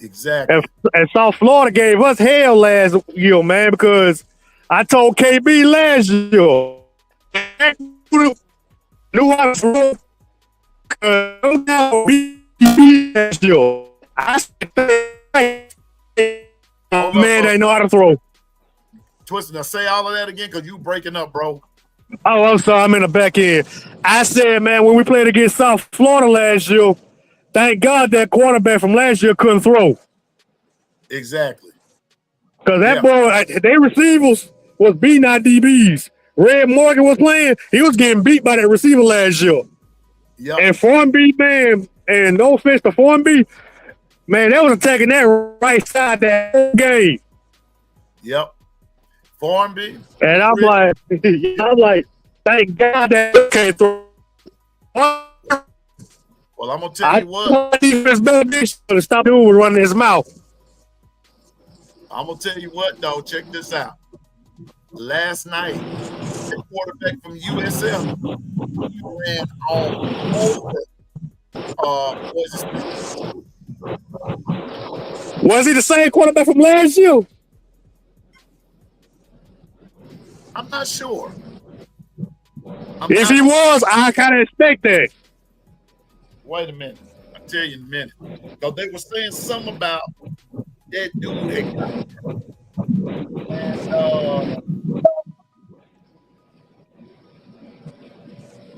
Exactly. And South Florida gave us hell last year, man, because I told KB last year, knew how to throw. Last year, I said, man, they know how to throw. Twister, now say all of that again because you breaking up, bro. Oh, I'm sorry, I'm in the back end. I said, man, when we played against South Florida last year, thank God that quarterback from last year couldn't throw. Exactly. Because that boy, their receivers was beating our DBs. Red Morgan was playing. He was getting beat by that receiver last year. Yep. And Formby, man, and no offense to Formby, man, they was attacking that right side that whole game. Yep. Formby. And I'm like, thank God that can't throw. Well, I'm gonna tell you what. Defense better stop doing with running his mouth. I'm gonna tell you what, though. Check this out. Last night, the quarterback from USF ran all over. Was he the same quarterback from last year? I'm not sure. If he was, I kind of expect that. Wait a minute. I'll tell you in a minute. Because they were saying something about that dude that got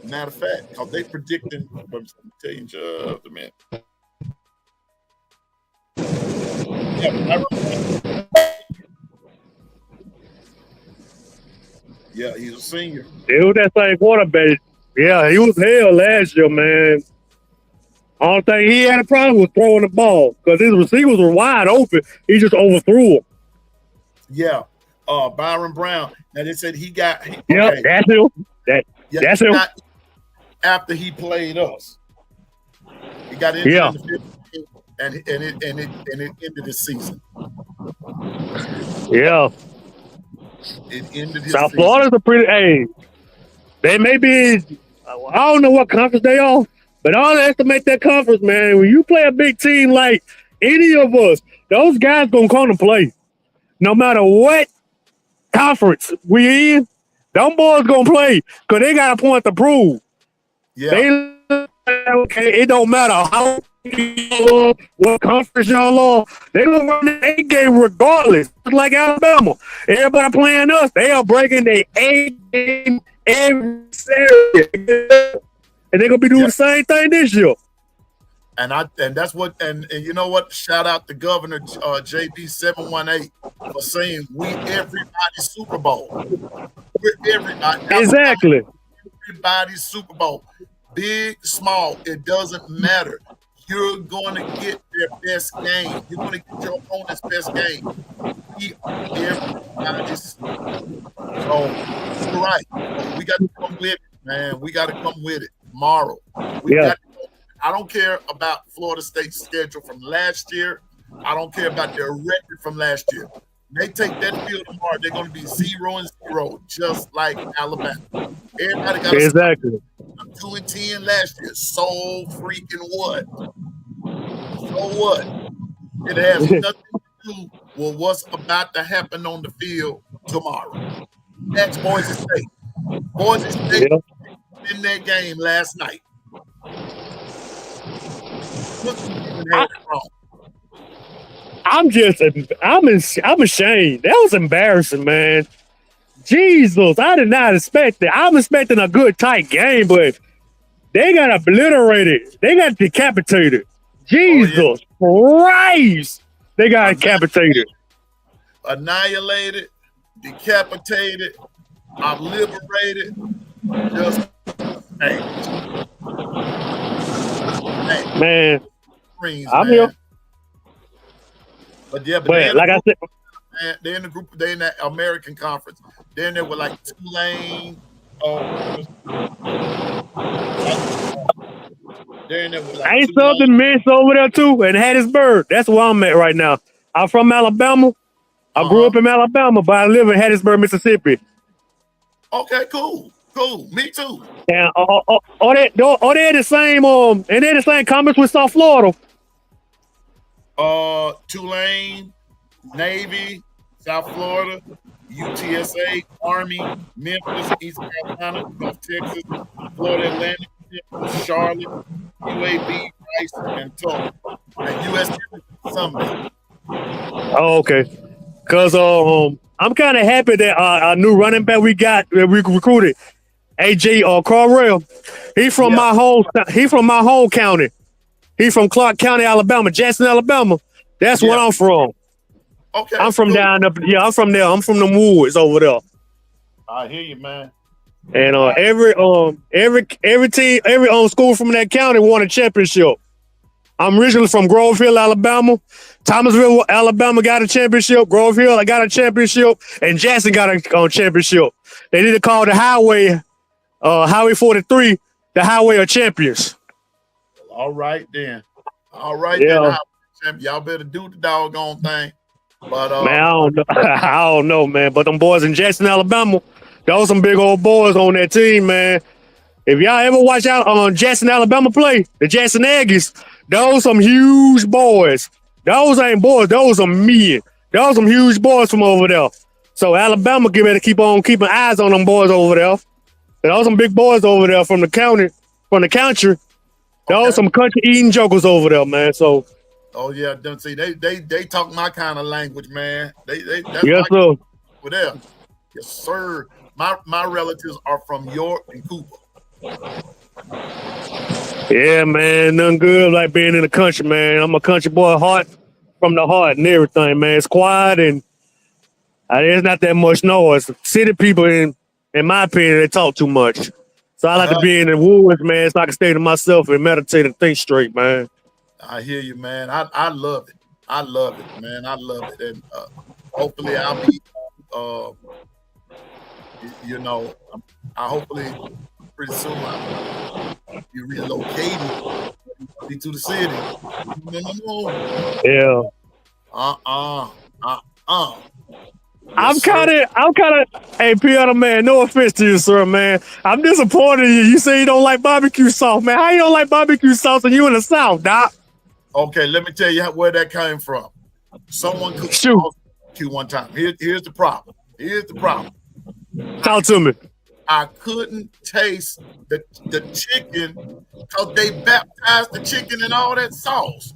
matter of fact, because they predicting, I'm tell you in just a minute. Yeah, he's a senior. It was that same quarterback. Yeah, he was hell last year, man. Only thing he had a problem with throwing the ball because his receivers were wide open. He just overthrew them. Yeah. Byron Brown. Now they said he got. Yeah, okay. That's him. That's him. After he played us, he got injured in the field, and it ended the season. Yeah. It ended his South Florida's a pretty. Hey, they may be. I don't know what conference they are, but I don't estimate that conference, man. When you play a big team like any of us, those guys gonna come to play, no matter what conference we in. Them boys gonna play because they got a point to prove. Yeah. Okay, it don't matter how what conference y'all on, they gonna run the A game regardless. Just like Alabama. Everybody playing us, they are breaking their A game every Saturday. And they're gonna be doing the same thing this year. And that's what and you know what? Shout out to Governor JB718 for saying we everybody's Super Bowl. We're everybody. Exactly. Everybody's Super Bowl. Big, small, it doesn't matter. You're going to get their best game. You're going to get your opponent's best game. We are everybody's. So you're right. We got to come with it, man. We got to come with it tomorrow. I don't care about Florida State's schedule from last year. I don't care about their record from last year. When they take that field tomorrow, they're going to be 0-0, just like Alabama. Everybody got exactly 2-10 last year. So freaking what? So what? It has nothing to do with what's about to happen on the field tomorrow. That's Boise State. Boise State in their game last night. I'm ashamed. That was embarrassing, man. Jesus, I did not expect that. I'm expecting a good tight game, but they got obliterated. They got decapitated. Jesus Christ. They got decapitated. Annihilated, decapitated, obliterated. Just man. Screens, I'm man. here. But yeah, like I said, man, they're in the group. They're in that American Conference. They're in there with like Tulane. They're in there with like ain't something Miss over there too, and Hattiesburg. That's where I'm at right now. I'm from Alabama. I grew up in Alabama, but I live in Hattiesburg, Mississippi. Okay, cool. Me too. And they're the same. And they're the same comments with South Florida. Tulane, Navy, South Florida, UTSA, Army, Memphis, East Carolina, North Texas, Florida Atlantic, Charlotte, UAB, Rice, and Tulsa. And USC Sunday. Oh, okay. Because I'm kind of happy that our new running back we recruited, AJ Carrell. He from my home county. He from Clark County, Alabama, Jackson, Alabama. That's where I'm from. Okay. I'm from down up. Yeah, I'm from there. I'm from the woods over there. I hear you, man. And every team, every school from that county won a championship. I'm originally from Grove Hill, Alabama. Thomasville, Alabama got a championship. Grove Hill, I got a championship, and Jackson got a championship. They need to call the highway, Highway 43, the Highway of Champions. All right then. Then. Y'all better do the doggone thing. But man, I don't know, man. But them boys in Jackson, Alabama, those some big old boys on that team, man. If y'all ever watch out on Jackson, Alabama play, the Jackson Aggies, those some huge boys. Those ain't boys, those are men. Those some huge boys from over there. So Alabama better keep on keeping eyes on them boys over there. Those some big boys over there from the country. Those some country eating jokers over there, man. So don't see they talk my kind of language, man. That's yes, sir. Over there. Yes, sir. My relatives are from York and Cooper. Yeah, man, nothing good like being in the country, man. I'm a country boy, heart from the heart and everything, man. It's quiet and there's not that much noise. City people, in my opinion, they talk too much. So I like to be in the woods, man, so I can stay to myself and meditate and think straight, man. I hear you, man. I love it. I love it, man. I love it. And hopefully I'll be, hopefully pretty soon I'll be relocated to the city. Yeah. I'm kind of, hey, Piano, man, no offense to you, sir, man. I'm disappointed in you. You say you don't like barbecue sauce, man. How you don't like barbecue sauce and you in the South, Doc? Okay, let me tell you where that came from. Someone cooked barbecue one time. Here's the problem. Talk to me. I couldn't taste the chicken because they baptized the chicken in all that sauce.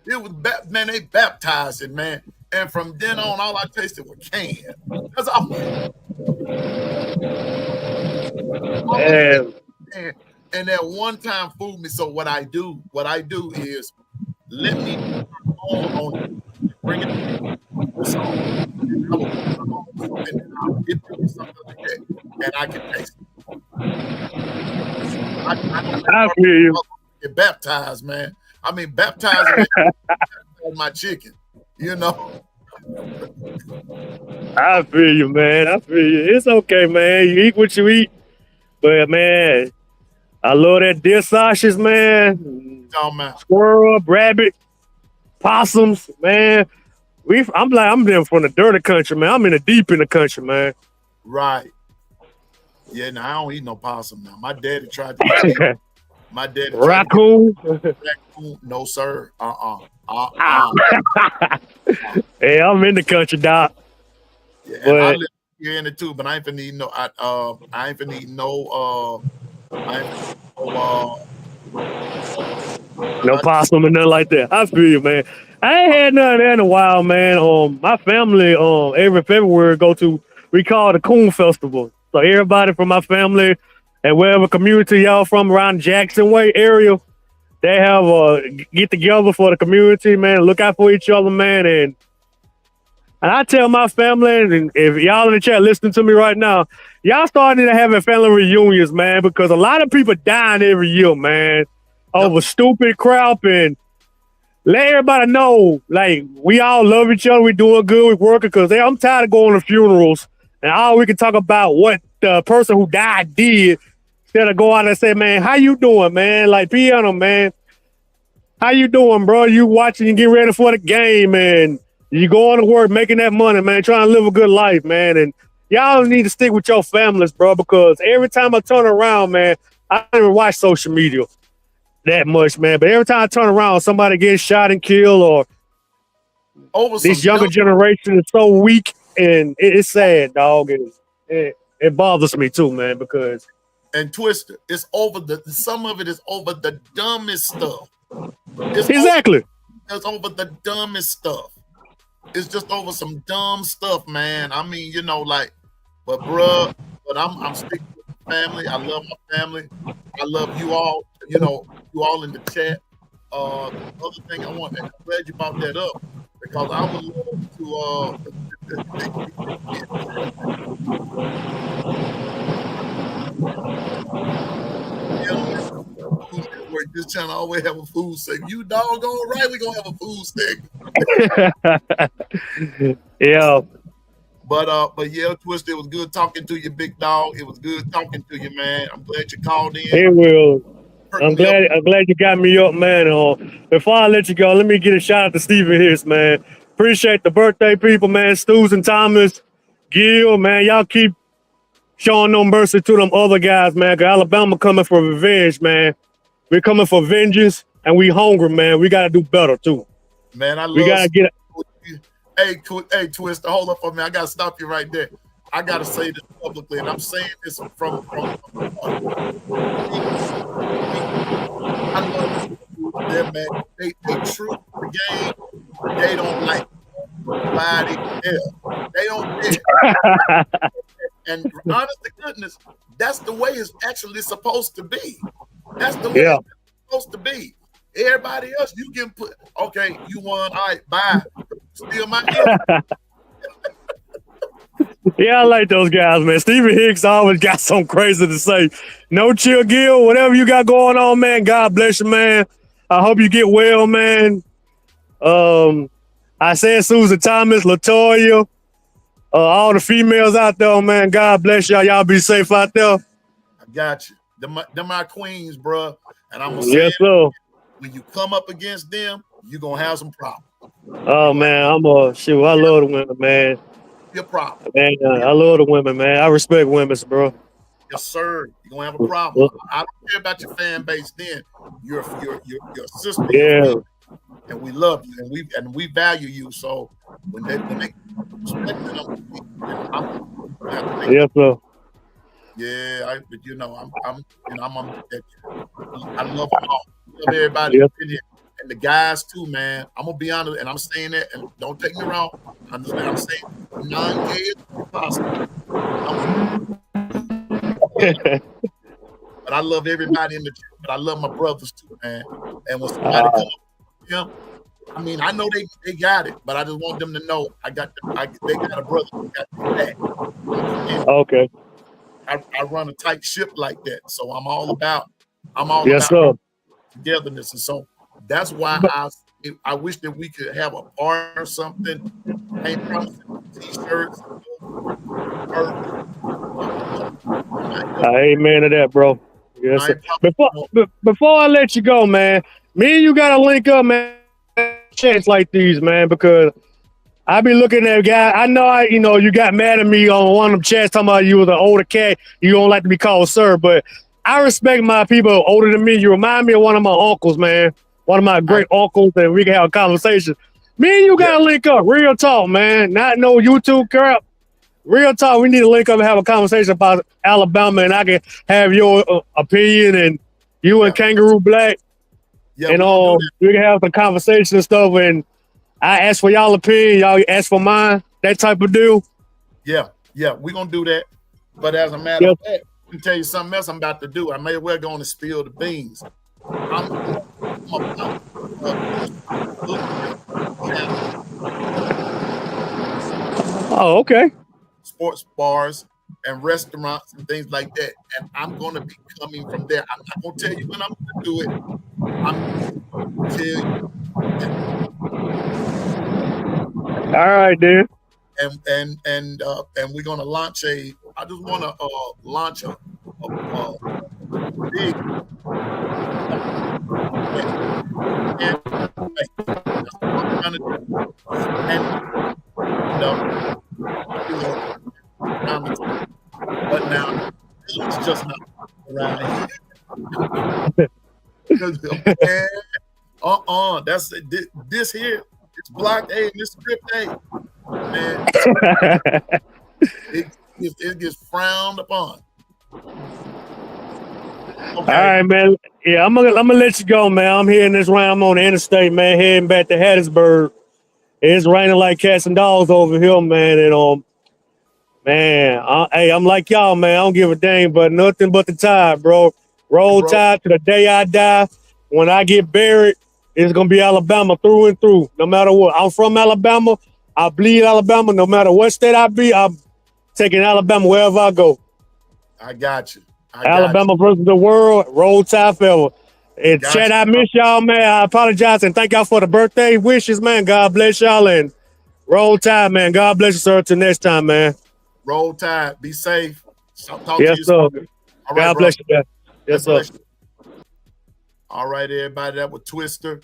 It was man, they baptized it, man. And from then on, all I tasted was canned. That's all. And that one time fooled me. So what I do is let me on bring it. So I'll get something like that, and I can taste it. I feel you. Get baptized, man. I mean, baptizing my chicken, you know. I feel you, man. I feel you. It's okay, man. You eat what you eat. But, man, I love that deer sausages, man. Squirrel, rabbit, possums, man. I'm there from the dirty country, man. I'm in the deep in the country, man. Right. Yeah, no, I don't eat no possum now. My daddy tried to. My daddy. Raccoon. No, sir. Hey, I'm in the country, doc. Yeah, and I live here in it too, but I ain't finna eat no. I ain't finna eat no. No possum or nothing like that. I feel you, man. I ain't had nothing in a while, man. My family, every February we call it the Coon Festival. So everybody from my family and wherever community y'all from around Jackson Way area, they have a get together for the community, man. Look out for each other, man. And I tell my family, and if y'all in the chat listening to me right now, y'all starting to have family reunions, man, because a lot of people dying every year, man, over stupid crap. And let everybody know, like, we all love each other. We doing good. We working because I'm tired of going to funerals and all we can talk about what the person who died did instead of go out and say, man, how you doing, man? Like, Piano, man, how you doing, bro? You watching, you getting ready for the game, and you going to work, making that money, man, trying to live a good life, man. And y'all need to stick with your families, bro, because every time I turn around, man, I don't even watch social media that much, man. But every time I turn around, somebody gets shot and killed, or this younger generation is so weak, and it's sad, dog. It bothers me too, man, because. And Twister, some of it is over the dumbest stuff. Exactly. It's over the dumbest stuff. It's just over some dumb stuff, man. I mean, you know, like, but I'm sticking with the family. I love my family. I love you all. You know, you all in the chat. The other thing I'm glad you brought that up, because I would love to. We're just trying to always have a food segment. You doggone right, we're gonna have a food segment. Yeah. But yeah, Twister, it was good talking to you, big dog. It was good talking to you, man. I'm glad you called in. It will. I'm glad you got me up, man. Before I let you go, let me get a shout out to Stephen Hicks, man. Appreciate the birthday people, man. Stews and Thomas, Gil, man. Y'all keep showing no mercy to them other guys, man. Cause Alabama coming for revenge, man. We're coming for vengeance, and we hungry, man. We gotta do better too. Man, we gotta get. Hey, Twister, hold up for me. I gotta stop you right there. I gotta say this publicly, and I'm saying this from I love them, man. They truth the game. They don't like nobody else. They don't care. And honest to goodness, that's the way it's actually supposed to be. That's the way it's supposed to be. Everybody else, you can put, okay, you won, all right, bye. Steal my ear. Yeah, I like those guys, man. Stephen Hicks always got something crazy to say. No chill, Gil. Whatever you got going on, man, God bless you, man. I hope you get well, man. I said Susan Thomas, Latoya, all the females out there, man. God bless y'all. Y'all be safe out there. I got you. Them my queens, bro. And I'm gonna say, yes, sir. When you come up against them, you're gonna have some problems. Oh man, I love the women, man. Your problem. Man, I love the women, man. I respect women, bro. Yes, sir. You're gonna have a problem. I don't care about your fan base then. You're a sister. Yeah. And we love you and we value you. So when they respect that I'm gonna need, and I'm gonna have to make Yes, sir. yeah, but I'm gonna make that. I love them all. I love everybody Yes. in here. And the guys too, man. I'm gonna be honest, and I'm saying that, and don't take me wrong. I'm saying non-gay is possible. But I love everybody in the church, but I love my brothers too, man. And when somebody come up with them, I mean, I know they got it, but I just want them to know they got a brother who got their back. And Okay. I run a tight ship like that, so I'm all about Yes, sir. togetherness, and so that's why I wish that we could have a bar or something. I ain't promising t-shirts. Amen to that, bro. Yes, I sir. ain't Before I let you go, man, me and you gotta link up, man. Chats like these, man, because I be looking at guy. I know you got mad at me on one of them chats talking about you was an older cat. You don't like to be called sir, but I respect my people older than me. You remind me of one of my uncles, man. One of my great uncles, and we can have a conversation. Me and you gotta link up, real talk, man. Not no YouTube crap. Real talk. We need to link up and have a conversation about Alabama, and I can have your opinion, and you and Kangaroo Black, and we can have some conversation and stuff. And I ask for y'all opinion, y'all ask for mine, that type of deal. Yeah, we're gonna do that. But as a matter of fact, I can tell you something else I'm about to do. I may as well go on and spill the beans. Oh, okay. Sports bars and restaurants and things like that. And I'm gonna be coming from there. I'm not gonna tell you when I'm gonna do it. I'm gonna tell you. All right, dude. And we're gonna launch I just wanna launch a big but now it's just not around here. That's this here. It's block A and this script A. Man, it gets frowned upon. All right, man. Yeah, I'm gonna let you go, man. I'm here in this round. I'm on the interstate, man, heading back to Hattiesburg. It's raining like cats and dogs over here, man. And man, hey, I'm like y'all, man. I don't give a dang, but nothing but the tide, bro. Roll tide to the day I die. When I get buried, it's gonna be Alabama through and through, no matter what. I'm from Alabama. I bleed Alabama. No matter what state I be, I'm taking Alabama wherever I go. I got you. Alabama versus the world. Roll tide forever. And Chad, I miss y'all, man. I apologize and thank y'all for the birthday wishes, man. God bless y'all and roll tide, man. God bless you, sir. Till next time, man. Roll tide. Be safe. Talk yes, to you sir. All right, God bless you, man. Yes, sir. All right, everybody. That was Twister.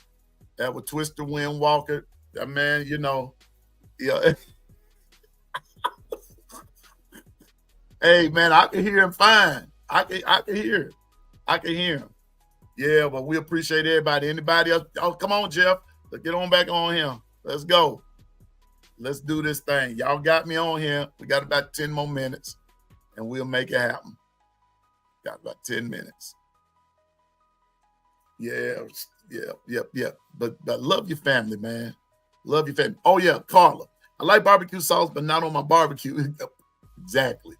That was Twister Win Walker. That man, yeah. Hey, man, I can hear him fine. I can hear him. I can hear him. Yeah, but we appreciate everybody. Anybody else? Oh, come on, Jeff. Let's get on back on him. Let's go. Let's do this thing. Y'all got me on here. We got about 10 more minutes, and we'll make it happen. Got about 10 minutes. Yeah. But love your family, man. Love your family. Oh, yeah, Carla. I like barbecue sauce, but not on my barbecue. Exactly.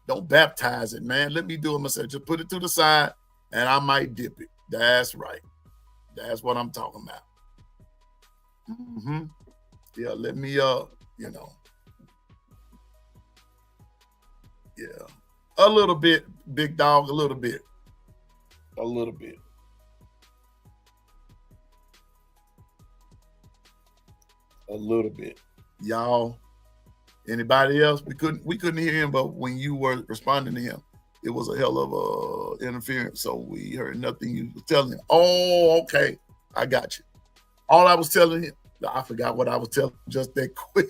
Don't baptize it, man. Let me do it myself. Just put it to the side, and I might dip it. That's right. That's what I'm talking about. Yeah, let me, Yeah. A little bit, big dog, a little bit. A little bit. A little bit. Y'all, anybody else? We couldn't hear him, but when you were responding to him, it was a hell of a interference. So we heard nothing you were telling him. Oh, okay. I got you. All I was telling him, I forgot what I was telling him just that quick.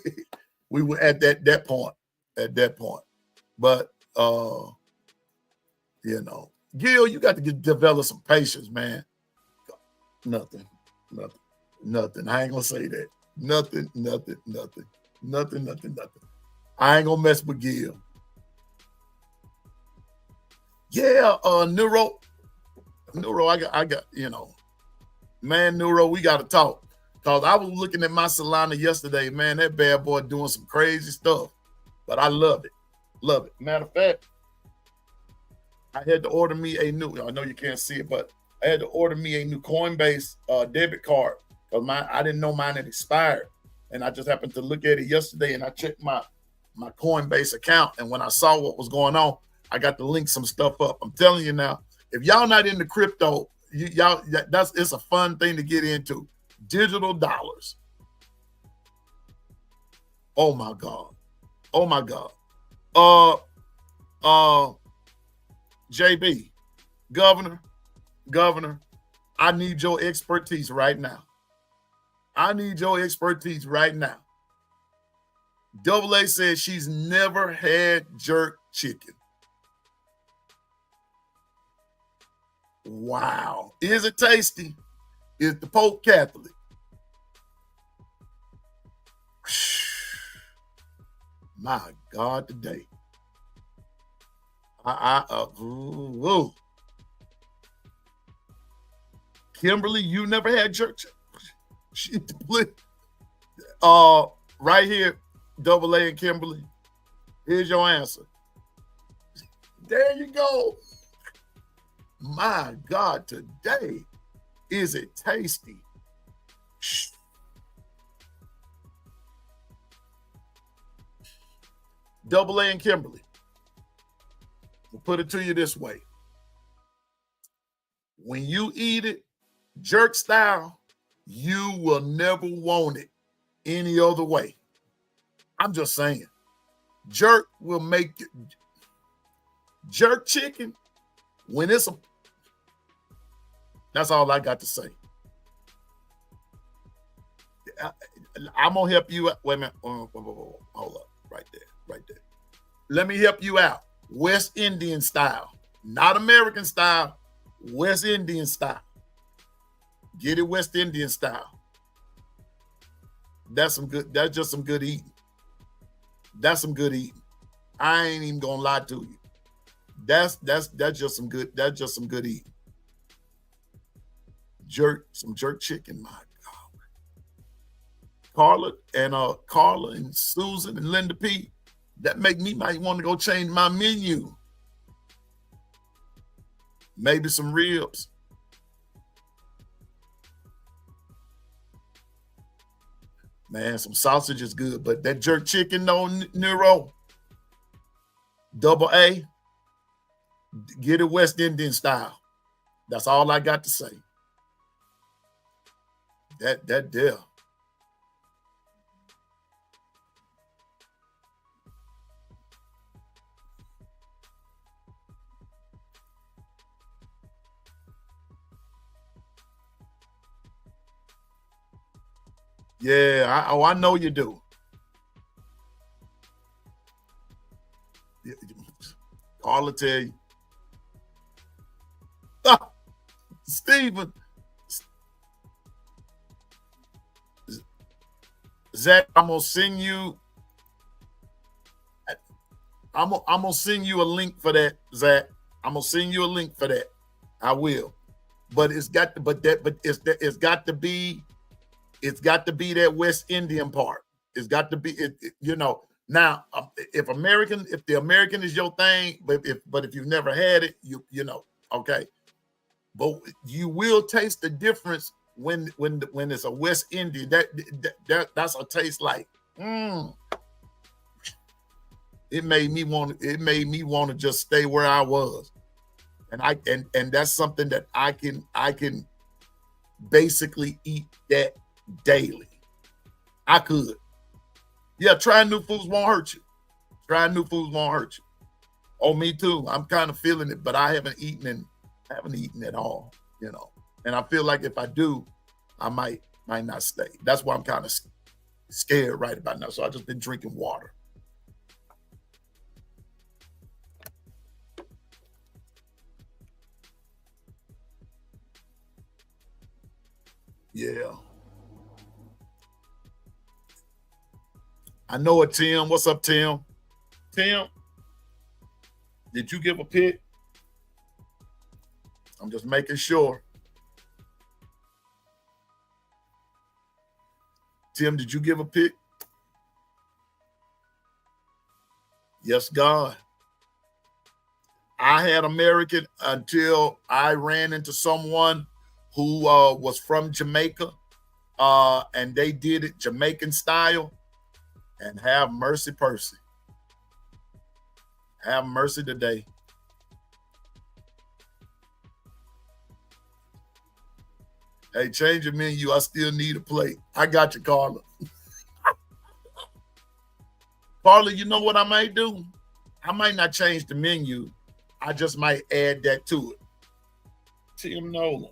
We were at that point. But Gil, you got to develop some patience, man. Nothing. I ain't gonna say that. Nothing. Nothing. I ain't gonna mess with Gil. Yeah, Neuro, I got, man, Neuro, we got to talk. Because I was looking at my Solana yesterday, man, that bad boy doing some crazy stuff. But I love it. Love it. Matter of fact, I had to order me a new, I know you can't see it, but I had to order me a new Coinbase debit card. Because I didn't know mine had expired. And I just happened to look at it yesterday and I checked my Coinbase account. And when I saw what was going on, I got to link some stuff up. I'm telling you now, if y'all not into crypto, it's a fun thing to get into. Digital dollars. Oh my God. Oh my God. JB, Governor, I need your expertise right now. Double A says she's never had jerk chicken. Wow. Is it tasty? Is the Pope Catholic? My God, today. Kimberly, you never had jerk chicken? Right here, Double A and Kimberly. Here's your answer. There you go. My God, today, is it tasty? Double A and Kimberly. We'll put it to you this way. When you eat it jerk style, you will never want it any other way. I'm just saying. Jerk will make it. Jerk chicken, when it's a. That's all I got to say. I'm going to help you out. Wait a minute. Hold up. Right there. Let me help you out. West Indian style. Not American style. West Indian style. Get it West Indian style. That's just some good eating. That's some good eating. I ain't even gonna lie to you. That's just some good eating. Some jerk chicken, my God. Carla and Susan and Linda P, that make me might want to go change my menu. Maybe some ribs. Man, some sausage is good, but that jerk chicken, though, Neuro, Double A, get it West Indian style. That's all I got to say. That there. Yeah, I know you do. Carla tell you. Stephen. Zach, I'm gonna send you a link for that, Zach. I'm gonna send you a link for that. I will. But it's got to be that West Indian part. It's got to be Now, if the American is your thing, but if you've never had it, okay. But you will taste the difference when it's a West Indian. That's a taste like. It made me want to just stay where I was, and that's something that I can basically eat that daily. I could. Yeah, trying new foods won't hurt you. Oh, me too. I'm kind of feeling it, but I haven't eaten at all, And I feel like if I do, I might not stay. That's why I'm kind of scared right about now. So I just been drinking water. Yeah. I know it, Tim. What's up, Tim? Tim, did you give a pick? I'm just making sure. Tim, did you give a pick? Yes, God. I had American until I ran into someone who was from Jamaica, and they did it Jamaican style. And have mercy, Percy. Have mercy today. Hey, change your menu. I still need a plate. I got you, Carla. Carla, you know what I might do? I might not change the menu. I just might add that to it. Tim Nolan.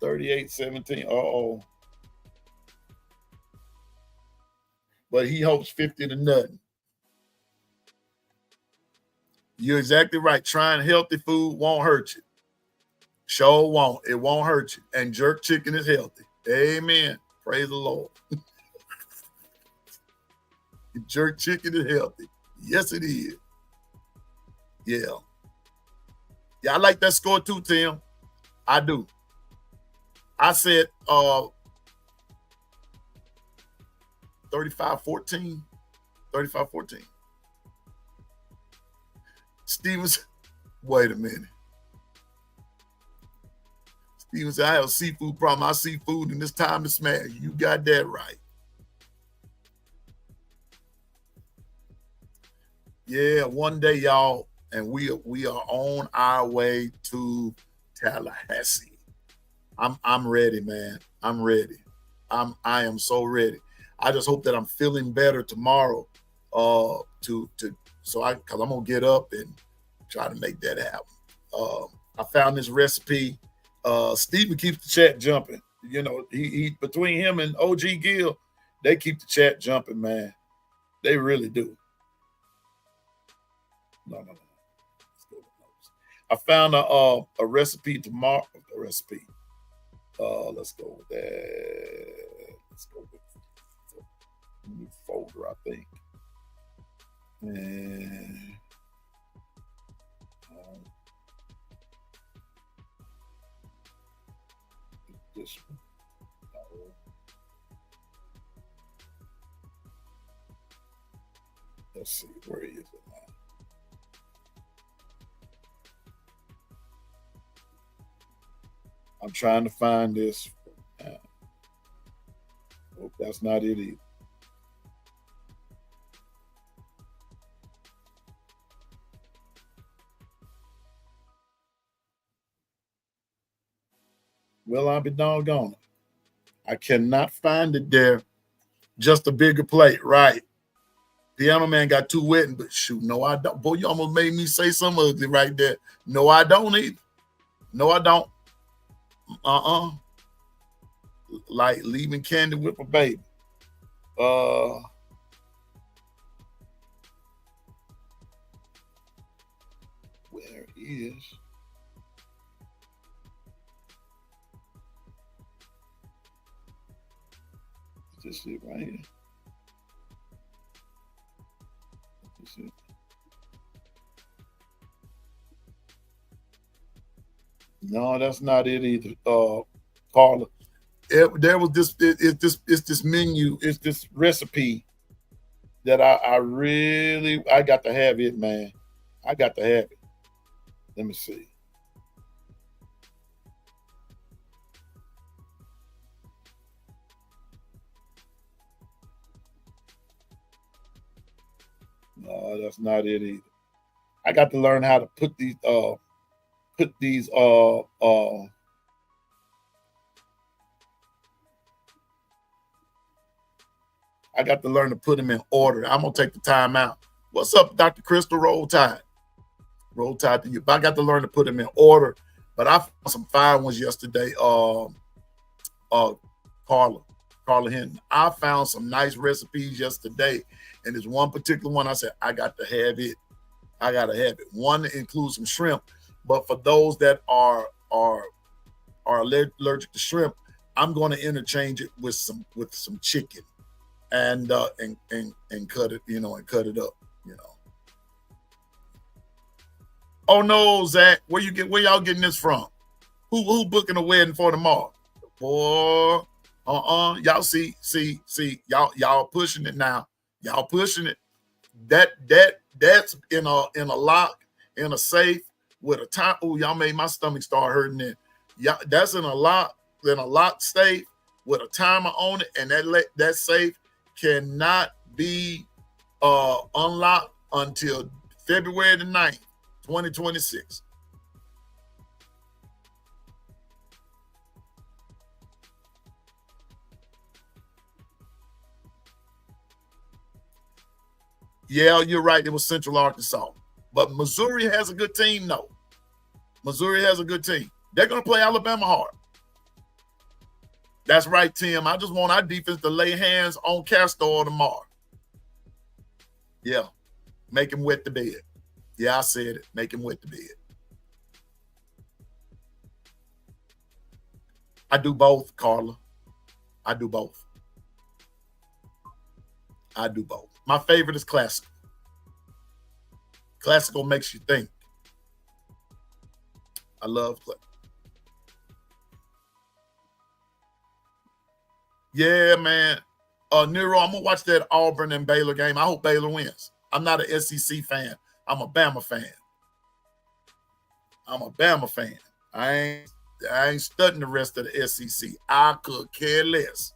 $38.17. Uh-oh. But he hopes 50 to nothing. You're exactly right. Trying healthy food won't hurt you. Sure won't. It won't hurt you. And jerk chicken is healthy. Amen. Praise the Lord. Jerk chicken is healthy. Yes, it is. Yeah. Yeah, I like that score too, Tim. I do. I said 35-14. 35-14. Stevens, wait a minute. Stevens said, I have a seafood problem. I see food and it's time to smash. You got that right. Yeah, one day, y'all, and we are on our way to Tallahassee. I'm ready, man. I'm ready. I am so ready. I just hope that I'm feeling better tomorrow. Because I'm gonna get up and try to make that happen. I found this recipe. Stephen keeps the chat jumping. You know, he between him and OG Gill, they keep the chat jumping, man. They really do. No. Let's go with those. I found a recipe tomorrow. A recipe. Let's go with that. Let's go with a new folder, I think. And this one. Let's see, where is it now? I'm trying to find this. Oh, that's not it either. Well, I'll be doggone it. I cannot find it there. Just a bigger plate, right? Piano Man got too wet, but shoot, no, I don't. Boy, you almost made me say something ugly right there. No, I don't either. No, I don't. Like leaving candy with a baby. Where is? This it right here. This it. No, that's not it either, Carla. There was this. It's this menu. It's this recipe that I got to have it, man. I got to have it. Let me see. No, that's not it either. I got to learn how to put these I got to learn to put them in order. I'm gonna take the time out. What's up, Dr. Crystal? Roll Tide. Roll Tide to you. But I got to learn to put them in order. But I found some fine ones yesterday. Carla Hinton. I found some nice recipes yesterday. And there's one particular one I said, I got to have it. I gotta have it. One includes some shrimp, but for those that are are allergic to shrimp, I'm going to interchange it with some chicken, and cut it, and cut it up, Oh no, Zach, where y'all getting this from? Who booking a wedding for tomorrow? Boy, y'all see, y'all pushing it now. Y'all pushing it. That's in a lock, in a safe with a time. Oh, y'all made my stomach start hurting then. Yeah, that's in a lock safe with a timer on it, and that safe cannot be unlocked until February the 9th, 2026. Yeah, you're right. It was Central Arkansas. But Missouri has a good team, though. Missouri has a good team. They're going to play Alabama hard. That's right, Tim. I just want our defense to lay hands on Castor tomorrow. Yeah. Make him wet the bed. Yeah, I said it. Make him wet the bed. I do both, Carla. I do both. My favorite is classical. Classical makes you think. I love play. Yeah, man. Nero, I'm gonna watch that Auburn and Baylor game. I hope Baylor wins. I'm not an SEC fan. I'm a Bama fan. I ain't studying the rest of the SEC. I could care less.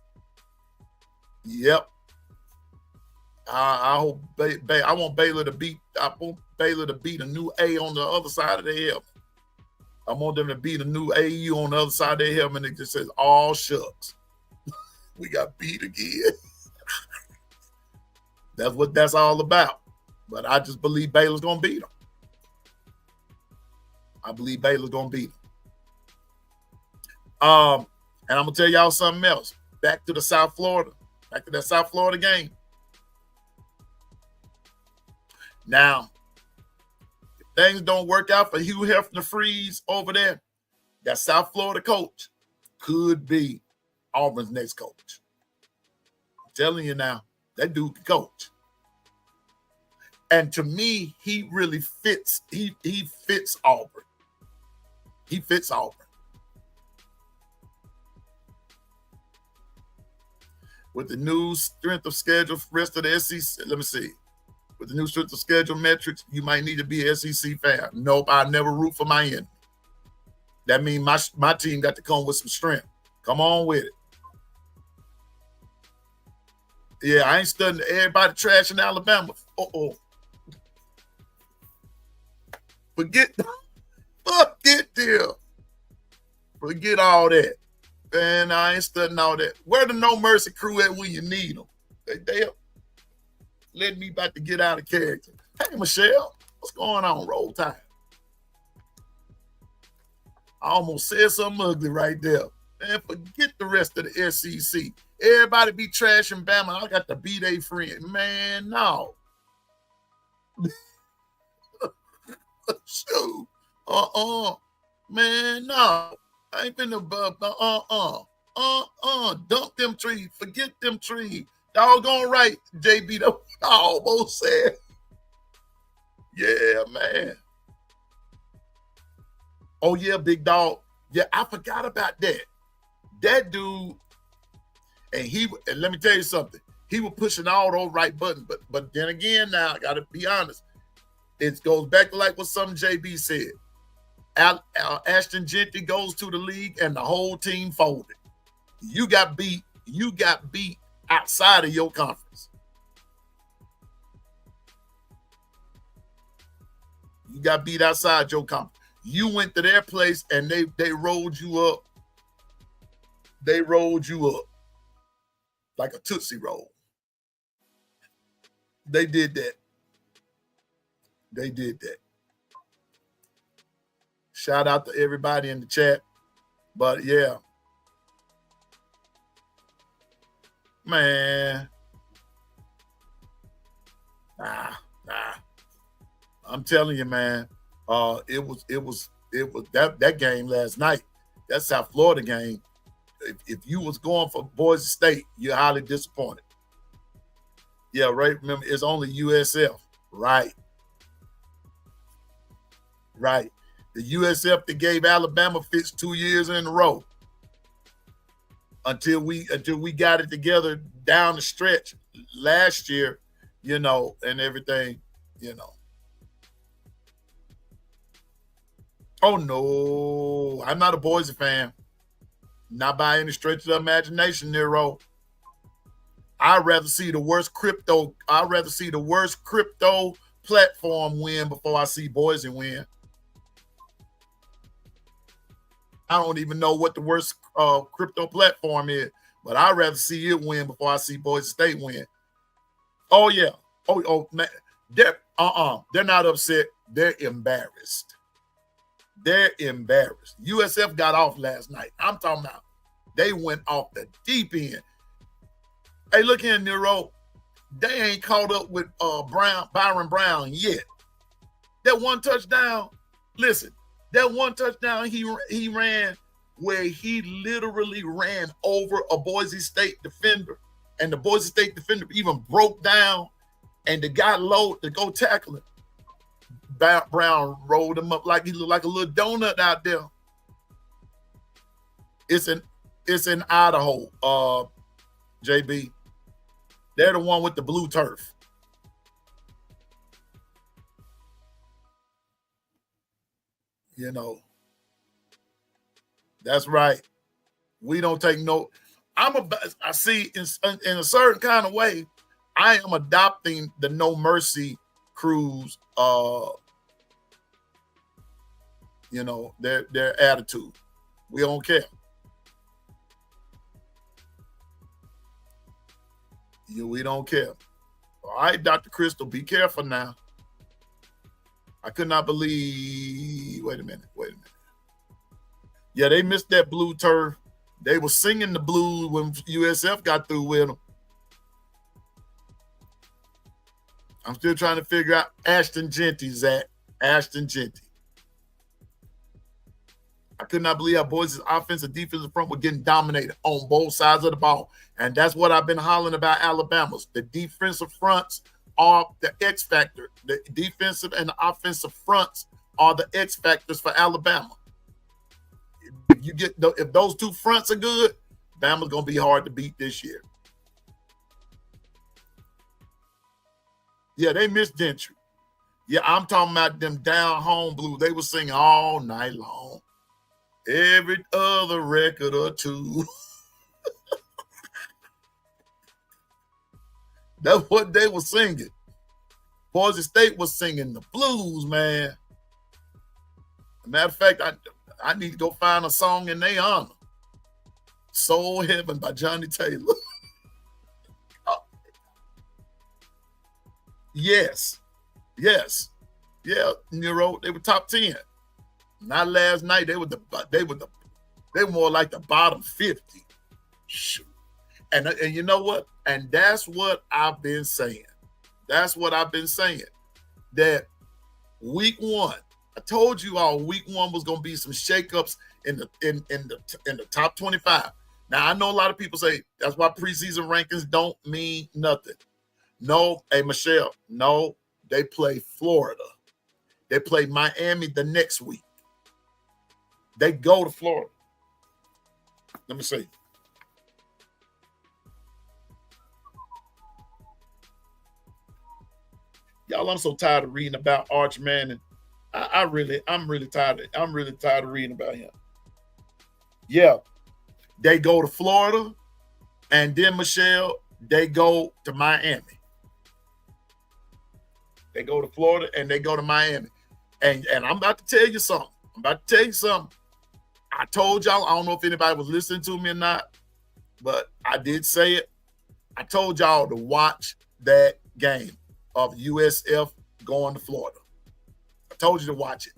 Yep. I hope I want Baylor to beat. I want Baylor to beat a new A on the other side of their helmet. I want them to beat a new AU on the other side of their helmet. It just says, "All shucks, we got beat again." That's what that's all about. But I just believe Baylor's gonna beat them. I believe Baylor's gonna beat them. And I'm gonna tell y'all something else. Back to that South Florida game. Now, if things don't work out for Hugh Hefner Freeze over there, that South Florida coach could be Auburn's next coach. I'm telling you now, that dude can coach. And to me, he really fits. He fits Auburn. He fits Auburn. With the new strength of schedule for the rest of the SEC, let me see. With the new strength of schedule metrics, you might need to be an SEC fan. Nope, I never root for my enemy. That means my team got to come with some strength. Come on with it. Yeah, I ain't studying everybody trash in Alabama. Forget them. Forget all that. Man, I ain't studying all that. Where the No Mercy crew at when you need them? They let me about to get out of character. Hey, Michelle, what's going on? Roll Tide. I almost said something ugly right there. Man, forget the rest of the SEC. Everybody be trashing Bama. I got to be their friend. Man, no. Shoot. Man, no. I ain't been above. Dump them trees. Forget them trees. Doggone right, JB. I almost said. Yeah, man. Oh, yeah, big dog. Yeah, I forgot about that. That dude, and let me tell you something. He was pushing all those right buttons, but then again, now I gotta be honest. It goes back to like what some JB said. Ashton Jeanty goes to the league and the whole team folded. You got beat outside of your conference. You got beat outside your conference. You went to their place and they rolled you up. They rolled you up like a Tootsie Roll. They did that. Shout out to everybody in the chat. But yeah. Man. Nah. I'm telling you, man. It was that game last night. that South Florida game, if you was going for Boise State, you're highly disappointed. Yeah, right. Remember, it's only USF. Right. Right. The USF that gave Alabama fits 2 years in a row. Until we got it together down the stretch last year, and everything, Oh no, I'm not a Boise fan. Not by any stretch of the imagination, Nero. I'd rather see the worst crypto platform win before I see Boise win. I don't even know what the worst crypto platform is, but I'd rather see it win before I see Boise State win. Oh yeah. Oh man. They're not upset. They're embarrassed. They're embarrassed. USF got off last night. I'm talking about they went off the deep end. Hey, look here, Nero. They ain't caught up with Byron Brown yet. That one touchdown, listen, that one touchdown he ran where he literally ran over a Boise State defender, and the Boise State defender even broke down, and the guy low to go tackle him. Brown rolled him up like he looked like a little donut out there. It's in Idaho, JB. They're the one with the blue turf. That's right. We don't take no. I see in a certain kind of way, I am adopting the No Mercy crews. Their attitude. We don't care. We don't care. All right, Dr. Crystal, be careful now. I could not believe. Wait a minute. Yeah, they missed that blue turf. They were singing the blues when USF got through with them. I'm still trying to figure out Ashton Genty, Zach. Ashton Genty. I could not believe how Boise's offense and defensive front were getting dominated on both sides of the ball. And that's what I've been hollering about Alabama's. The defensive fronts are the X factor. The defensive and the offensive fronts are the X factors for Alabama. If those two fronts are good, Bama's going to be hard to beat this year. Yeah, they missed Gentry. Yeah, I'm talking about them down home blues. They were singing all night long. Every other record or two. That's what they were singing. Boise State was singing the blues, man. Matter of fact, I need to go find a song in their honor. Soul Heaven by Johnny Taylor. Yes. Yeah, Nero, they were top 10. Not last night. They were more like the bottom 50. Shoot. And you know what? And that's what I've been saying. That week one, I told you all week one was gonna be some shakeups in the top 25. Now I know a lot of people say that's why preseason rankings don't mean nothing. No, hey Michelle, no, they play Florida. They play Miami the next week. They go to Florida. Let me see. Y'all, I'm so tired of reading about Arch Manning. I'm really tired. I'm really tired of reading about him. Yeah, they go to Florida, and then Michelle, they go to Miami. They go to Florida and they go to Miami. And I'm about to tell you something. I told y'all, I don't know if anybody was listening to me or not, but I did say it. I told y'all to watch that game of USF going to Florida. I told you to watch it.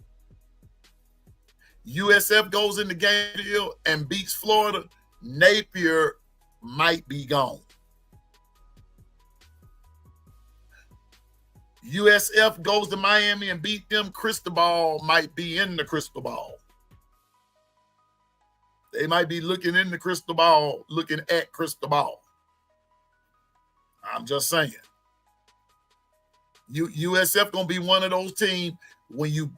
USF goes in the game and beats Florida. Napier might be gone. USF goes to Miami and beat them. Cristobal might be in the crystal ball. They might be looking in the crystal ball, looking at crystal ball. I'm just saying. USF gonna be one of those teams when you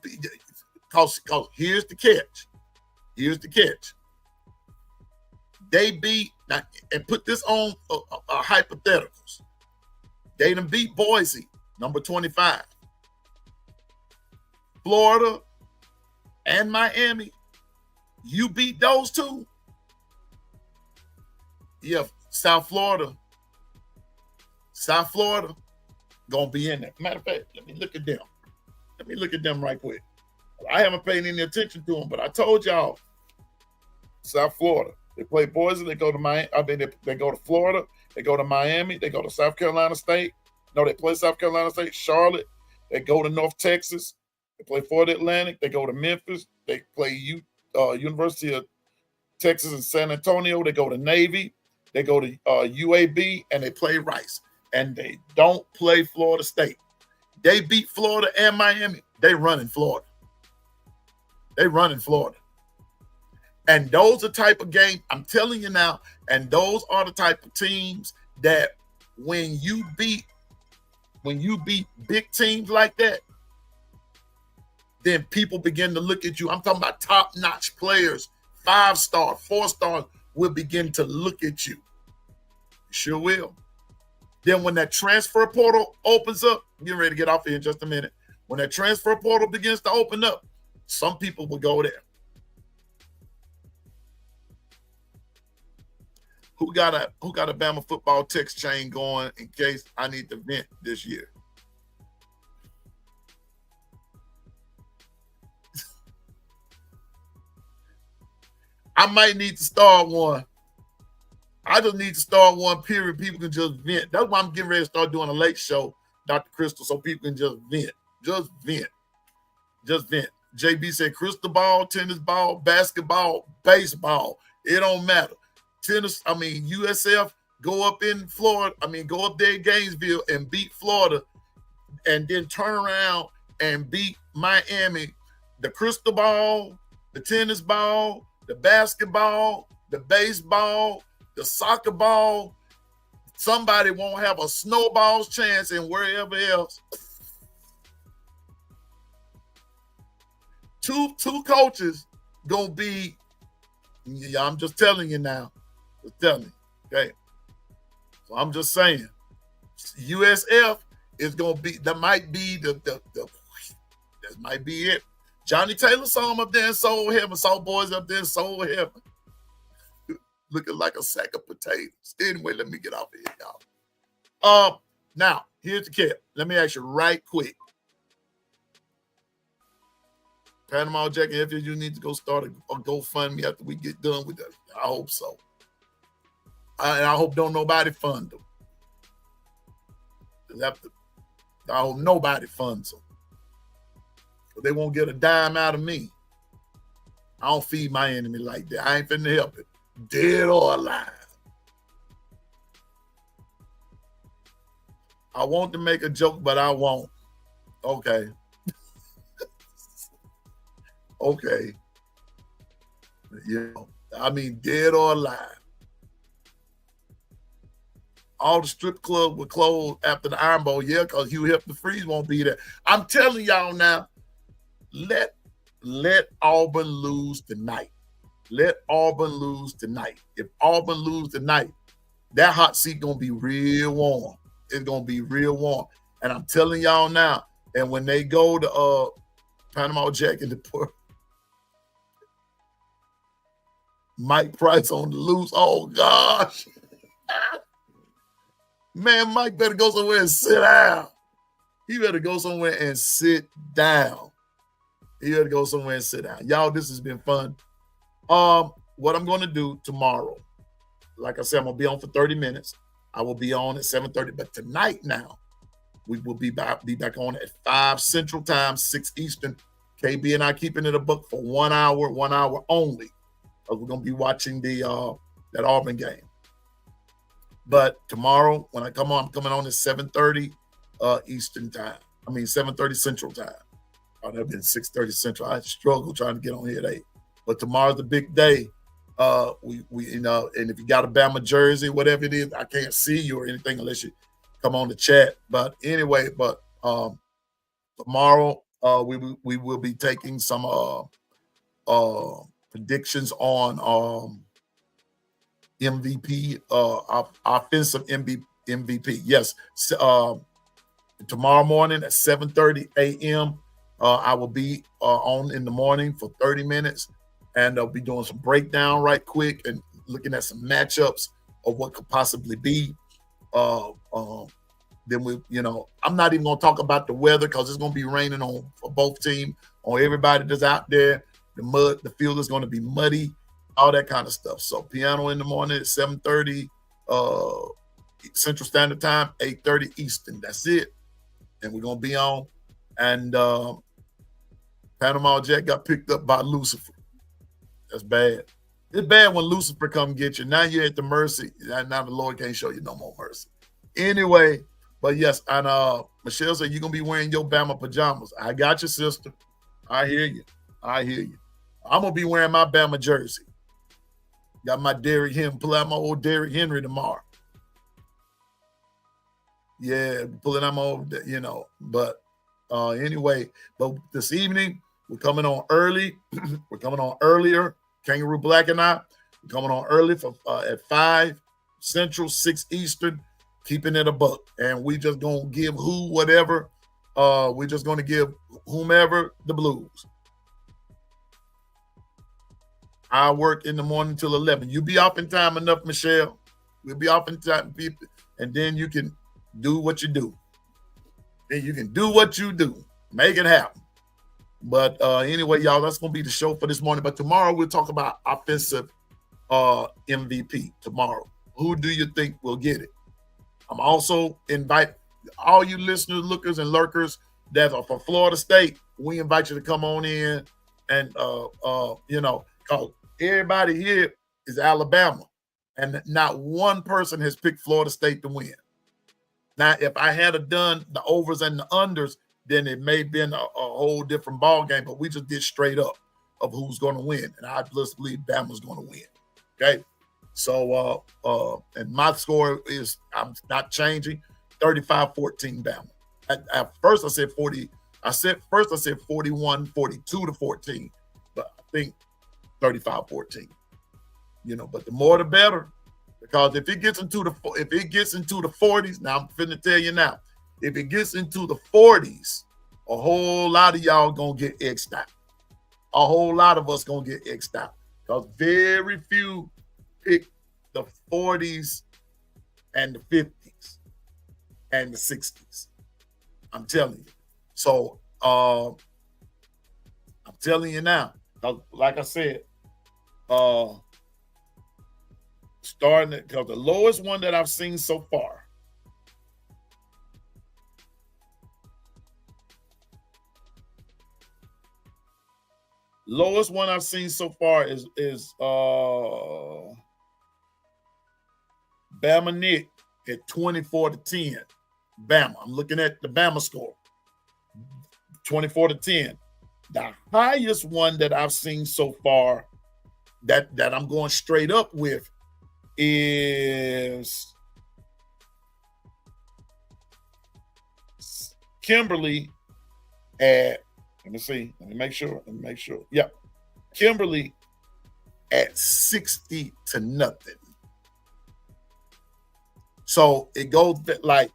cause here's the catch. Here's the catch. They beat, and put this on hypotheticals. They done beat Boise, number 25. Florida and Miami. You beat those two. Yeah, South Florida gonna be in there. Matter of fact, let me look at them. Let me look at them right quick. I haven't paid any attention to them, but I told y'all, South Florida. They play Boise. They go to Miami. I mean, they go to Florida. They go to Miami. They go to South Carolina State. No, they play South Carolina State, Charlotte. They go to North Texas. They play Florida Atlantic. They go to Memphis. They play University of Texas and San Antonio. They go to Navy. They go to UAB, and they play Rice. And they don't play Florida State. They beat Florida and Miami. They run in Florida. And those are the type of games, I'm telling you now, and those are the type of teams that when you beat big teams like that, then people begin to look at you. I'm talking about top-notch players, 5-star, 4-star will begin to look at you. Sure will. Then when that transfer portal opens up, I'm getting ready to get off here in just a minute. When that transfer portal begins to open up, some people will go there. Who got a Bama football text chain going in case I need to vent this year? I might need to start one. I just need to start one, period. People can just vent. That's why I'm getting ready to start doing a late show, Dr. Crystal, so people can just vent. Just vent. Just vent. JB said crystal ball, tennis ball, basketball, baseball. It don't matter. Tennis, USF, go up in Florida, go up there in Gainesville and beat Florida and then turn around and beat Miami. The crystal ball, the tennis ball, the basketball, the baseball, the soccer ball, somebody won't have a snowball's chance and wherever else. Two coaches gonna be, I'm just telling you now. Just telling you, okay? So I'm just saying, USF is gonna be, that might be that might be it. Johnny Taylor saw him up there in Soul Heaven, saw boys up there in Soul Heaven. Looking like a sack of potatoes. Anyway, let me get off of here, y'all. Now, here's the cap. Let me ask you right quick. Panama Jack and FSU need to go start a GoFundMe after we get done with that. I hope so. And I hope don't nobody fund them. I hope nobody funds them. But they won't get a dime out of me. I don't feed my enemy like that. I ain't finna help it. Dead or alive. I want to make a joke, but I won't. Okay. Okay. Dead or alive. All the strip clubs were closed after the Iron Bowl, because Hugh Hefner Freeze won't be there. I'm telling y'all now, let Auburn lose tonight. Let Auburn lose tonight. If Auburn lose tonight, that hot seat gonna be real warm. It's gonna be real warm. And I'm telling y'all now, and when they go to Panama Jack and the poor Mike Price on the loose, oh gosh. Man, Mike better go somewhere and sit down. He better go somewhere and sit down. Y'all, this has been fun. What I'm going to do tomorrow, like I said, I'm going to be on for 30 minutes. I will be on at 7:30. But tonight now, we will be back on at 5 Central Time, 6 Eastern. KB and I keeping it a book for 1 hour only. We're going to be watching that Auburn game. But tomorrow, when I come on, I'm coming on at 7:30 Eastern Time. 7:30 Central Time. Oh, that would have been 6:30 Central. I struggle trying to get on here at 8. But tomorrow's the big day. We you know, and if you got a Bama jersey, whatever it is, I can't see you or anything unless you come on the chat. But anyway, tomorrow we will be taking some predictions on MVP, offensive MVP. Yes, tomorrow morning at 7:30 a.m. I will be on in the morning for 30 minutes, and I'll be doing some breakdown right quick and looking at some matchups of what could possibly be. Then we, you know, I'm not even gonna talk about the weather because it's gonna be raining on for both teams, on everybody that's out there. The field is gonna be muddy, all that kind of stuff. So piano in the morning at 7:30 Central Standard Time, 8:30 Eastern. That's it. And we're gonna be on. And Panama Jack got picked up by Lucifer. That's bad. It's bad when Lucifer come get you. Now you're at the mercy. Now the Lord can't show you no more mercy. Anyway, but yes, and Michelle said you're gonna be wearing your Bama pajamas. I got you, sister. I hear you. I hear you. I'm gonna be wearing my Bama jersey. Got my Derrick Henry. Pull out my old Derrick Henry tomorrow. Yeah, pulling out my old, you know. But anyway, but this evening we're coming on early. We're coming on earlier. Kangaroo Black and I. We're coming on early for at 5 Central, 6 Eastern. Keeping it a buck, and we just gonna give whatever. We're just gonna give whomever the blues. I work in the morning till 11. You be off in time enough, Michelle. We'll be off in time, people, and then you can do what you do. And you can do what you do. Make it happen. But anyway, y'all, that's gonna be the show for this morning. But tomorrow we'll talk about offensive MVP. Tomorrow, who do you think will get it? I'm also invite all you listeners, lookers, and lurkers that are from Florida State. We invite you to come on in and you know, cause everybody here is Alabama, and not one person has picked Florida State to win. Now, if I had done the overs and the unders, then it may have been a whole different ball game. But we just did straight up of who's going to win, and I just believe Bama's going to win. Okay. So, and my score is, I'm not changing, 35-14 Bama. At first I said 40. I said 41-42 to 14, but I think 35-14. You know, but the more the better, because if it gets into the 40s, now I'm finna tell you now, if it gets into the 40s, a whole lot of y'all gonna get X'd out. A whole lot of us gonna get X'd out because very few pick the 40s and the 50s and the 60s. I'm telling you. So I'm telling you now, like I said, starting it, because the lowest one that I've seen so far, is Bama Nick at 24-10. Bama. I'm looking at the Bama score. 24-10. The highest one that I've seen so far that I'm going straight up with is Kimberly at, let me make sure. Yep. Kimberly at 60-0. So it goes like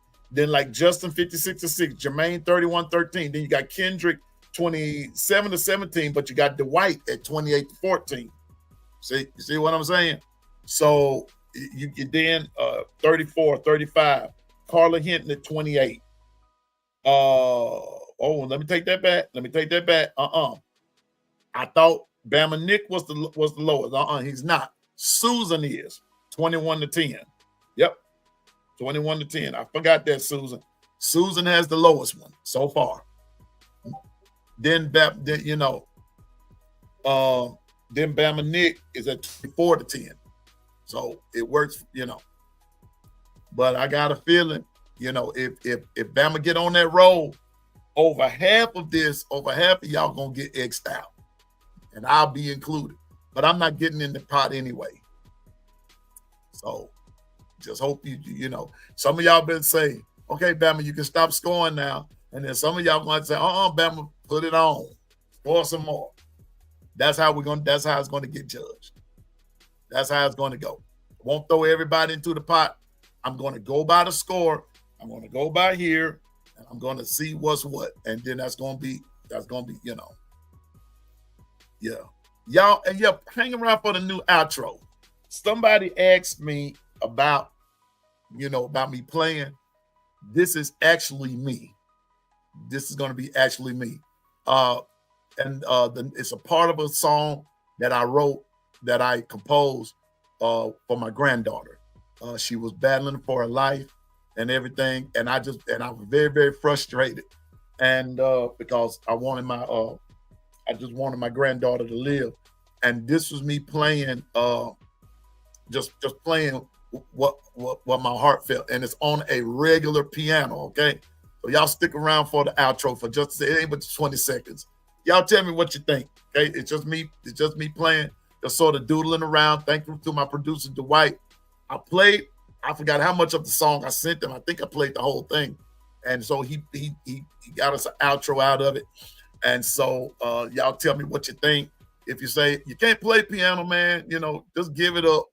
Justin 56-6, Jermaine 31-13. Then you got Kendrick 27-17, but you got Dwight at 28-14. You see what I'm saying? So you then 34-35. Carla Hinton at 28. Let me take that back. I thought Bama Nick was the lowest. He's not. Susan is 21-10. Yep. 21-10. I forgot that, Susan. Susan has the lowest one so far. Then Bama Nick is at 24-10. So it works, you know. But I got a feeling, you know, if Bama get on that roll, over half of y'all gonna get X'd out. And I'll be included. but I'm not getting in the pot anyway. So just hope you know, some of y'all been saying, okay, Bama, you can stop scoring now. And then some of y'all might say, Bama, put it on. Score some more. That's how it's going to get judged. That's how it's going to go. I won't throw everybody into the pot. I'm going to go by the score. I'm going to go by here, and I'm going to see what's what. And then that's going to be, you know. Yeah. Y'all, and yeah, hang around for the new outro. Somebody asked me about me playing. This is actually me. This is going to be actually me. It's a part of a song that I wrote, that I composed for my granddaughter. She was battling for her life and everything, and I was very, very frustrated, and because I just wanted my granddaughter to live, and this was me playing, just playing what my heart felt, and it's on a regular piano. Okay, so y'all stick around for the outro for it ain't but 20 seconds. Y'all tell me what you think. Okay, it's just me playing, just sort of doodling around. Thank you to my producer Dwight. I forgot how much of the song I sent him. I think I played the whole thing, and so he got us an outro out of it. And so y'all tell me what you think. If you say you can't play piano, man, just give it up,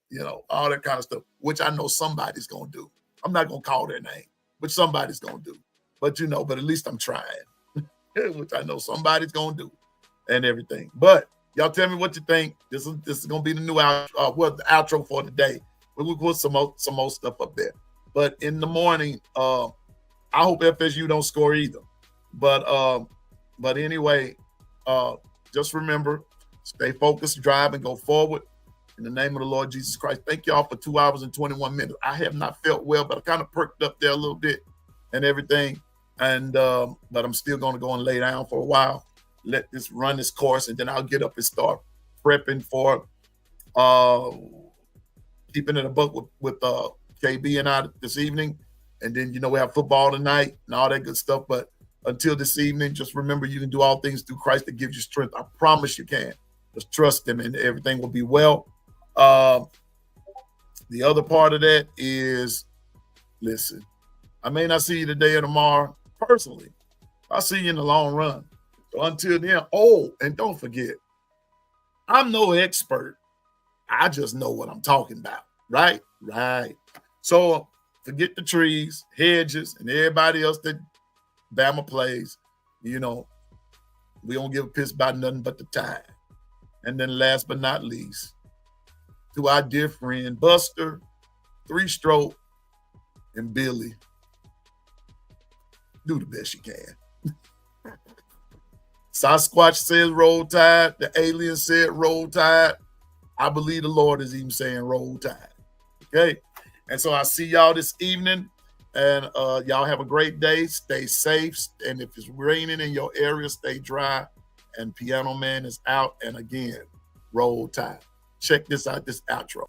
all that kind of stuff, which I know somebody's gonna do. I'm not gonna call their name, but somebody's gonna do. But at least I'm trying, which I know somebody's gonna do, and everything. But y'all tell me what you think. This is gonna be the new the outro for today. We'll put some more stuff up there. But in the morning, I hope FSU don't score either. But anyway, just remember, stay focused, drive, and go forward. In the name of the Lord Jesus Christ. Thank y'all for 2 hours and 21 minutes. I have not felt well, but I kind of perked up there a little bit and everything. And but I'm still going to go and lay down for a while. Let this run this course, and then I'll get up and start prepping for keeping it a buck with KB and I this evening. And then we have football tonight and all that good stuff. But until this evening, just remember you can do all things through Christ that gives you strength. I promise you can. Just trust him and everything will be well. The other part of that is, listen, I may not see you today or tomorrow personally. I'll see you in the long run. So until then, and don't forget, I'm no expert. I just know what I'm talking about, right? Right. So forget the trees, hedges, and everybody else that Bama plays. We don't give a piss about nothing but the Tide. And then last but not least, to our dear friend Buster, 3-Stroke, and Billy, do the best you can. Sasquatch says roll tide. The alien said roll tide. I believe the Lord is even saying roll tide. Okay? And so I see y'all this evening. And y'all have a great day. Stay safe. And if it's raining in your area, stay dry. And Piano Man is out. And again, roll tide. Check this out, this outro.